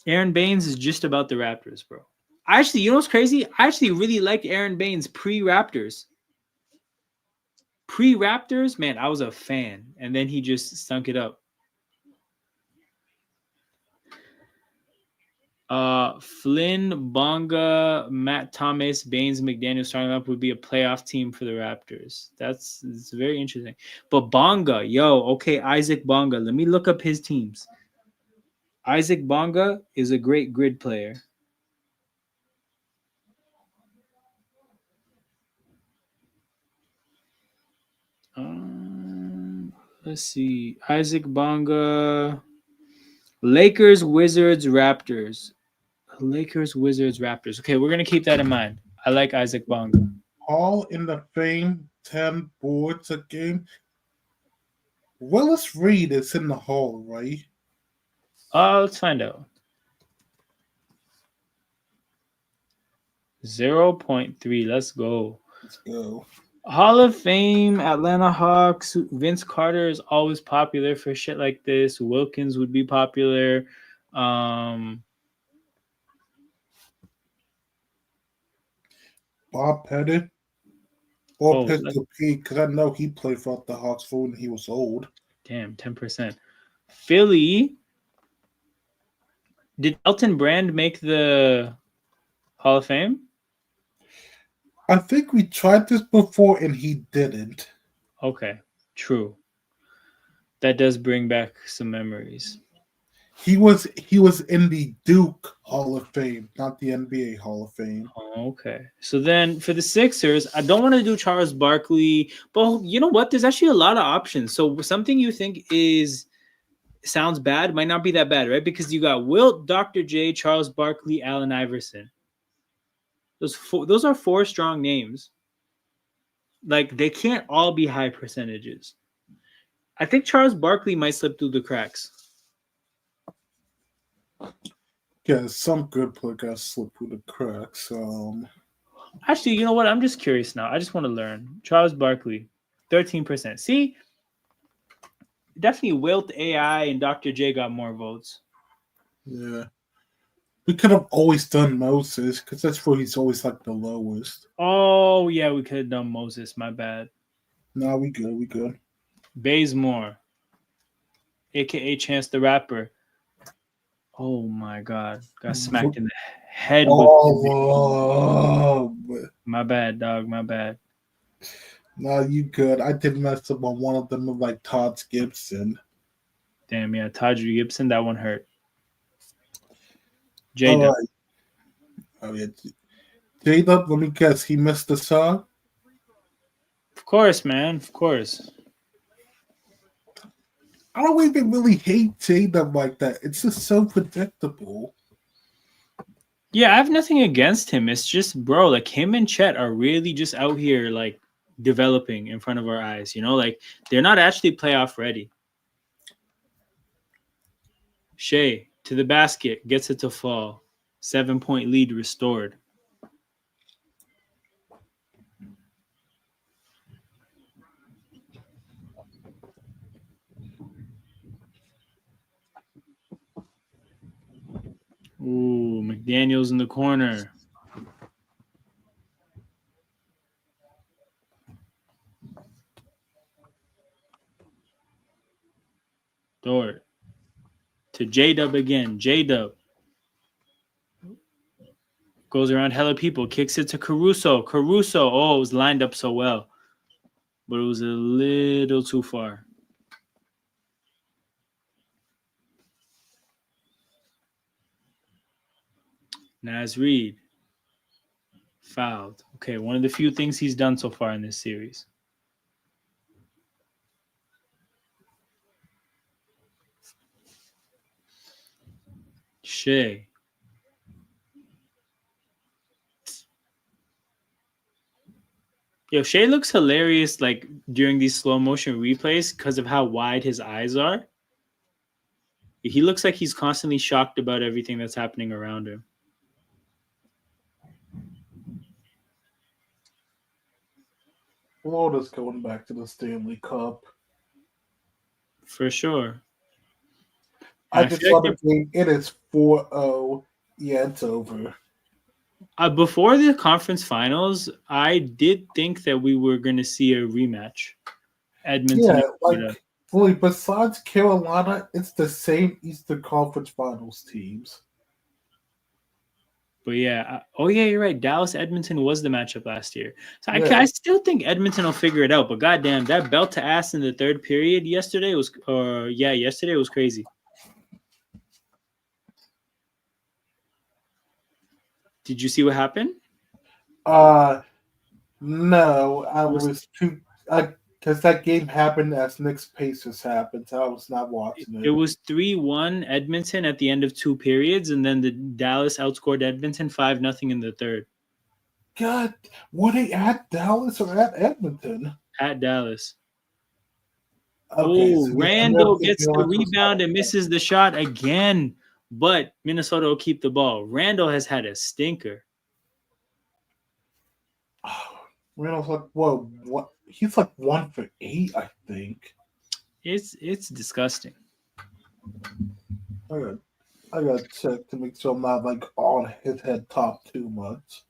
Aaron Baines is just about the Raptors, bro. Actually, you know what's crazy? I actually really liked Aaron Baines pre-Raptors. Pre-Raptors, man, I was a fan, and then he just stunk it up. Flynn, Bonga, Matt Thomas, Baines, McDaniels starting up would be a playoff team for the Raptors. It's very interesting. But Bonga, okay, Isaac Bonga. Let me look up his teams. Isaac Bonga is a great grid player. Let's see. Isaac Bonga. Lakers, Wizards, Raptors. Lakers, Wizards, Raptors. Okay, we're going to keep that in mind. I like Isaac Bonga. All in the Fame 10 boards a game. Willis Reed is in the hall, right? Let's find out. 0.3. Let's go. Let's go. Hall of Fame, Atlanta Hawks. Vince Carter is always popular for shit like this. Wilkins would be popular. Bob Pettit. Or Pistol Pete, because I know he played for the Hawks for when he was old. Damn, 10%. Philly. Did Elton Brand make the Hall of Fame? I think we tried this before and he didn't. Okay, true. That does bring back some memories. He was in the Duke Hall of Fame, not the NBA Hall of Fame. Okay. So then for the Sixers, I don't want to do Charles Barkley, but you know what? There's actually a lot of options. So something you think sounds bad might not be that bad, right? Because you got Wilt, Dr. J, Charles Barkley, Allen Iverson. Those are 4 strong names. Like, they can't all be high percentages. I think Charles Barkley might slip through the cracks. Yeah, some good player got slipped through the cracks. Actually, you know what? I'm just curious now. I just want to learn. Charles Barkley, 13%. See, definitely Wilt, AI, and Dr. J got more votes. Yeah. We could have always done Moses, because that's where he's always like the lowest. Oh, yeah, we could have done Moses. My bad. Nah, we good. Bazemore, a.k.a. Chance the Rapper. Oh, my God. Got smacked in the head with... My bad, dog. My bad. Nah, you good. I did mess up on one of them with like Todd Gibson. Damn, yeah. Todd Gibson, that one hurt. J-Dub. Right. Oh, yeah. J-Dub, let me guess. He missed the song? Of course, man. Of course. I don't even really hate J-Dub like that. It's just so predictable. Yeah, I have nothing against him. It's just, bro, like him and Chet are really just out here like developing in front of our eyes, you know? Like they're not actually playoff ready. Shai to the basket, gets it to fall. 7-point lead restored. Ooh, McDaniels in the corner. Dort. To J-Dub again. J-Dub. Goes around hella people. Kicks it to Caruso. Caruso. Oh, it was lined up so well. But it was a little too far. Naz Reid. Fouled. Okay, one of the few things he's done so far in this series. Shai. Yo, Shai looks hilarious like during these slow motion replays because of how wide his eyes are. He looks like he's constantly shocked about everything that's happening around him. Florida's going back to the Stanley Cup. For sure. I just saw the game. It is 4-0. Yeah, it's over. Before the conference finals, I did think that we were going to see a rematch. Edmonton. Yeah, like fully. Besides Carolina, it's the same Eastern Conference Finals teams. But yeah, you're right. Dallas Edmonton was the matchup last year, so I still think Edmonton will figure it out. But goddamn, that belt to ass in the third period yesterday was crazy. Did you see what happened? No, I was too. Because that game happened as Knicks Pacers happened, so I was not watching it. It was 3-1 Edmonton at the end of 2 periods, and then the Dallas outscored Edmonton 5-0 in the third. God, were they at Dallas or at Edmonton? At Dallas. Okay, so Randall gets the rebound and misses the shot again, but Minnesota will keep the ball. Randall has had a stinker. Randall's like, what? He's like 1 for 8, I think. It's disgusting. I gotta check to make sure I'm not like on his head top too much.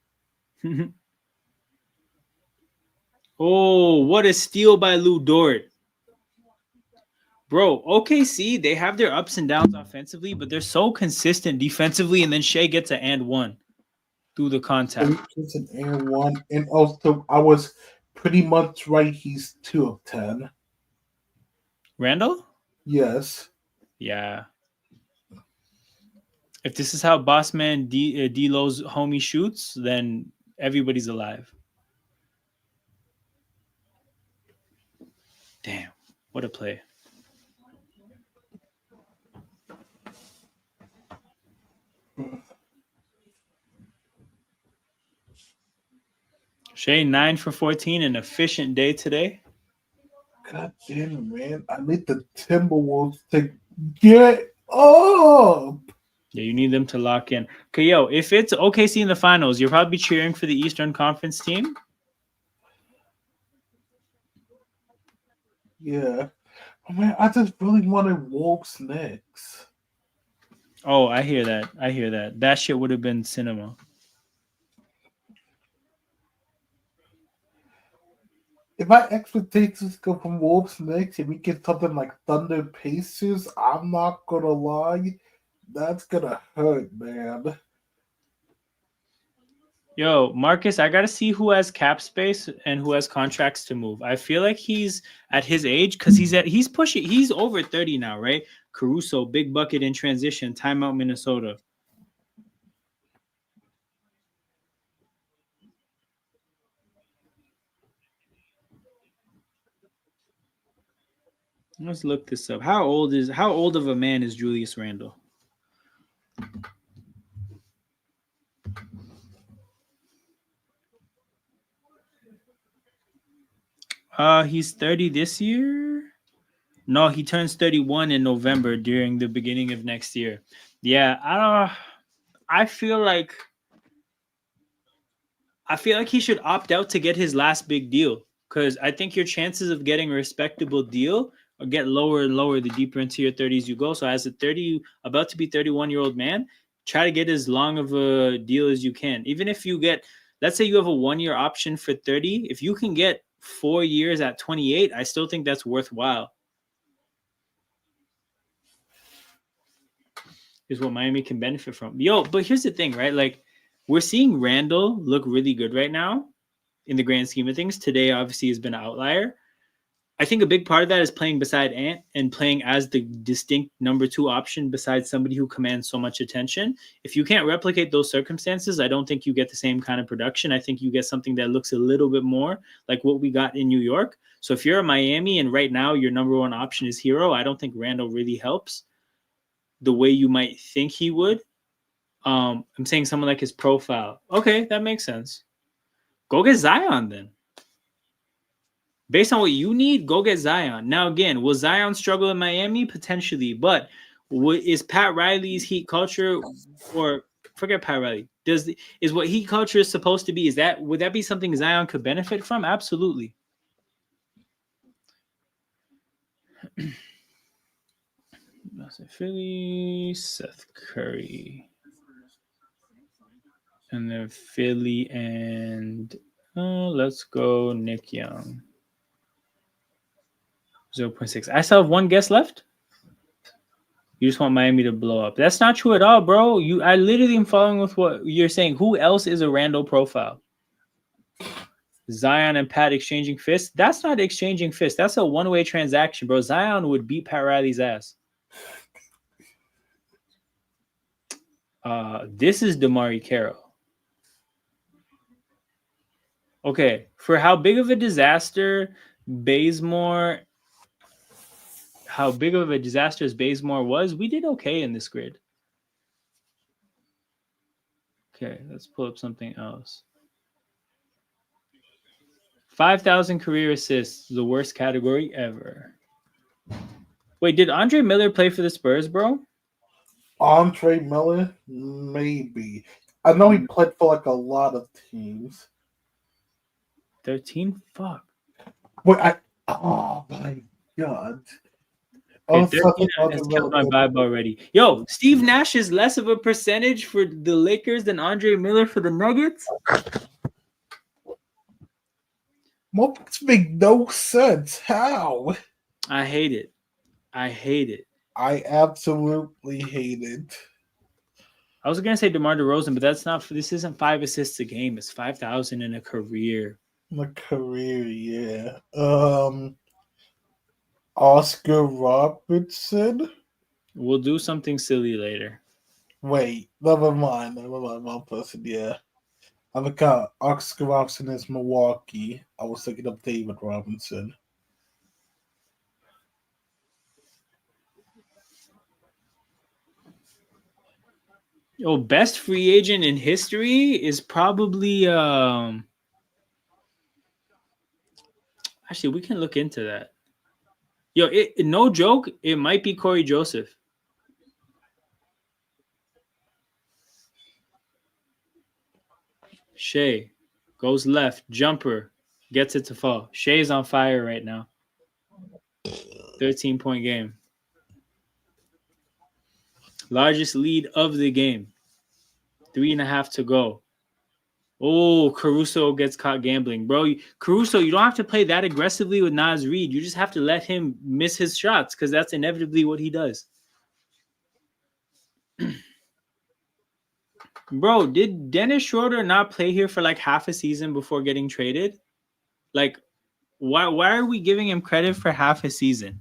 Oh, what a steal by Lou Dort. Bro, OKC, they have their ups and downs offensively, but they're so consistent defensively, and then Shai gets an and one through the contact. It's an and one, and also I was pretty much right. He's 2 of 10. Randall? Yes. Yeah. If this is how Bossman D-Lo's homie shoots, then everybody's alive. Damn, what a play. Shai 9 for 14, an efficient day today. God damn it, man. I need the Timberwolves to get up. Yeah, you need them to lock in. Okay, yo, if it's OKC in the finals, you'll probably be cheering for the Eastern Conference team. Yeah. Oh, man, I just really wanted Wolves next. Oh, I hear that. I hear that. That shit would have been cinema. If my expectations go from Wolves next and we get something like Thunder Pacers, I'm not gonna lie, that's gonna hurt, man. Yo, Marcus, I gotta see who has cap space and who has contracts to move. I feel like he's at his age because he's over 30 now, right? Caruso, big bucket in transition, timeout Minnesota. Let's look this up. How old of a man is Julius Randle? He's 30 this year. No, he turns 31 in November during the beginning of next year. Yeah, I feel like he should opt out to get his last big deal because I think your chances of getting a respectable deal get lower and lower the deeper into your 30s you go. So as a about to be 31-year-old man, try to get as long of a deal as you can. Even if you get, let's say you have a 1-year option for 30, if you can get 4 years at 28, I still think that's worthwhile. Is what Miami can benefit from. Yo, but here's the thing, right? Like, we're seeing Randall look really good right now in the grand scheme of things. Today, obviously, has been an outlier. I think a big part of that is playing beside Ant and playing as the distinct number 2 option besides somebody who commands so much attention. If you can't replicate those circumstances, I don't think you get the same kind of production. I think you get something that looks a little bit more like what we got in New York. So if you're a Miami and right now your number 1 option is Hero, I don't think Randall really helps the way you might think he would. I'm saying someone like his profile. Okay, that makes sense. Go get Zion then. Based on what you need, go get Zion. Now, again, will Zion struggle in Miami? Potentially. But is Pat Riley's Heat culture, or forget Pat Riley, is what Heat culture is supposed to be, would that be something Zion could benefit from? Absolutely. Philly, Seth Curry. And then Philly and let's go Nick Young. 0.6. I still have one guess left. You just want Miami to blow up. That's not true at all, bro. I literally am following with what you're saying. Who else is a Randall profile? Zion and Pat exchanging fists? That's not exchanging fists. That's a one-way transaction, bro. Zion would beat Pat Riley's ass. This is Damari Carroll. Okay, for how big of a disaster Bazemore was, we did okay in this grid. Okay, let's pull up something else. 5,000 career assists, the worst category ever. Wait, did Andre Miller play for the Spurs, bro? Andre Miller? Maybe. I know he played for like a lot of teams. 13? Fuck. Wait, oh my god. Okay, Oh, 13 something about has the killed my relative. vibe already. Yo, Steve Nash is less of a percentage for the Lakers than Andre Miller for the Nuggets? Most make no sense. How? I hate it. I hate it. I absolutely hate it. I was gonna say DeMar DeRozan, but that's not. This isn't 5 assists a game. It's 5,000 in a career. My career, yeah. Oscar Robertson. We'll do something silly later. Wait, never mind. One person, yeah. I forgot Oscar Robertson is Milwaukee. I was thinking of David Robinson. Yo, best free agent in history is probably actually we can look into that. Yo, no joke, it might be Corey Joseph. Shai goes left, jumper, gets it to fall. Shai's on fire right now. 13-point game. Largest lead of the game. 3.5 to go. Oh, Caruso gets caught gambling. Bro, Caruso, you don't have to play that aggressively with Naz Reid. You just have to let him miss his shots because that's inevitably what he does. Bro, did Dennis Schroeder not play here for like half a season before getting traded? Like, why are we giving him credit for half a season?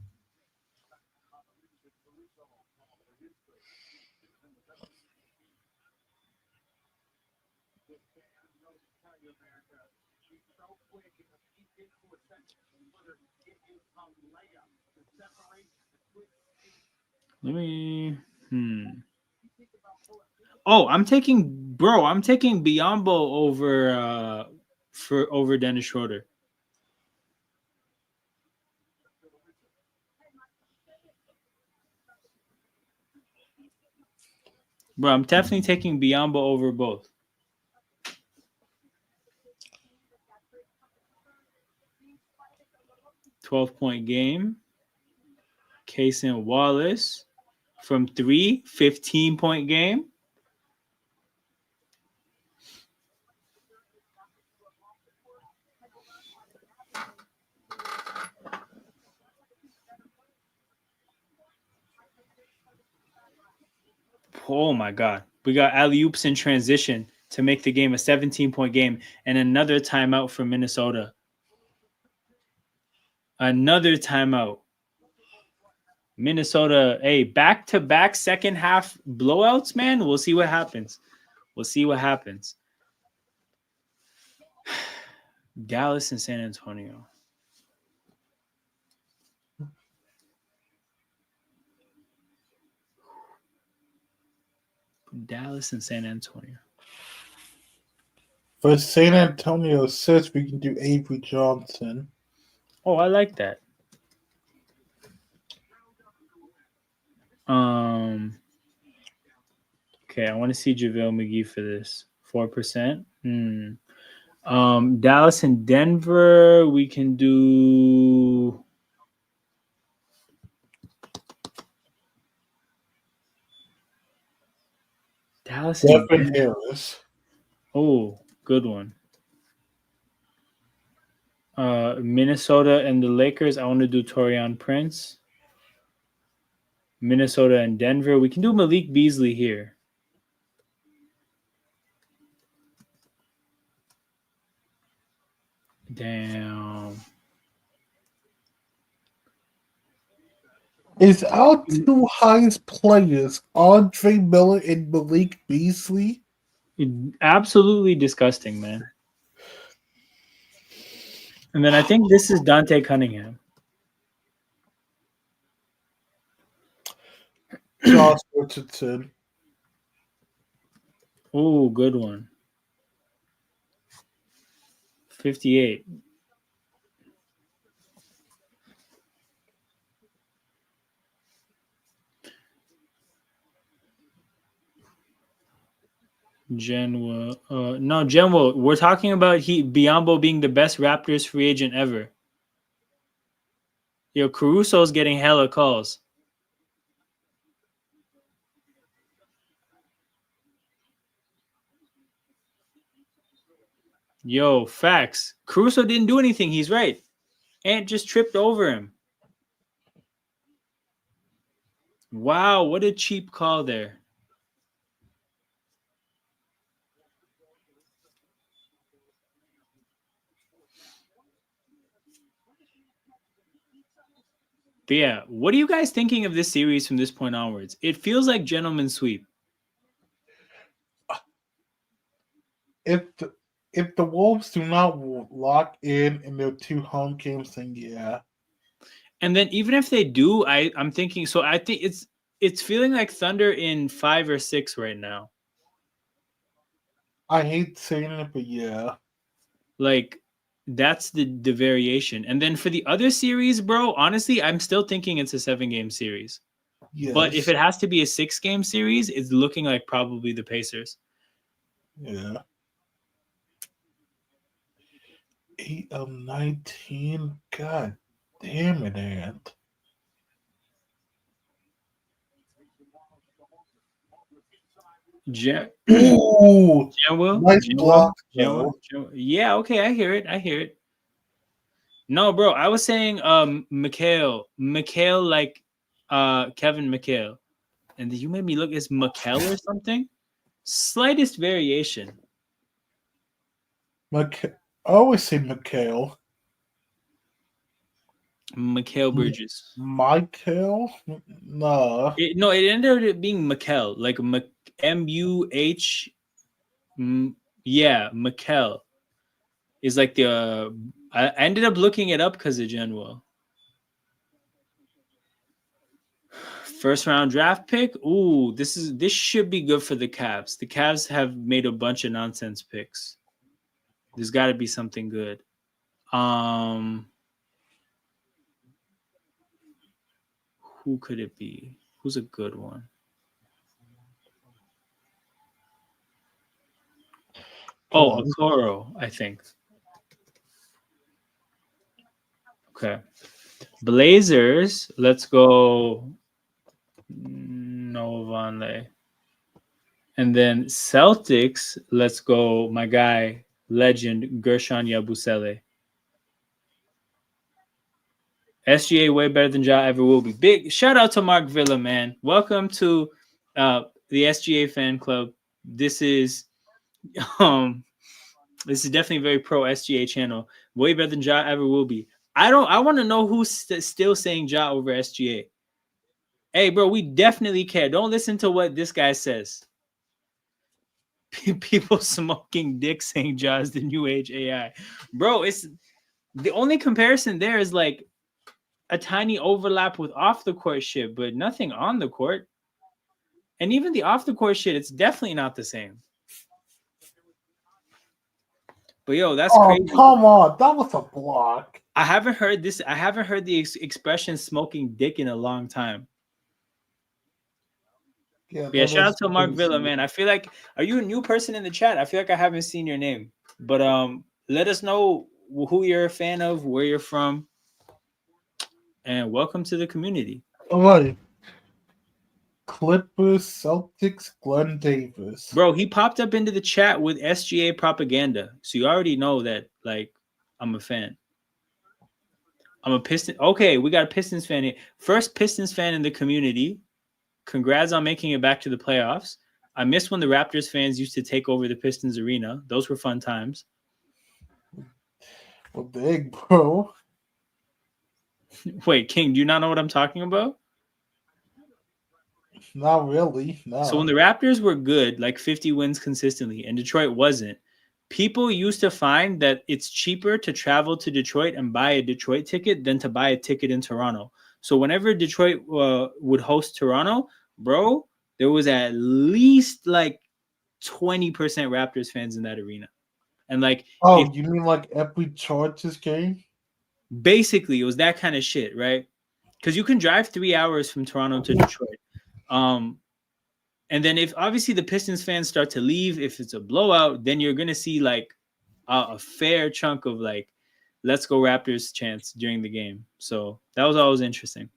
Let me. Oh, I'm taking Biombo over Dennis Schroeder. Bro, I'm definitely taking Biombo over both. 12-point game. Cason Wallace from 3, 15-point game. Oh my God. We got alley-oops in transition to make the game a 17-point game and another timeout for Minnesota. Another timeout. Minnesota, hey, back-to-back second half blowouts, man. We'll see what happens. Dallas and San Antonio. Dallas and San Antonio. For San Antonio says we can do Avery Johnson. Oh, I like that. Okay, I want to see JaVale McGee for this. 4%. Dallas and Denver, we can do. Dallas and Devin Denver. Harris. Oh, good one. Minnesota and the Lakers, I want to do Taurean Prince. Minnesota and Denver, we can do Malik Beasley here. Damn. Is our two highest players Andre Miller and Malik Beasley? Absolutely disgusting, man. And then I think this is Dante Cunningham. Josh Richardson. Oh, good one. 58. Genwa. No, Genwa. We're talking about Biombo being the best Raptors free agent ever. Yo, Caruso's getting hella calls. Yo, facts. Caruso didn't do anything. He's right. Ant just tripped over him. Wow, what a cheap call there. But yeah, what are you guys thinking of this series from this point onwards? It feels like gentleman's sweep. If the Wolves do not lock in their 2 home games, then yeah. And then even if they do, I'm thinking. So I think it's feeling like Thunder in 5 or 6 right now. I hate saying it, but yeah. Like that's the variation. And then for the other series, bro, honestly, I'm still thinking it's a 7-game series. Yes. But if it has to be a 6-game series, it's looking like probably the Pacers. Yeah. 8 of 19. God damn it, Ant. Ooh, nice block, though. Yeah, okay, I hear it. No, bro, I was saying Nickeil like Kevin Nickeil. And then you made me look, it's Nickeil or something? Slightest variation. I always say Nickeil. Nickeil Bridges. Michael? No. It ended up being Nickeil, like M-U-H. Yeah, Nickeil is like the. I ended up looking it up because of Genwell. First round draft pick. Ooh, this should be good for the Cavs. The Cavs have made a bunch of nonsense picks. There's got to be something good. Who could it be? Who's a good one? Oh, Okoro, I think. Okay. Blazers, let's go Novanle. And then Celtics, let's go my guy, legend, Gershon Yabusele. SGA way better than Ja ever will be. Big shout out to Mark Villa, man. Welcome to the SGA fan club. This is definitely a very pro SGA channel. Way better than Ja ever will be. I want to know who's still saying Ja over SGA. Hey, bro, we definitely care. Don't listen to what this guy says. People smoking dick saying Ja is the new age AI. Bro, it's the only comparison there is like a tiny overlap with off the court shit, but nothing on the court. And even the off the court shit, it's definitely not the same. But yo, that's crazy. Come on, that was a block. I haven't heard this. I haven't heard the expression "smoking dick" in a long time. Yeah, shout out to Mark Villa, man. I feel like, are you a new person in the chat? I feel like I haven't seen your name, but let us know who you're a fan of, where you're from, and welcome to the community. All right. Clippers, Celtics, Glenn Davis. Bro, he popped up into the chat with SGA propaganda. So you already know that, like, I'm a fan. I'm a Pistons. Okay, we got a Pistons fan here. First Pistons fan in the community. Congrats on making it back to the playoffs. I miss when the Raptors fans used to take over the Pistons arena. Those were fun times. Well, big, bro. Wait, King, do you not know what I'm talking about? Not really, no. So when the Raptors were good, like 50 wins consistently, and Detroit wasn't, people used to find that it's cheaper to travel to Detroit and buy a Detroit ticket than to buy a ticket in Toronto. So whenever Detroit would host Toronto, bro, there was at least like 20% Raptors fans in that arena. And like, you mean like every Chargers game? Basically, it was that kind of shit, right? Because you can drive 3 hours from Toronto to Detroit. And then if obviously the Pistons fans start to leave, if it's a blowout, then you're gonna see like a fair chunk of like "Let's go Raptors" chants during the game. So that was always interesting.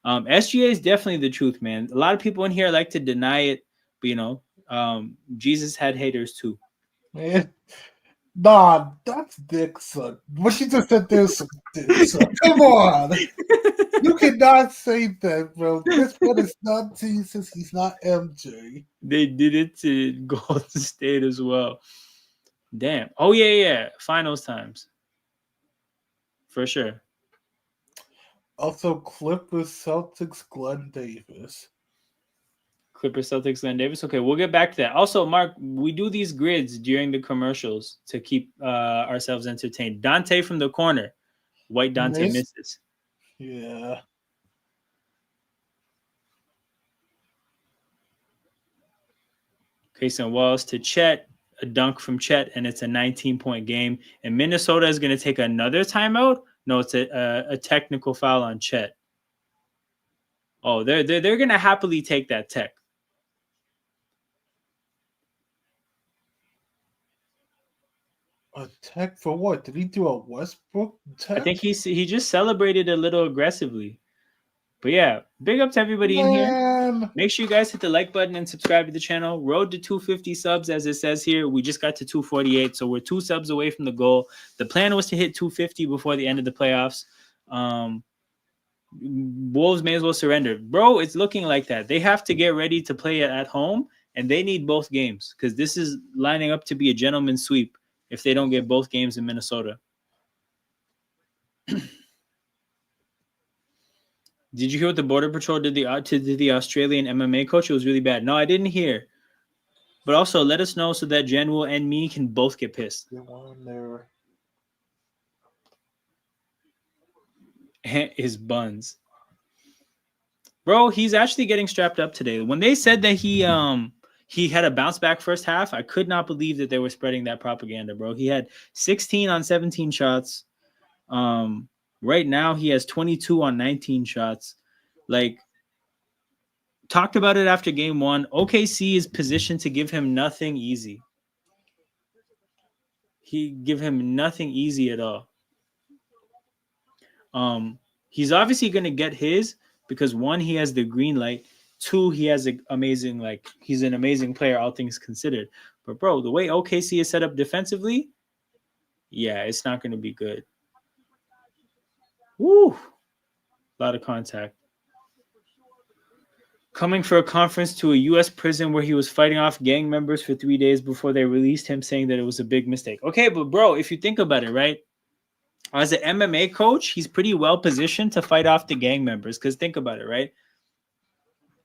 SGA is definitely the truth, man. A lot of people in here like to deny it, but Jesus had haters too. Man, nah, that's dick suck. What you just said there's some dick suck. Come on. You cannot say that, bro. This man is not Jesus. He's not MJ. They did it to Golden State as well. Damn. Oh yeah. Finals times for sure. Also, Clippers, Celtics, Glenn Davis. Clippers, Celtics, Glenn Davis. Okay, we'll get back to that. Also, Mark, we do these grids during the commercials to keep ourselves entertained. Dante from the corner. White Dante misses. Yeah. Grayson Wallace to Chet. A dunk from Chet, and it's a 19-point game. And Minnesota is going to take another timeout. No, it's a technical foul on Chet. Oh, they're going to happily take that tech. A tech for what? Did he do a Westbrook tech? I think he just celebrated a little aggressively. But yeah, big up to everybody in here. Make sure you guys hit the like button and subscribe to the channel. Road to 250 subs, as it says here. We just got to 248, so we're 2 subs away from the goal. The plan was to hit 250 before the end of the playoffs. Wolves may as well surrender. Bro, it's looking like that. They have to get ready to play it at home, and they need both games because this is lining up to be a gentleman's sweep if they don't get both games in Minnesota. Did you hear what the Border Patrol did to the Australian MMA coach? It was really bad. No, I didn't hear. But also, let us know so that Janwoo and me can both get pissed. His buns. Bro, he's actually getting strapped up today. When they said that he had a bounce back first half, I could not believe that they were spreading that propaganda, bro. He had 16 on 17 shots. Right now, he has 22 on 19 shots. Like, talked about it after game 1. OKC is positioned to give him nothing easy. He give him nothing easy at all. He's obviously going to get his because 1, he has the green light. 2, he has an amazing, he's an amazing player, all things considered. But, bro, the way OKC is set up defensively, yeah, it's not going to be good. Woo! A lot of contact. Coming for a conference to a U.S. prison where he was fighting off gang members for 3 days before they released him, saying that it was a big mistake. Okay, but, bro, if you think about it, right? As an MMA coach, he's pretty well positioned to fight off the gang members. Because think about it, right?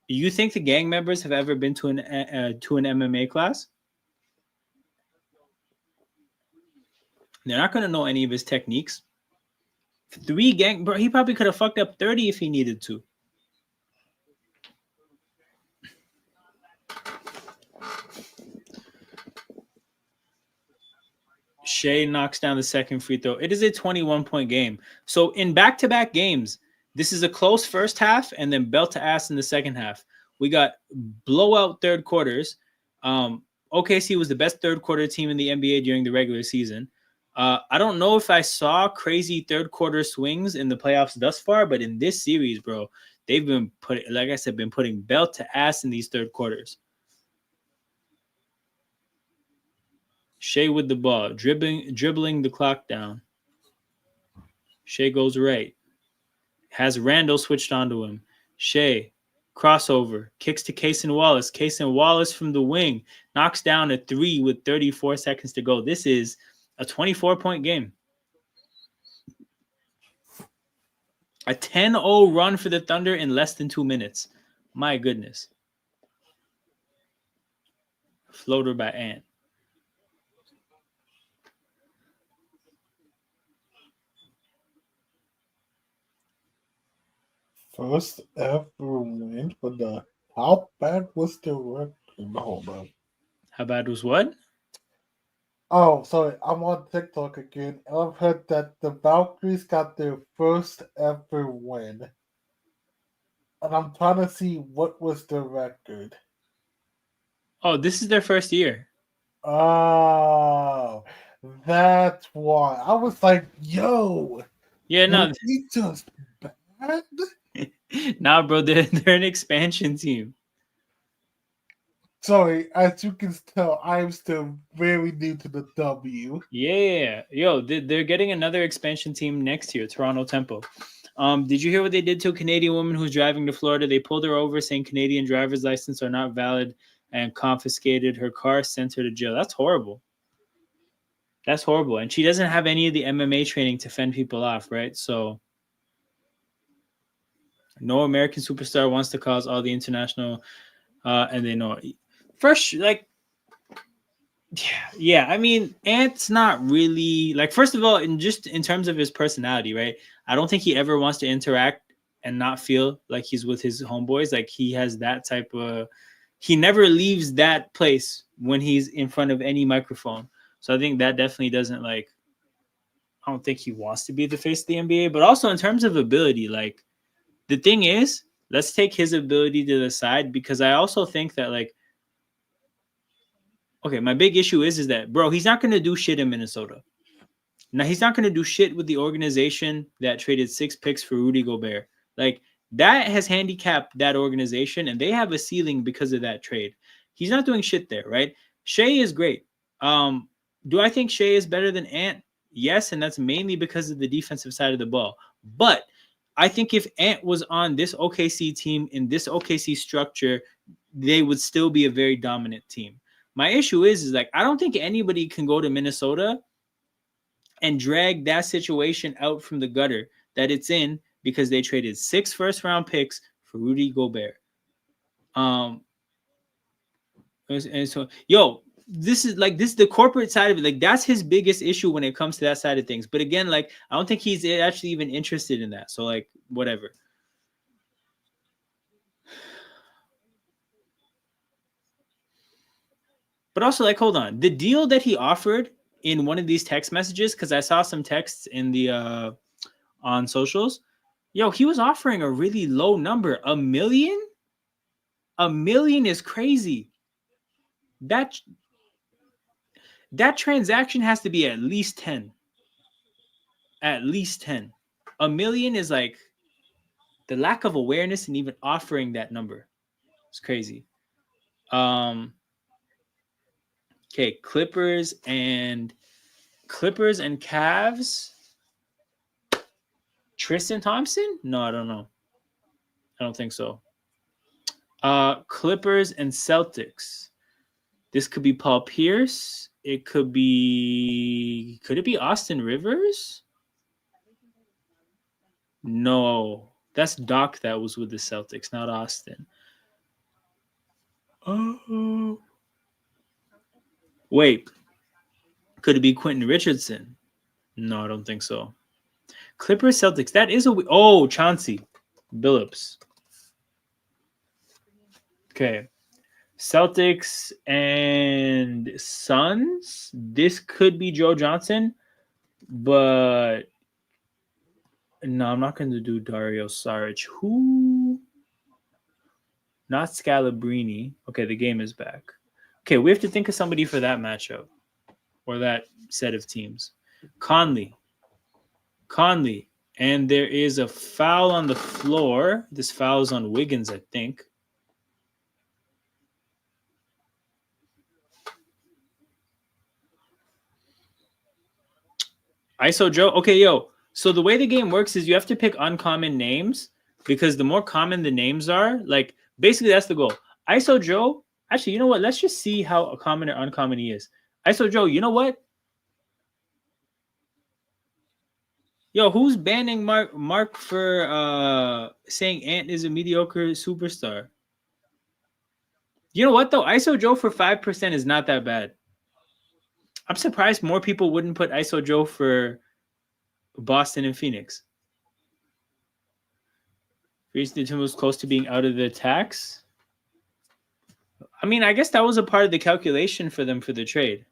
You think the gang members have ever been to an MMA class? They're not going to know any of his techniques. 3 gang, bro, he probably could have fucked up 30 if he needed to. Shai knocks down the second free throw. It is a 21-point game. So in back-to-back games, this is a close first half and then belt to ass in the second half. We got blowout third quarters. OKC was the best third quarter team in the NBA during the regular season. I don't know if I saw crazy third quarter swings in the playoffs thus far, but in this series, bro, they've been putting belt to ass in these third quarters. Shai with the ball, dribbling the clock down. Shai goes right. Has Randall switched onto him. Shai, crossover, kicks to Cason Wallace. Cason Wallace from the wing knocks down a 3 with 34 seconds to go. This is a 24-point game. A 10-0 run for the Thunder in less than 2 minutes. My goodness. Floater by Ant. First ever win for the. How bad was the record? Hold on. How bad was what? Oh, sorry. I'm on TikTok again. And I've heard that the Valkyries got their first ever win. And I'm trying to see what was the record. Oh, this is their first year. Oh, that's why. I was like, yo, Yeah, no, was he just bad? nah, bro, they're an expansion team. Sorry, as you can tell, I'm still very new to the W. Yeah, yo, they're getting another expansion team next year, Toronto Tempo. Did you hear what they did to a Canadian woman who's driving to Florida? They pulled her over saying Canadian driver's license are not valid and confiscated her car, sent her to jail. That's horrible. That's horrible. And she doesn't have any of the MMA training to fend people off, right? So no American superstar wants to cause all the international and they know it. First, like, yeah, I mean, Ant's not really like. First of all, in terms of his personality, right? I don't think he ever wants to interact and not feel like he's with his homeboys. Like he has that type of. He never leaves that place when he's in front of any microphone. So I think that definitely doesn't like. I don't think he wants to be the face of the NBA, but also in terms of ability, like the thing is, let's take his ability to the side because I also think that like okay, my big issue is that bro, he's not gonna do shit in Minnesota. Now he's not gonna do shit with the organization that traded 6 picks for Rudy Gobert. Like that has handicapped that organization, and they have a ceiling because of that trade. He's not doing shit there, right? Shai is great. Do I think Shai is better than Ant? Yes, and that's mainly because of the defensive side of the ball. But I think if Ant was on this OKC team in this OKC structure, they would still be a very dominant team. My issue is like I don't think anybody can go to Minnesota and drag that situation out from the gutter that it's in because they traded 6 first-round picks for Rudy Gobert. And so, yo, this is the corporate side of it. Like that's his biggest issue when it comes to that side of things. But again, like I don't think he's actually even interested in that. So like whatever. But also like hold on, the deal that he offered in one of these text messages because I saw some texts in the on socials. Yo, he was offering a really low number, $1 million. $1 million is crazy. That that transaction has to be at least 10. At least 10. $1 million is like the lack of awareness and even offering that number. It's crazy. Okay, Clippers and Cavs. Tristan Thompson? No, I don't know. I don't think so. Clippers and Celtics. This could be Paul Pierce. It could be. Could it be Austin Rivers? No, that's Doc that was with the Celtics, not Austin. Oh, wait. Could it be Quentin Richardson? No, I don't think so. Clippers Celtics. That is a. Oh, Chauncey Billups. Okay. Celtics and Suns. This could be Joe Johnson, but no, I'm not going to do Dario Saric. Who? Not Scalabrini. Okay, the game is back. Okay, we have to think of somebody for that matchup or that set of teams. Conley. And there is a foul on the floor. This foul is on Wiggins, I think. ISO Joe. Okay, yo. So the way the game works is you have to pick uncommon names because the more common the names are, like basically that's the goal. ISO Joe. Actually, you know what? Let's just see how common or uncommon he is. ISO Joe, you know what? Yo, who's banning Mark for saying Ant is a mediocre superstar? You know what though? ISO Joe for 5% is not that bad. I'm surprised more people wouldn't put ISO Joe for Boston and Phoenix. Reason the team was close to being out of the tax. I mean, I guess that was a part of the calculation for them for the trade.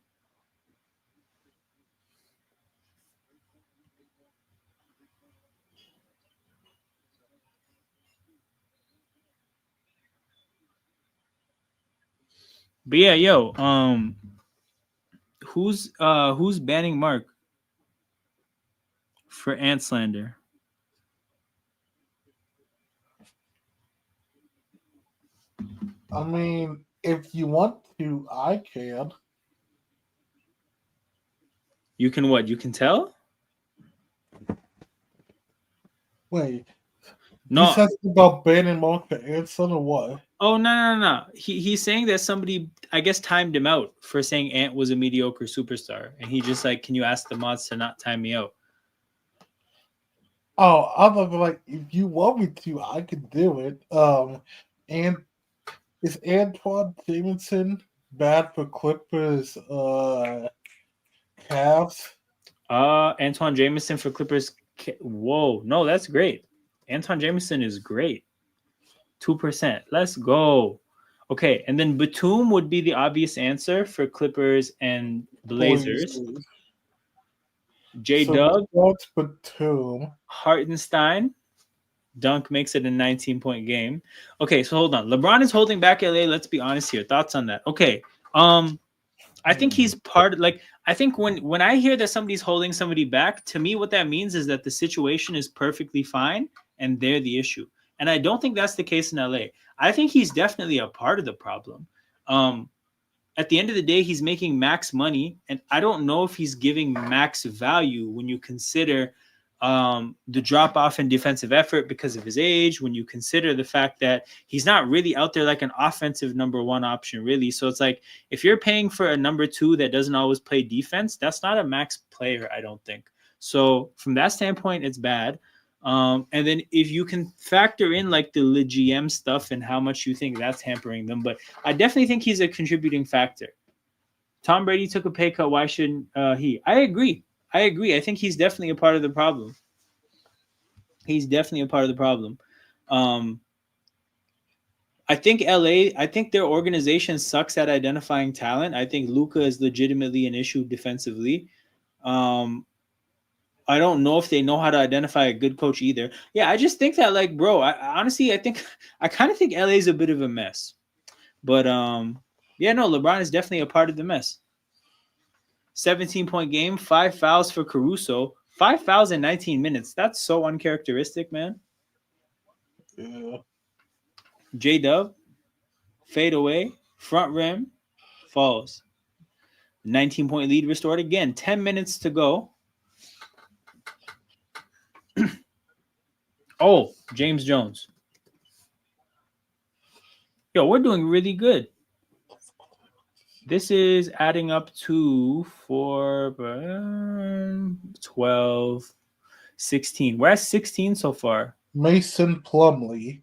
But yeah, yo, who's banning Mark for ant slander? I mean, if you want to, I can. You can what? You can tell? Wait, you No. said something about banning Mark for Anson or what? Oh no. He's saying that somebody, I guess, timed him out for saying Ant was a mediocre superstar, and he just like, can you ask the mods to not time me out? Oh, I'm gonna be like, if you want me to, I can do it. And is Antoine Jameson bad for Clippers Cavs? Antoine Jameson for Clippers. Whoa, no, that's great. Antoine Jameson is great. 2%. Let's go. Okay, and then Batum would be the obvious answer for Clippers and Blazers. Blazers. J So Dub, that's Batum. Hartenstein. Dunk makes it a 19-point game. Okay, so hold on. LeBron is holding back LA. Let's be honest here. Thoughts on that? Okay. I think he's part of, like, I think when I hear that somebody's holding somebody back, to me what that means is that the situation is perfectly fine and they're the issue. And I don't think that's the case in LA. I think he's definitely a part of the problem. At the end of the day, he's making max money, and I don't know if he's giving max value when you consider the drop off in defensive effort because of his age, when you consider the fact that he's not really out there like an offensive number one option, really. So it's like, if you're paying for a number two that doesn't always play defense, that's not a max player, I don't think. So from that standpoint, it's bad. And then if you can factor in like the GM stuff and how much you think that's hampering them, but I definitely think he's a contributing factor. Tom Brady took a pay cut. Why shouldn't he? I agree. I think he's definitely a part of the problem. He's definitely a part of the problem. Um, I think LA, I think their organization sucks at identifying talent. I think Luka is legitimately an issue defensively. Um, I don't know if they know how to identify a good coach either. Yeah, I just think that, like, bro, I honestly, I kind of think LA is a bit of a mess. But yeah, no, LeBron is definitely a part of the mess. 17-point game, 5 fouls for Caruso, 5 fouls in 19 minutes. That's so uncharacteristic, man. Yeah. J Dub, fade away, front rim, falls. 19-point lead restored again. 10 minutes to go. Oh, James Jones. Yo, we're doing really good. This is adding up to 4, 12, 16. We're at 16 so far. Mason Plumlee.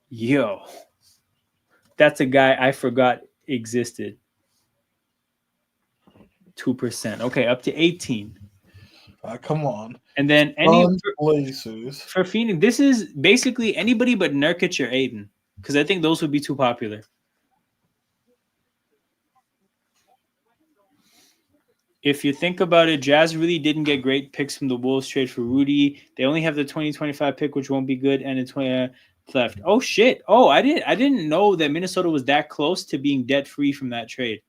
Yo, that's a guy I forgot existed. 2%. Okay, up to 18. Come on. And then Blazers. for Phoenix, this is basically anybody but Nurkic or Aiden, because I think those would be too popular. If you think about it, Jazz really didn't get great picks from the Wolves trade for Rudy. They only have the 2025 pick, which won't be good, and the 20 left. Oh shit! Oh, I didn't know that Minnesota was that close to being debt free from that trade.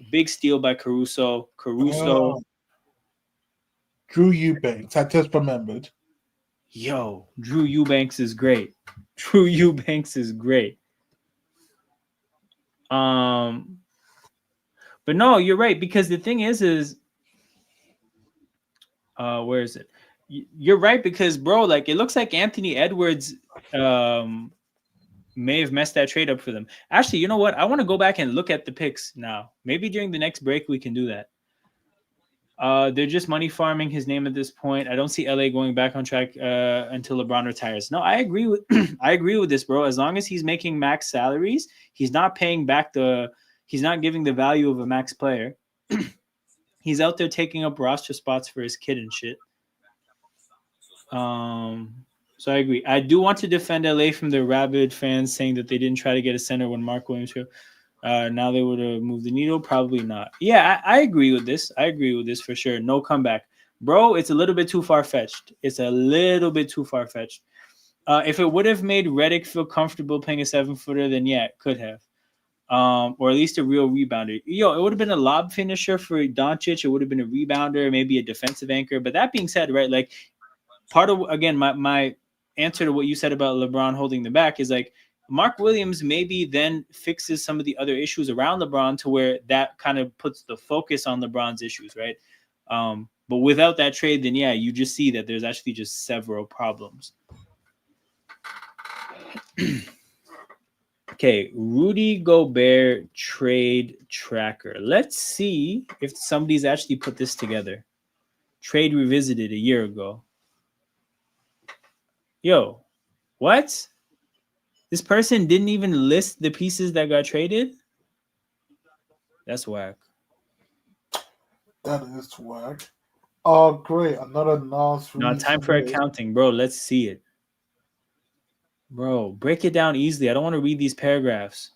Big steal by Caruso. Drew Eubanks. I just remembered. Yo, Drew Eubanks is great. Drew Eubanks is great. But no, you're right, because the thing is where is it? You're right, because bro, like, it looks like Anthony Edwards may have messed that trade up for them. Actually, you know what? I want to go back and look at the picks now. Maybe during the next break we can do that. They're just money farming his name at this point. I don't see LA going back on track until LeBron retires. No, I agree with I agree with this, bro. As long as he's making max salaries, he's not paying back he's not giving the value of a max player. He's out there taking up roster spots for his kid and shit. So I agree. I do want to defend LA from the rabid fans saying that they didn't try to get a center when Mark Williams here. Now they would have moved the needle. Probably not. Yeah, I agree with this. I agree with this for sure. No comeback. Bro, it's a little bit too far-fetched. It's a little bit too far-fetched. If it would have made Redick feel comfortable playing a 7-footer, then yeah, it could have. or at least a real rebounder. Yo, it would have been a lob finisher for Doncic. It would have been a rebounder, maybe a defensive anchor. But that being said, right, like part of, again, my answer to what you said about LeBron holding the back is like Mark Williams maybe then fixes some of the other issues around LeBron to where that kind of puts the focus on LeBron's issues, right? But without that trade, then yeah, you just see that there's actually just several problems. Okay, Rudy Gobert trade tracker. Let's see if somebody's actually put this together. Trade revisited a year ago. Yo, what? This person didn't even list the pieces that got traded? That's whack. That is whack. Oh, great. Another Nas Now, release. time for accounting, bro. Let's see it. Bro, break it down easily. I don't want to read these paragraphs.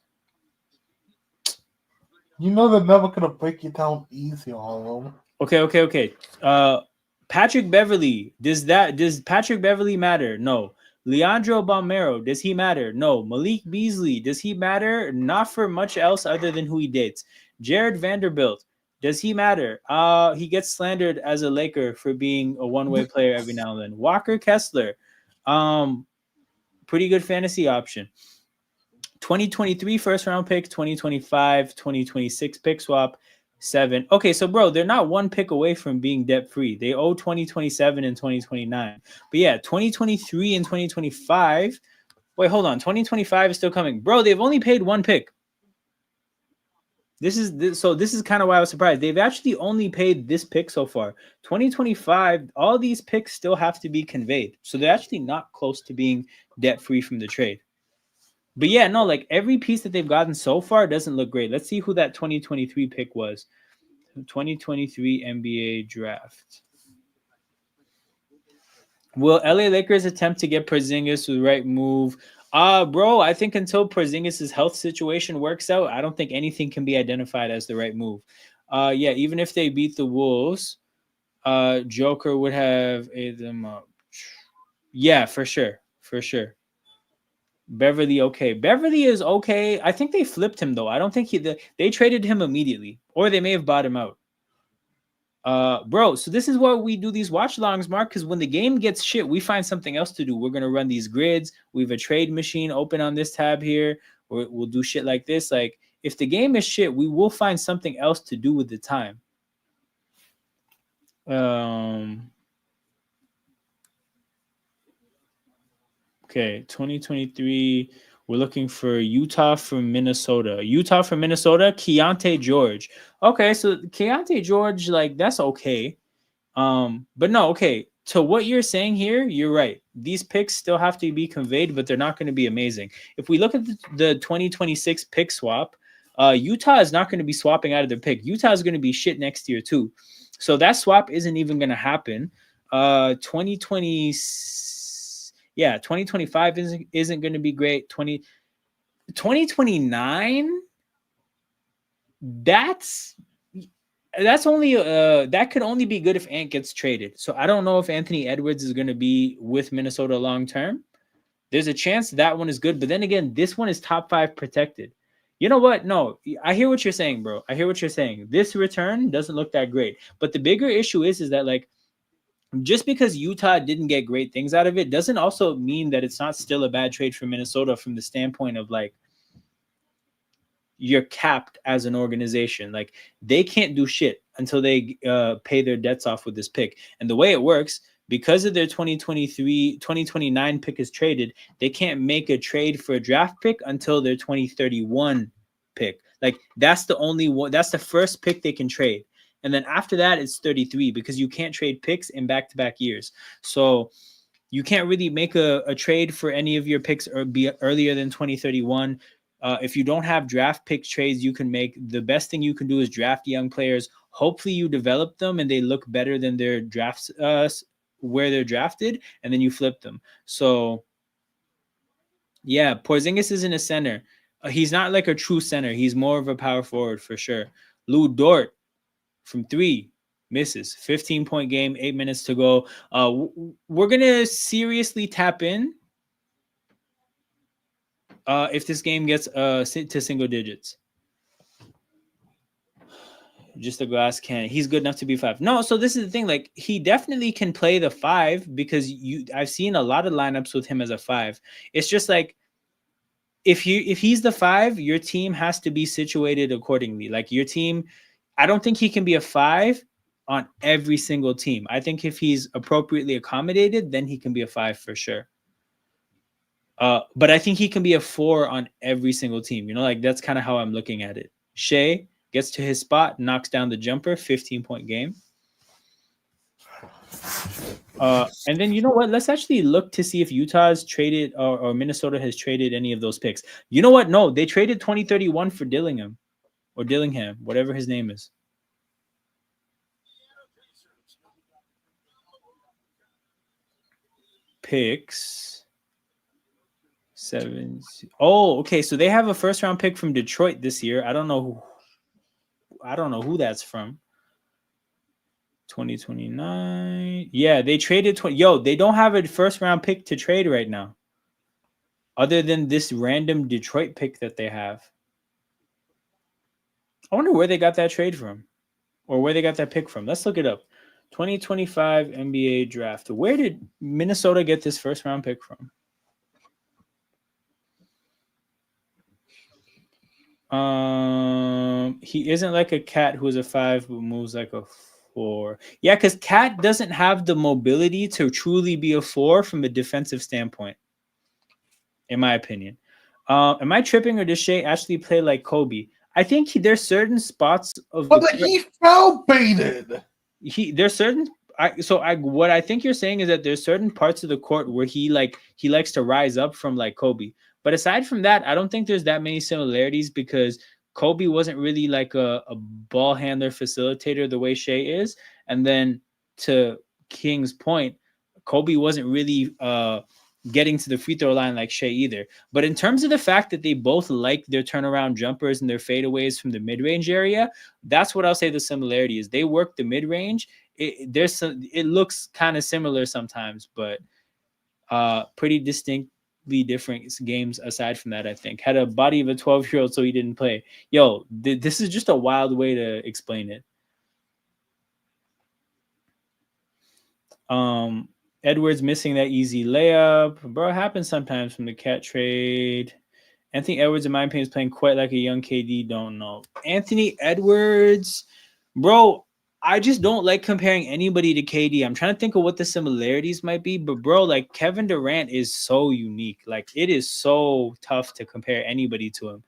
You know they're never going to break it down easy on them. Okay. Patrick Beverly. Does Patrick Beverly matter? No. Leandro Balmero, does he matter? No. Malik Beasley, does he matter? Not for much else other than who he dates. Jared Vanderbilt, does he matter? He gets slandered as a Laker for being a one-way player every now and then. Walker Kessler, pretty good fantasy option. 2023 first round pick, 2025, 2026 pick swap, 7. Okay, so bro, they're not one pick away from being debt free. They owe 2027 and 2029. But yeah, 2023 and 2025. Wait, hold on. 2025 is still coming. Bro, they've only paid one pick. This is kind of why I was surprised. They've actually only paid this pick so far. 2025, all these picks still have to be conveyed. So they're actually not close to being debt free from the trade. But yeah, no, like every piece that they've gotten so far doesn't look great. Let's see who that 2023 pick was. 2023 NBA draft. Will LA Lakers attempt to get Porzingis with the right move? Bro, I think until Porzingis' health situation works out, I don't think anything can be identified as the right move. Yeah, even if they beat the Wolves, Joker would have ate them up. Yeah, for sure. Beverly, okay. Beverly is okay. I think they flipped him though. I don't think they traded him immediately, or they may have bought him out. Bro, so this is why we do these watch-alongs, Mark, because when the game gets shit, we find something else to do. We're gonna run these grids. We have a trade machine open on this tab here. We'll do shit like this. Like, if the game is shit, we will find something else to do with the time. Okay, 2023. We're looking for Utah from Minnesota. Keontae George. Okay, so Keontae George, like, that's okay. But no, okay. To what you're saying here, you're right. These picks still have to be conveyed, but they're not going to be amazing. If we look at the 2026 pick swap, Utah is not going to be swapping out of their pick. Utah is going to be shit next year too. So that swap isn't even going to happen. 2025 isn't going to be great. 2029, that's only that could only be good if Ant gets traded. So I don't know if Anthony Edwards is going to be with Minnesota long term. There's a chance that one is good, but then again, this one is top 5 protected. You know what? No, I hear what you're saying, bro. I hear what you're saying. This return doesn't look that great, but the bigger issue is that, like, just because Utah didn't get great things out of it doesn't also mean that it's not still a bad trade for Minnesota from the standpoint of, like, you're capped as an organization. Like, they can't do shit until they pay their debts off with this pick. And the way it works, because of their 2029 pick is traded, they can't make a trade for a draft pick until their 2031 pick. Like, that's the only one. That's the first pick they can trade. And then after that, it's 33 because you can't trade picks in back-to-back years. So you can't really make a trade for any of your picks or be earlier than 2031. If you don't have draft pick trades you can make, the best thing you can do is draft young players. Hopefully you develop them and they look better than their drafts where they're drafted, and then you flip them. So yeah, Porzingis isn't a center. He's not like a true center. He's more of a power forward for sure. Lou Dort from 3 misses. 15-point game, 8 minutes to go. We're gonna seriously tap in if this game gets to single digits. Just a glass cannon. He's good enough to be 5. No, so this is the thing. Like, he definitely can play the 5 because I've seen a lot of lineups with him as a 5. It's just like if he's the 5, your team has to be situated accordingly. Like your team, I don't think he can be a 5 on every single team. I think if he's appropriately accommodated, then he can be a 5 for sure. But I think he can be a 4 on every single team. You know, like that's kind of how I'm looking at it. Shai gets to his spot, knocks down the jumper, 15-point game. And then you know what? Let's actually look to see if Utah's traded or Minnesota has traded any of those picks. You know what? No, they traded 2031 for Dillingham, whatever his name is. Picks 7. Oh, okay. So they have a first round pick from Detroit this year. I don't know who that's from. 2029. Yeah, they traded 20. Yo, they don't have a first round pick to trade right now. Other than this random Detroit pick that they have. I wonder where they got that trade from. Or where they got that pick from. Let's look it up. 2025 NBA draft. Where did Minnesota get this first round pick from? He isn't like a cat who's a 5 but moves like a 4. Yeah, because Cat doesn't have the mobility to truly be a 4 from a defensive standpoint, in my opinion. Am I tripping or does Shai actually play like Kobe? I think there's certain spots of But he foul baited. There's certain what I think you're saying is that there's certain parts of the court where he likes to rise up from like Kobe. But aside from that, I don't think there's that many similarities because Kobe wasn't really like a ball handler facilitator the way Shai is. And then to King's point, Kobe wasn't really getting to the free throw line like Shai either. But in terms of the fact that they both like their turnaround jumpers and their fadeaways from the mid-range area, that's what I'll say the similarity is. They work the mid-range. It looks kind of similar sometimes, but pretty distinctly different games aside from that, I think. Had a body of a 12-year-old, so he didn't play. Yo, this is just a wild way to explain it. Edwards missing that easy layup. Bro, it happens sometimes from the Cat trade. Anthony Edwards, in my opinion, is playing quite like a young KD. Don't know. Anthony Edwards, bro, I just don't like comparing anybody to KD. I'm trying to think of what the similarities might be. But, bro, like Kevin Durant is so unique. Like, it is so tough to compare anybody to him.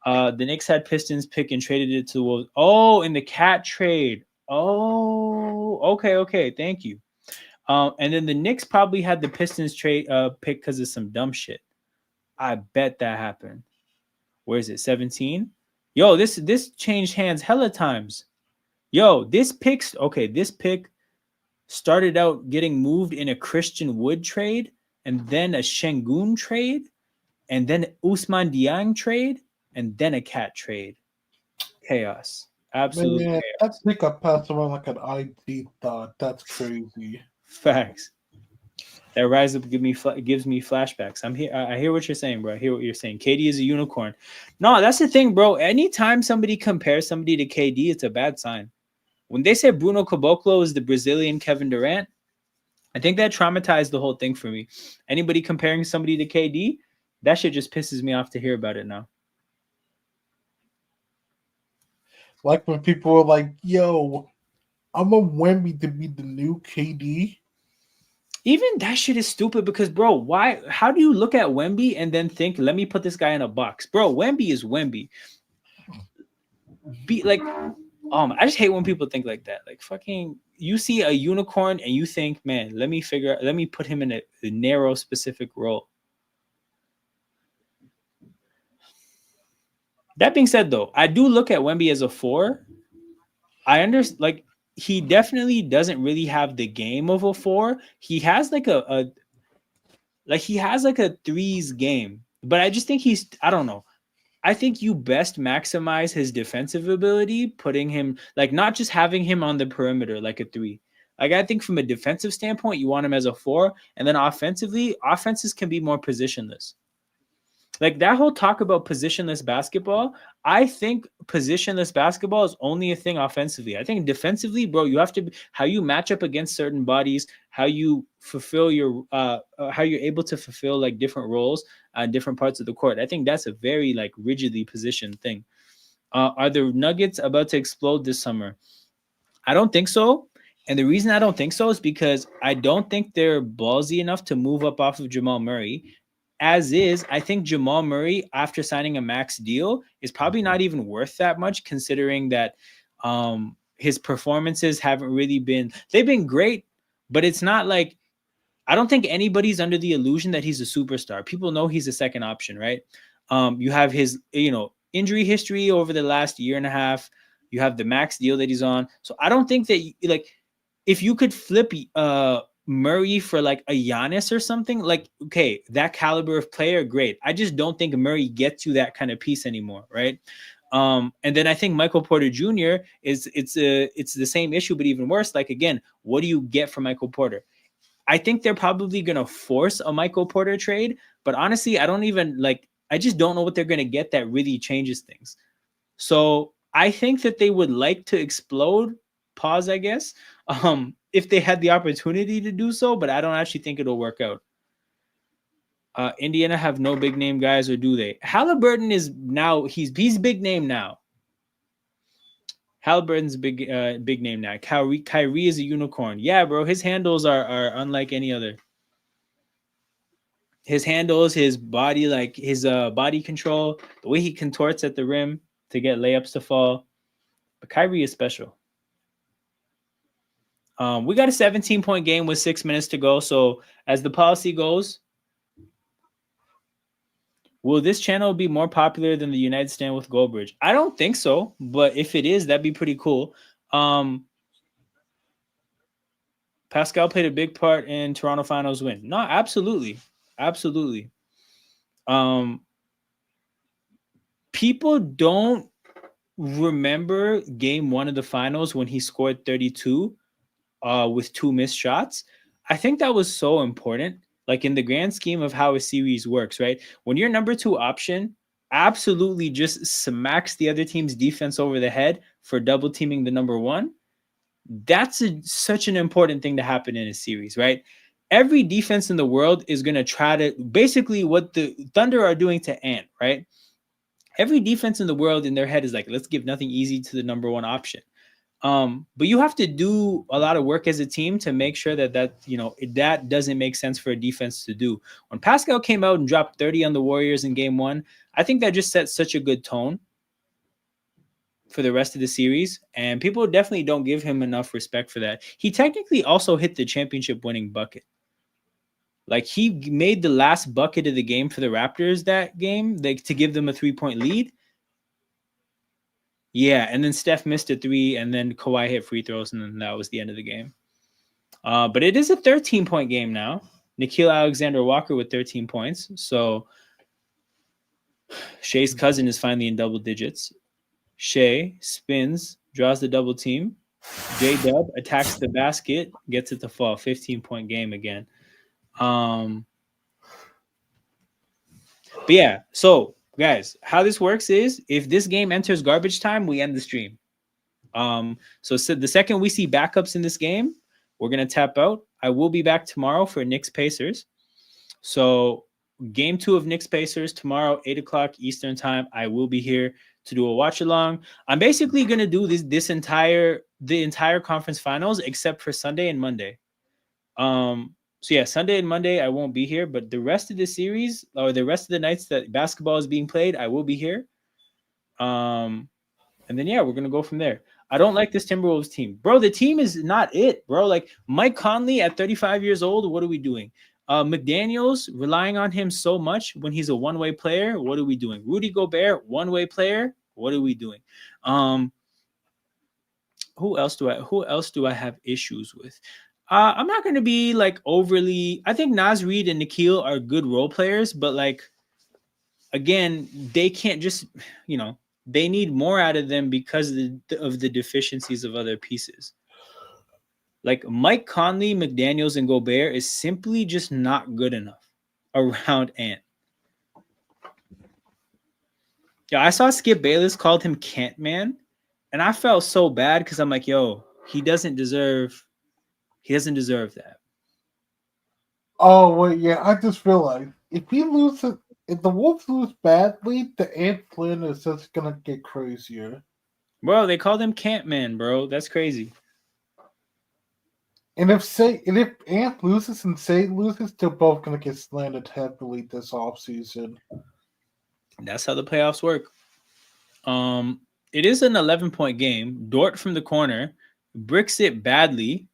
The Knicks had Pistons pick and traded it to the Wolves. Oh, in the Cat trade. Oh, okay. Thank you. And then the Knicks probably had the Pistons trade pick because of some dumb shit. I bet that happened. Where is it? 17? Yo, this changed hands hella times. Yo, this pick started out getting moved in a Christian Wood trade, and then a Şengün trade, and then Ousmane Dieng trade, and then a Cat trade. Chaos. Absolutely. Man, that pick I passed around like an IT thought. That's crazy. Facts. That rise up gives me flashbacks. I'm here. I hear what you're saying, bro. I hear what you're saying. KD is a unicorn. No, that's the thing, bro. Anytime somebody compares somebody to KD, it's a bad sign. When they say Bruno Caboclo is the Brazilian Kevin Durant, I think that traumatized the whole thing for me. Anybody comparing somebody to KD, that shit just pisses me off to hear about it now. Like when people are like, yo, I'm a Wemby to be the new KD. Even that shit is stupid because, bro, why? How do you look at Wemby and then think, let me put this guy in a box? Bro, Wemby is Wemby. I just hate when people think like that. Like, fucking, you see a unicorn and you think, man, let me put him in a narrow, specific role. That being said, though, I do look at Wemby as a 4. I understand, like, he definitely doesn't really have the game of a 4. He has like a threes game, but I just think I don't know. I think you best maximize his defensive ability, putting him like not just having him on the perimeter like a 3. Like, I think from a defensive standpoint, you want him as a 4, and then offensively, offenses can be more positionless. Like that whole talk about positionless basketball, I think positionless basketball is only a thing offensively. I think defensively, bro, you have to how you match up against certain bodies, how you fulfill your how you're able to fulfill like different roles on different parts of the court. I think that's a very like rigidly positioned thing. Are the Nuggets about to explode this summer? I don't think so. And the reason I don't think so is because I don't think they're ballsy enough to move up off of Jamal Murray. As is, I think Jamal Murray, after signing a max deal, is probably not even worth that much, considering that his performances haven't really been, they've been great, but it's not like, I don't think anybody's under the illusion that he's a superstar. People know he's a second option, right? You have his, injury history over the last year and a half. You have the max deal that he's on. So I don't think that like if you could flip Murray for like a Giannis or something, like okay, that caliber of player, great. I just don't think Murray gets you that kind of piece anymore, right? And then I think Michael Porter Jr. it's the same issue, but even worse. Like again, what do you get from Michael Porter? I think they're probably gonna force a Michael Porter trade, but honestly, I just don't know what they're gonna get that really changes things. So I think that they would like to explode, pause, I guess, if they had the opportunity to do so, but I don't actually think it'll work out. Indiana have no big name guys, or do they? Halliburton is now, he's big name now. Halliburton's big name now. Kyrie is a unicorn. Yeah, bro, his handles are unlike any other. His handles, his body, like his body control, the way he contorts at the rim to get layups to fall. But Kyrie is special. We got a 17-point game with 6 minutes to go. So as the policy goes, will this channel be more popular than the United Stand with Goldbridge? I don't think so, but if it is, that'd be pretty cool. Pascal played a big part in Toronto Finals win. No, absolutely. Absolutely. People don't remember game 1 of the finals when he scored 32 with 2 missed shots. I think that was so important, like in the grand scheme of how a series works, right? When your number 2 option absolutely just smacks the other team's defense over the head for double teaming the number 1, that's such an important thing to happen in a series, right? Every defense in the world is going to try to, basically what the Thunder are doing to Ant, right? Every defense in the world in their head is like, let's give nothing easy to the number 1 option. But you have to do a lot of work as a team to make sure that that doesn't make sense for a defense to do. When Pascal came out and dropped 30 on the Warriors in game 1, I think that just set such a good tone for the rest of the series. And people definitely don't give him enough respect for that. He technically also hit the championship winning bucket. Like he made the last bucket of the game for the Raptors that game, like to give them a 3-point lead. Yeah, and then Steph missed a 3, and then Kawhi hit free throws, and then that was the end of the game. But it is a 13-point game now. Nickeil Walker with 13 points. So Shai's cousin is finally in double digits. Shai spins, draws the double team. J-Dub attacks the basket, gets it to fall. 15-point game again. But yeah, so guys, how this works is if this game enters garbage time, we end the stream. So the second we see backups in this game, we're gonna tap out. I will be back tomorrow for Knicks Pacers. So game 2 of Knicks Pacers tomorrow, 8:00 Eastern time. I will be here to do a watch along. I'm basically gonna do the entire conference finals except for Sunday and Monday. So yeah, Sunday and Monday I won't be here, but the rest of the series or the rest of the nights that basketball is being played, I will be here. And then yeah, we're gonna go from there. I don't like this Timberwolves team, bro. The team is not it, bro. Like Mike Conley at 35 years old, what are we doing? McDaniels relying on him so much when he's a one-way player. What are we doing? Rudy Gobert, one-way player. What are we doing? Who else do I have issues with? I'm not going to be like overly. I think Naz Reid and Nickeil are good role players, but like again, they can't just they need more out of them because of the deficiencies of other pieces. Like Mike Conley, McDaniels, and Gobert is simply just not good enough around Ant. Yeah, I saw Skip Bayless called him Can't Man, and I felt so bad because I'm like, yo, he doesn't deserve that. Oh wait, yeah, I just realized if the Wolves lose badly, the Ant Flynn is just gonna get crazier. Bro, they called him Can't Man, bro. That's crazy. And if Ant loses and Say loses, they're both gonna get slandered heavily this offseason. That's how the playoffs work. It is an 11-point game. Dort from the corner bricks it badly.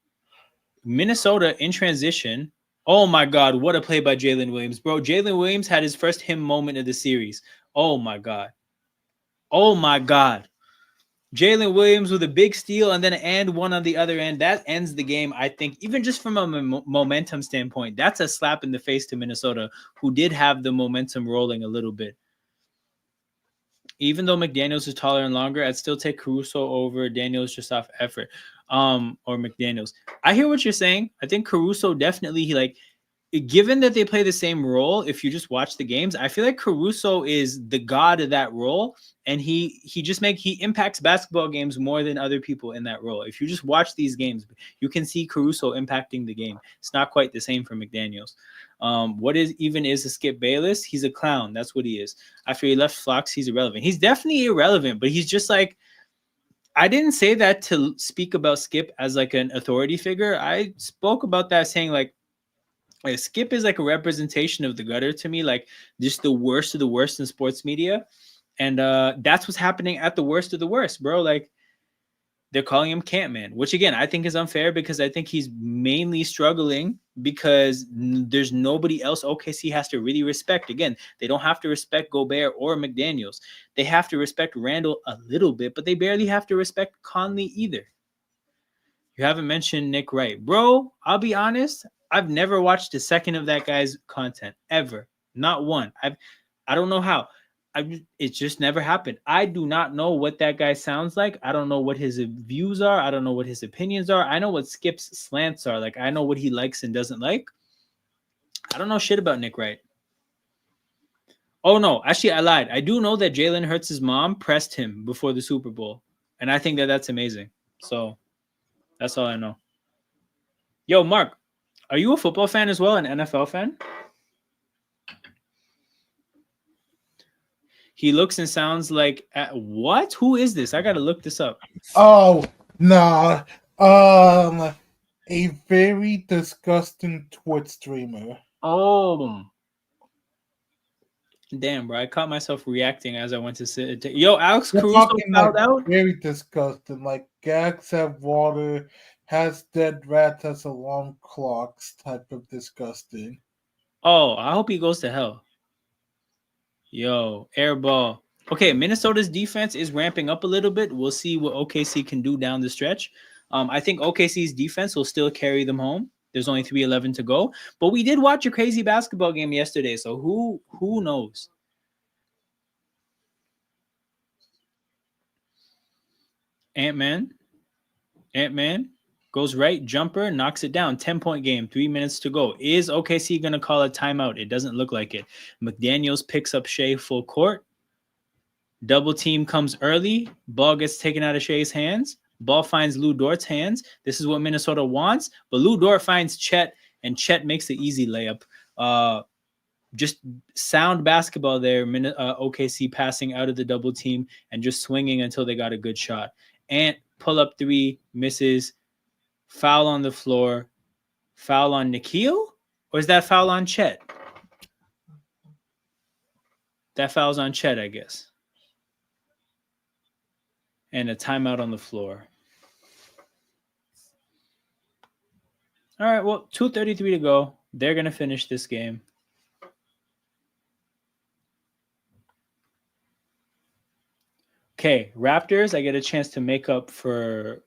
Minnesota in transition. Oh my God, what a play by Jalen Williams, bro. Jalen Williams had his first him moment of the series. Oh my God. Oh my God. Jalen Williams with a big steal and then an and one on the other end. That ends the game, I think, even just from a momentum standpoint. That's a slap in the face to Minnesota, who did have the momentum rolling a little bit. Even though McDaniels is taller and longer, I'd still take Caruso over Daniels just off effort. Or McDaniels. I hear what you're saying. I think Caruso definitely given that they play the same role, if you just watch the games, I feel like Caruso is the god of that role, and he impacts basketball games more than other people in that role. If you just watch these games, you can see Caruso impacting the game. It's not quite the same for McDaniels. What is a Skip Bayless? He's a clown. That's what he is. After he left Fox, he's irrelevant. He's definitely irrelevant, but he's just like, I didn't say that to speak about Skip as like an authority figure. I spoke about that saying like Skip is like a representation of the gutter to me, like just the worst of the worst in sports media. And that's what's happening at the worst of the worst, bro. Like they're calling him Can't Man, which again, I think is unfair because I think he's mainly struggling because there's nobody else OKC has to really respect. Again, they don't have to respect Gobert or McDaniels. They have to respect Randall a little bit, but they barely have to respect Conley either. You haven't mentioned Nick Wright. Bro, I'll be honest. I've never watched a second of that guy's content ever. Not one. I don't know how. It just never happened. I do not know what that guy sounds like. I don't know what his views are. I don't know what his opinions are. I know what Skip's slants are. Like I know what he likes and doesn't like. I don't know shit about Nick Wright. Oh no, actually I lied. I do know that Jalen Hurts' mom pressed him before the Super Bowl. And I think that that's amazing. So that's all I know. Yo, Mark, are you a football fan as well, an NFL fan? He looks and sounds like what? Who is this? I gotta look this up. Oh nah. A very disgusting Twitch streamer. Oh, damn, bro! I caught myself reacting as I went to sit. Yo, Alex Caruso fouled out. Very disgusting. Like gags have water, has dead rats, has alarm clocks. Type of disgusting. Oh, I hope he goes to hell. Yo, air ball. Okay, Minnesota's defense is ramping up a little bit. We'll see what OKC can do down the stretch. I think OKC's defense will still carry them home. There's only 3:11 to go, but we did watch a crazy basketball game yesterday. So who knows? Ant-Man goes right, jumper, knocks it down. 10-point game, 3 minutes to go. Is OKC going to call a timeout? It doesn't look like it. McDaniels picks up Shai full court. Double team comes early. Ball gets taken out of Shai's hands. Ball finds Lou Dort's hands. This is what Minnesota wants. But Lou Dort finds Chet, and Chet makes the easy layup. Just sound basketball there. OKC passing out of the double team and just swinging until they got a good shot. Ant pull up three, misses. Foul on the floor. Foul on Nickeil? Or is that foul on Chet? That foul's on Chet, I guess. And a timeout on the floor. All right, well, 2:33 to go. They're going to finish this game. Okay, Raptors, I get a chance to make up for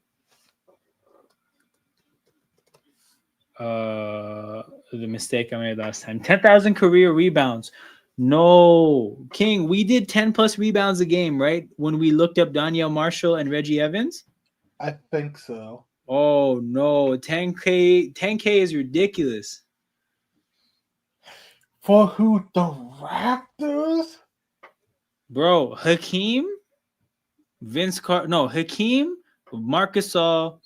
the mistake I made last time. 10,000 career rebounds. No. King, we did 10 plus rebounds a game, right? When we looked up Danielle Marshall and Reggie Evans? I think so. Oh, no. 10K is ridiculous. For who? The Raptors? Bro, Hakeem, Hakeem, Marcus Gasol,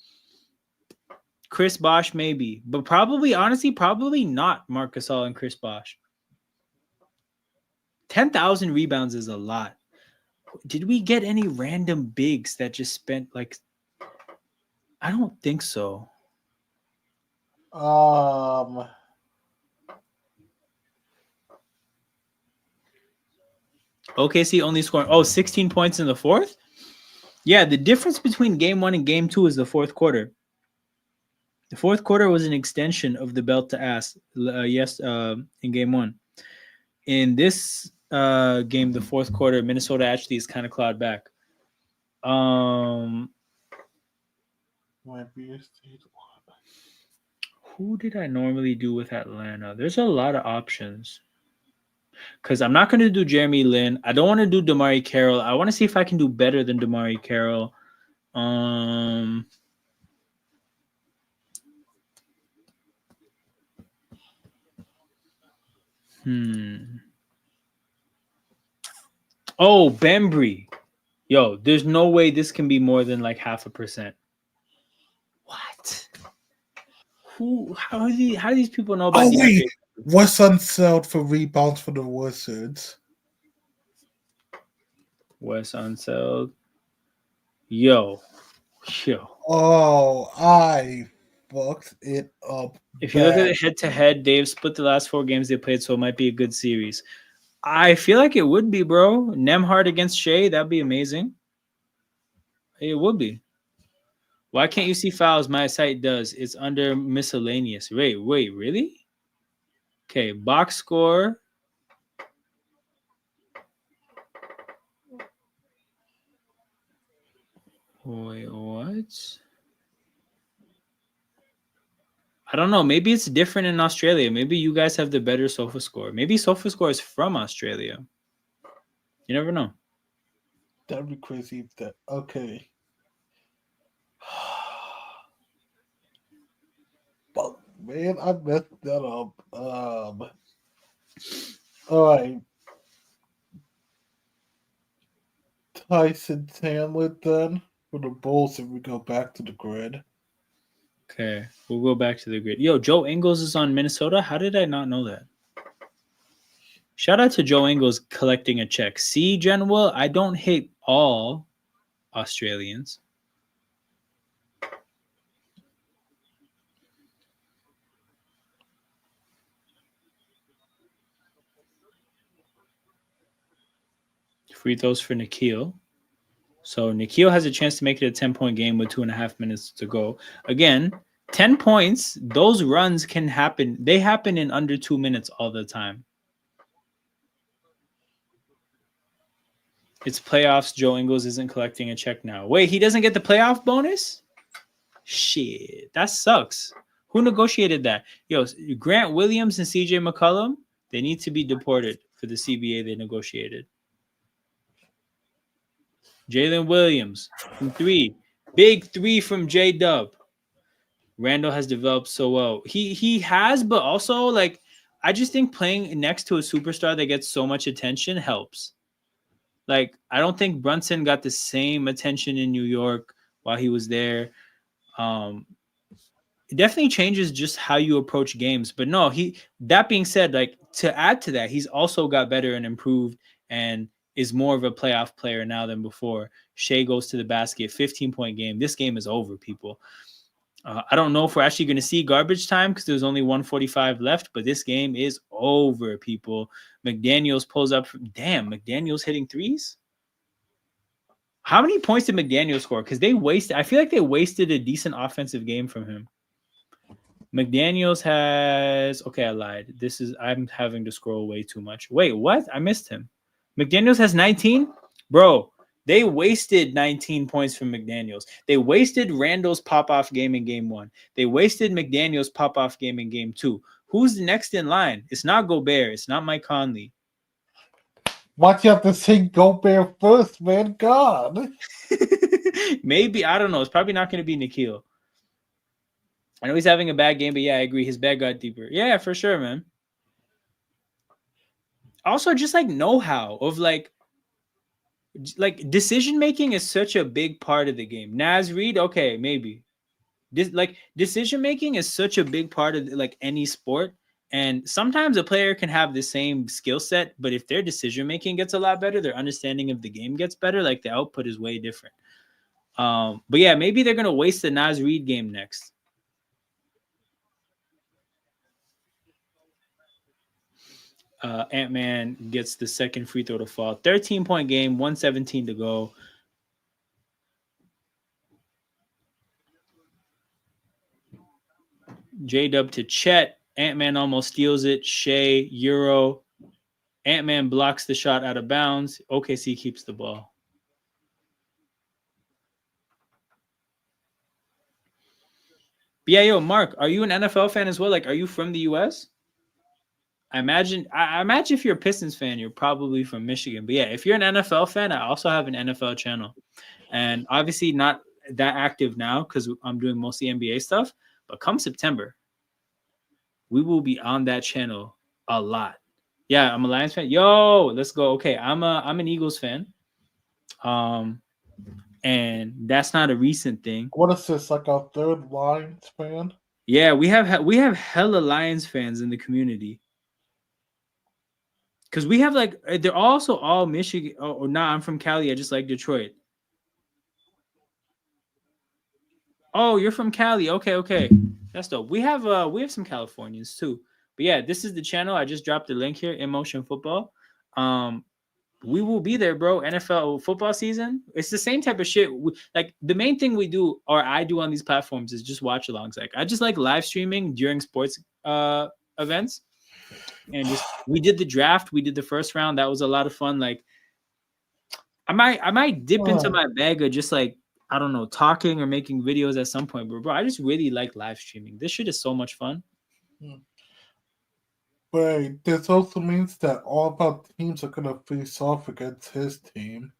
Chris Bosh, maybe. But honestly, probably not Marcus Gasol and Chris Bosh. 10,000 rebounds is a lot. Did we get any random bigs that just spent like... I don't think so. OKC only scoring 16 points in the fourth? Yeah, the difference between game 1 and game 2 is the fourth quarter. The fourth quarter was an extension of the belt to ass in game 1. In this game, the fourth quarter, Minnesota actually is kind of clawed back. Who did I normally do with Atlanta? There's a lot of options. Because I'm not going to do Jeremy Lin. I don't want to do Damari Carroll. I want to see if I can do better than Damari Carroll. Oh, Bembry. Yo, there's no way this can be more than like 0.5%. What? How do these people know about DeAndre? What's unsold for rebounds for the Wizards? Wes Unseld. Yo. Oh, I fucked it up. If you look at it head-to-head, they've split the last 4 games they played, so it might be a good series. I feel like it would be, bro. Nembhard against Shai, that'd be amazing. It would be. Why can't you see fouls? My site does. It's under miscellaneous. Wait, really? Okay, box score. Wait, what? I don't know. Maybe it's different in Australia. Maybe you guys have the better SofaScore. Maybe SofaScore is from Australia. You never know. That'd be crazy if that. Okay. But man, I messed that up. All right. Tyson Chandler then for the Bulls if we go back to the grid. Okay, we'll go back to the grid. Yo, Joe Ingles is on Minnesota. How did I not know that? Shout out to Joe Ingles collecting a check. See, General, I don't hate all Australians. Free throws for Nickeil. So Nickeil has a chance to make it a 10-point game with 2.5 minutes to go. Again, 10 points, those runs can happen. They happen in under 2 minutes all the time. It's playoffs. Joe Ingles isn't collecting a check now. Wait, he doesn't get the playoff bonus? Shit, that sucks. Who negotiated that? Yo, Grant Williams and CJ McCollum, they need to be deported for the CBA they negotiated. Jalen Williams from 3. Big 3 from J-Dub. Randall has developed so well. He has, but also, like, I just think playing next to a superstar that gets so much attention helps. Like, I don't think Brunson got the same attention in New York while he was there. It definitely changes just how you approach games. But no, that being said, like, to add to that, he's also got better and improved and is more of a playoff player now than before. Shai goes to the basket, 15-point game. This game is over, people. I don't know if we're actually going to see garbage time because there's only 1:45 left, but this game is over, people. McDaniels pulls up. Damn, McDaniels hitting threes? How many points did McDaniels score? Because I feel like they wasted a decent offensive game from him. McDaniels has... Okay, I lied. I'm having to scroll way too much. Wait, what? I missed him. McDaniels has 19? Bro, they wasted 19 points from McDaniels. They wasted Randall's pop-off game in game 1. They wasted McDaniels' pop-off game in game 2. Who's next in line? It's not Gobert. It's not Mike Conley. Why'd you have to say Gobert first, man? God. Maybe. I don't know. It's probably not going to be Nickeil. I know he's having a bad game, but yeah, I agree. His bag got deeper. Yeah, for sure, man. Also, just like know-how of like like decision making is such a big part of the game. Naz Reid, okay, maybe. Like decision making is such a big part of like any sport. And sometimes a player can have the same skill set, but if their decision making gets a lot better, their understanding of the game gets better, like the output is way different. But yeah, maybe they're gonna waste the Naz Reid game next. Ant-Man gets the second free throw to fall. 13-point game, 117 to go. J-Dub to Chet. Ant-Man almost steals it. Shai, Euro. Ant-Man blocks the shot out of bounds. OKC keeps the ball. But yeah, yo, Mark, are you an NFL fan as well? Like, are you from the U.S.? I imagine if you're a Pistons fan, you're probably from Michigan. But yeah, if you're an NFL fan, I also have an NFL channel. And obviously not that active now because I'm doing mostly NBA stuff. But come September, we will be on that channel a lot. Yeah, I'm a Lions fan. Yo, let's go. Okay, I'm an Eagles fan. And that's not a recent thing. What is this, like our third Lions fan? Yeah, we have hella Lions fans in the community. Because we have like they're also all Michigan. Oh, nah, I'm from Cali. I just like Detroit. Oh, you're from Cali. Okay. That's dope. We have some Californians too. But yeah, this is the channel. I just dropped the link here, In Motion Football. We will be there, bro. NFL football season. It's the same type of shit. Like the main thing we do, or I do on these platforms, is just watch alongs. Like I just like live streaming during sports events. And just we did the draft. We did the first round. That was a lot of fun. Like I might dip into my bag of just like, I don't know, talking or making videos at some point. But bro, I just really like live streaming. This shit is so much fun. But this also means that all of our teams are gonna face off against his team.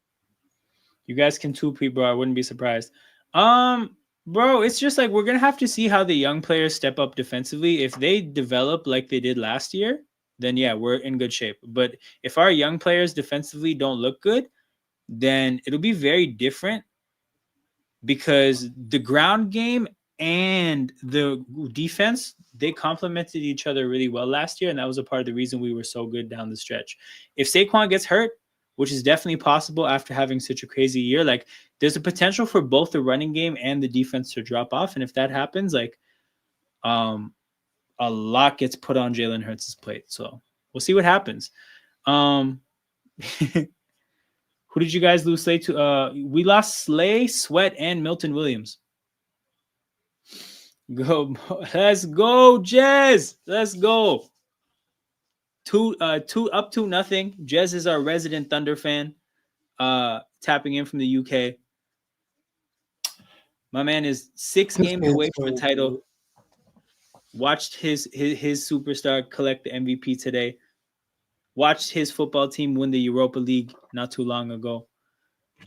You guys can two-peat, bro. I wouldn't be surprised. Bro, it's just like we're gonna have to see how the young players step up defensively. If they develop like they did last year, then yeah, we're in good shape. But if our young players defensively don't look good, then it'll be very different because the ground game and the defense, they complemented each other really well last year, and that was a part of the reason we were so good down the stretch. If Saquon gets hurt, which is definitely possible after having such a crazy year, like there's a potential for both the running game and the defense to drop off. And if that happens, like a lot gets put on Jalen Hurts' plate. So we'll see what happens. Who did you guys lose Slay to? We lost Slay, Sweat, and Milton Williams. Go, let's go, Jez. Let's go. 2-0. Jez is our resident Thunder fan. Tapping in from the UK. My man is 6 games away from a title. Watched his superstar collect the MVP today. Watched his football team win the Europa League not too long ago.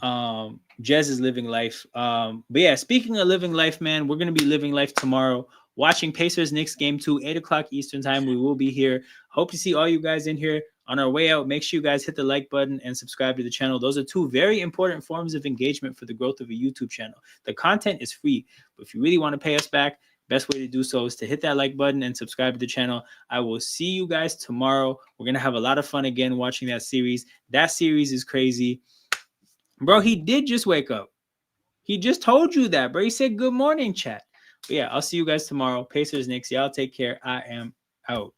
Jez is living life. But yeah, speaking of living life, man, we're going to be living life tomorrow. Watching Pacers Knicks game 2, 8 o'clock Eastern time. We will be here. Hope to see all you guys in here. On our way out, make sure you guys hit the like button and subscribe to the channel. Those are 2 very important forms of engagement for the growth of a YouTube channel. The content is free, but if you really want to pay us back, best way to do so is to hit that like button and subscribe to the channel. I will see you guys tomorrow. We're going to have a lot of fun again watching that series. That series is crazy. Bro, he did just wake up. He just told you that, bro. He said good morning, chat. But yeah, I'll see you guys tomorrow. Pacers Knicks. Y'all take care. I am out.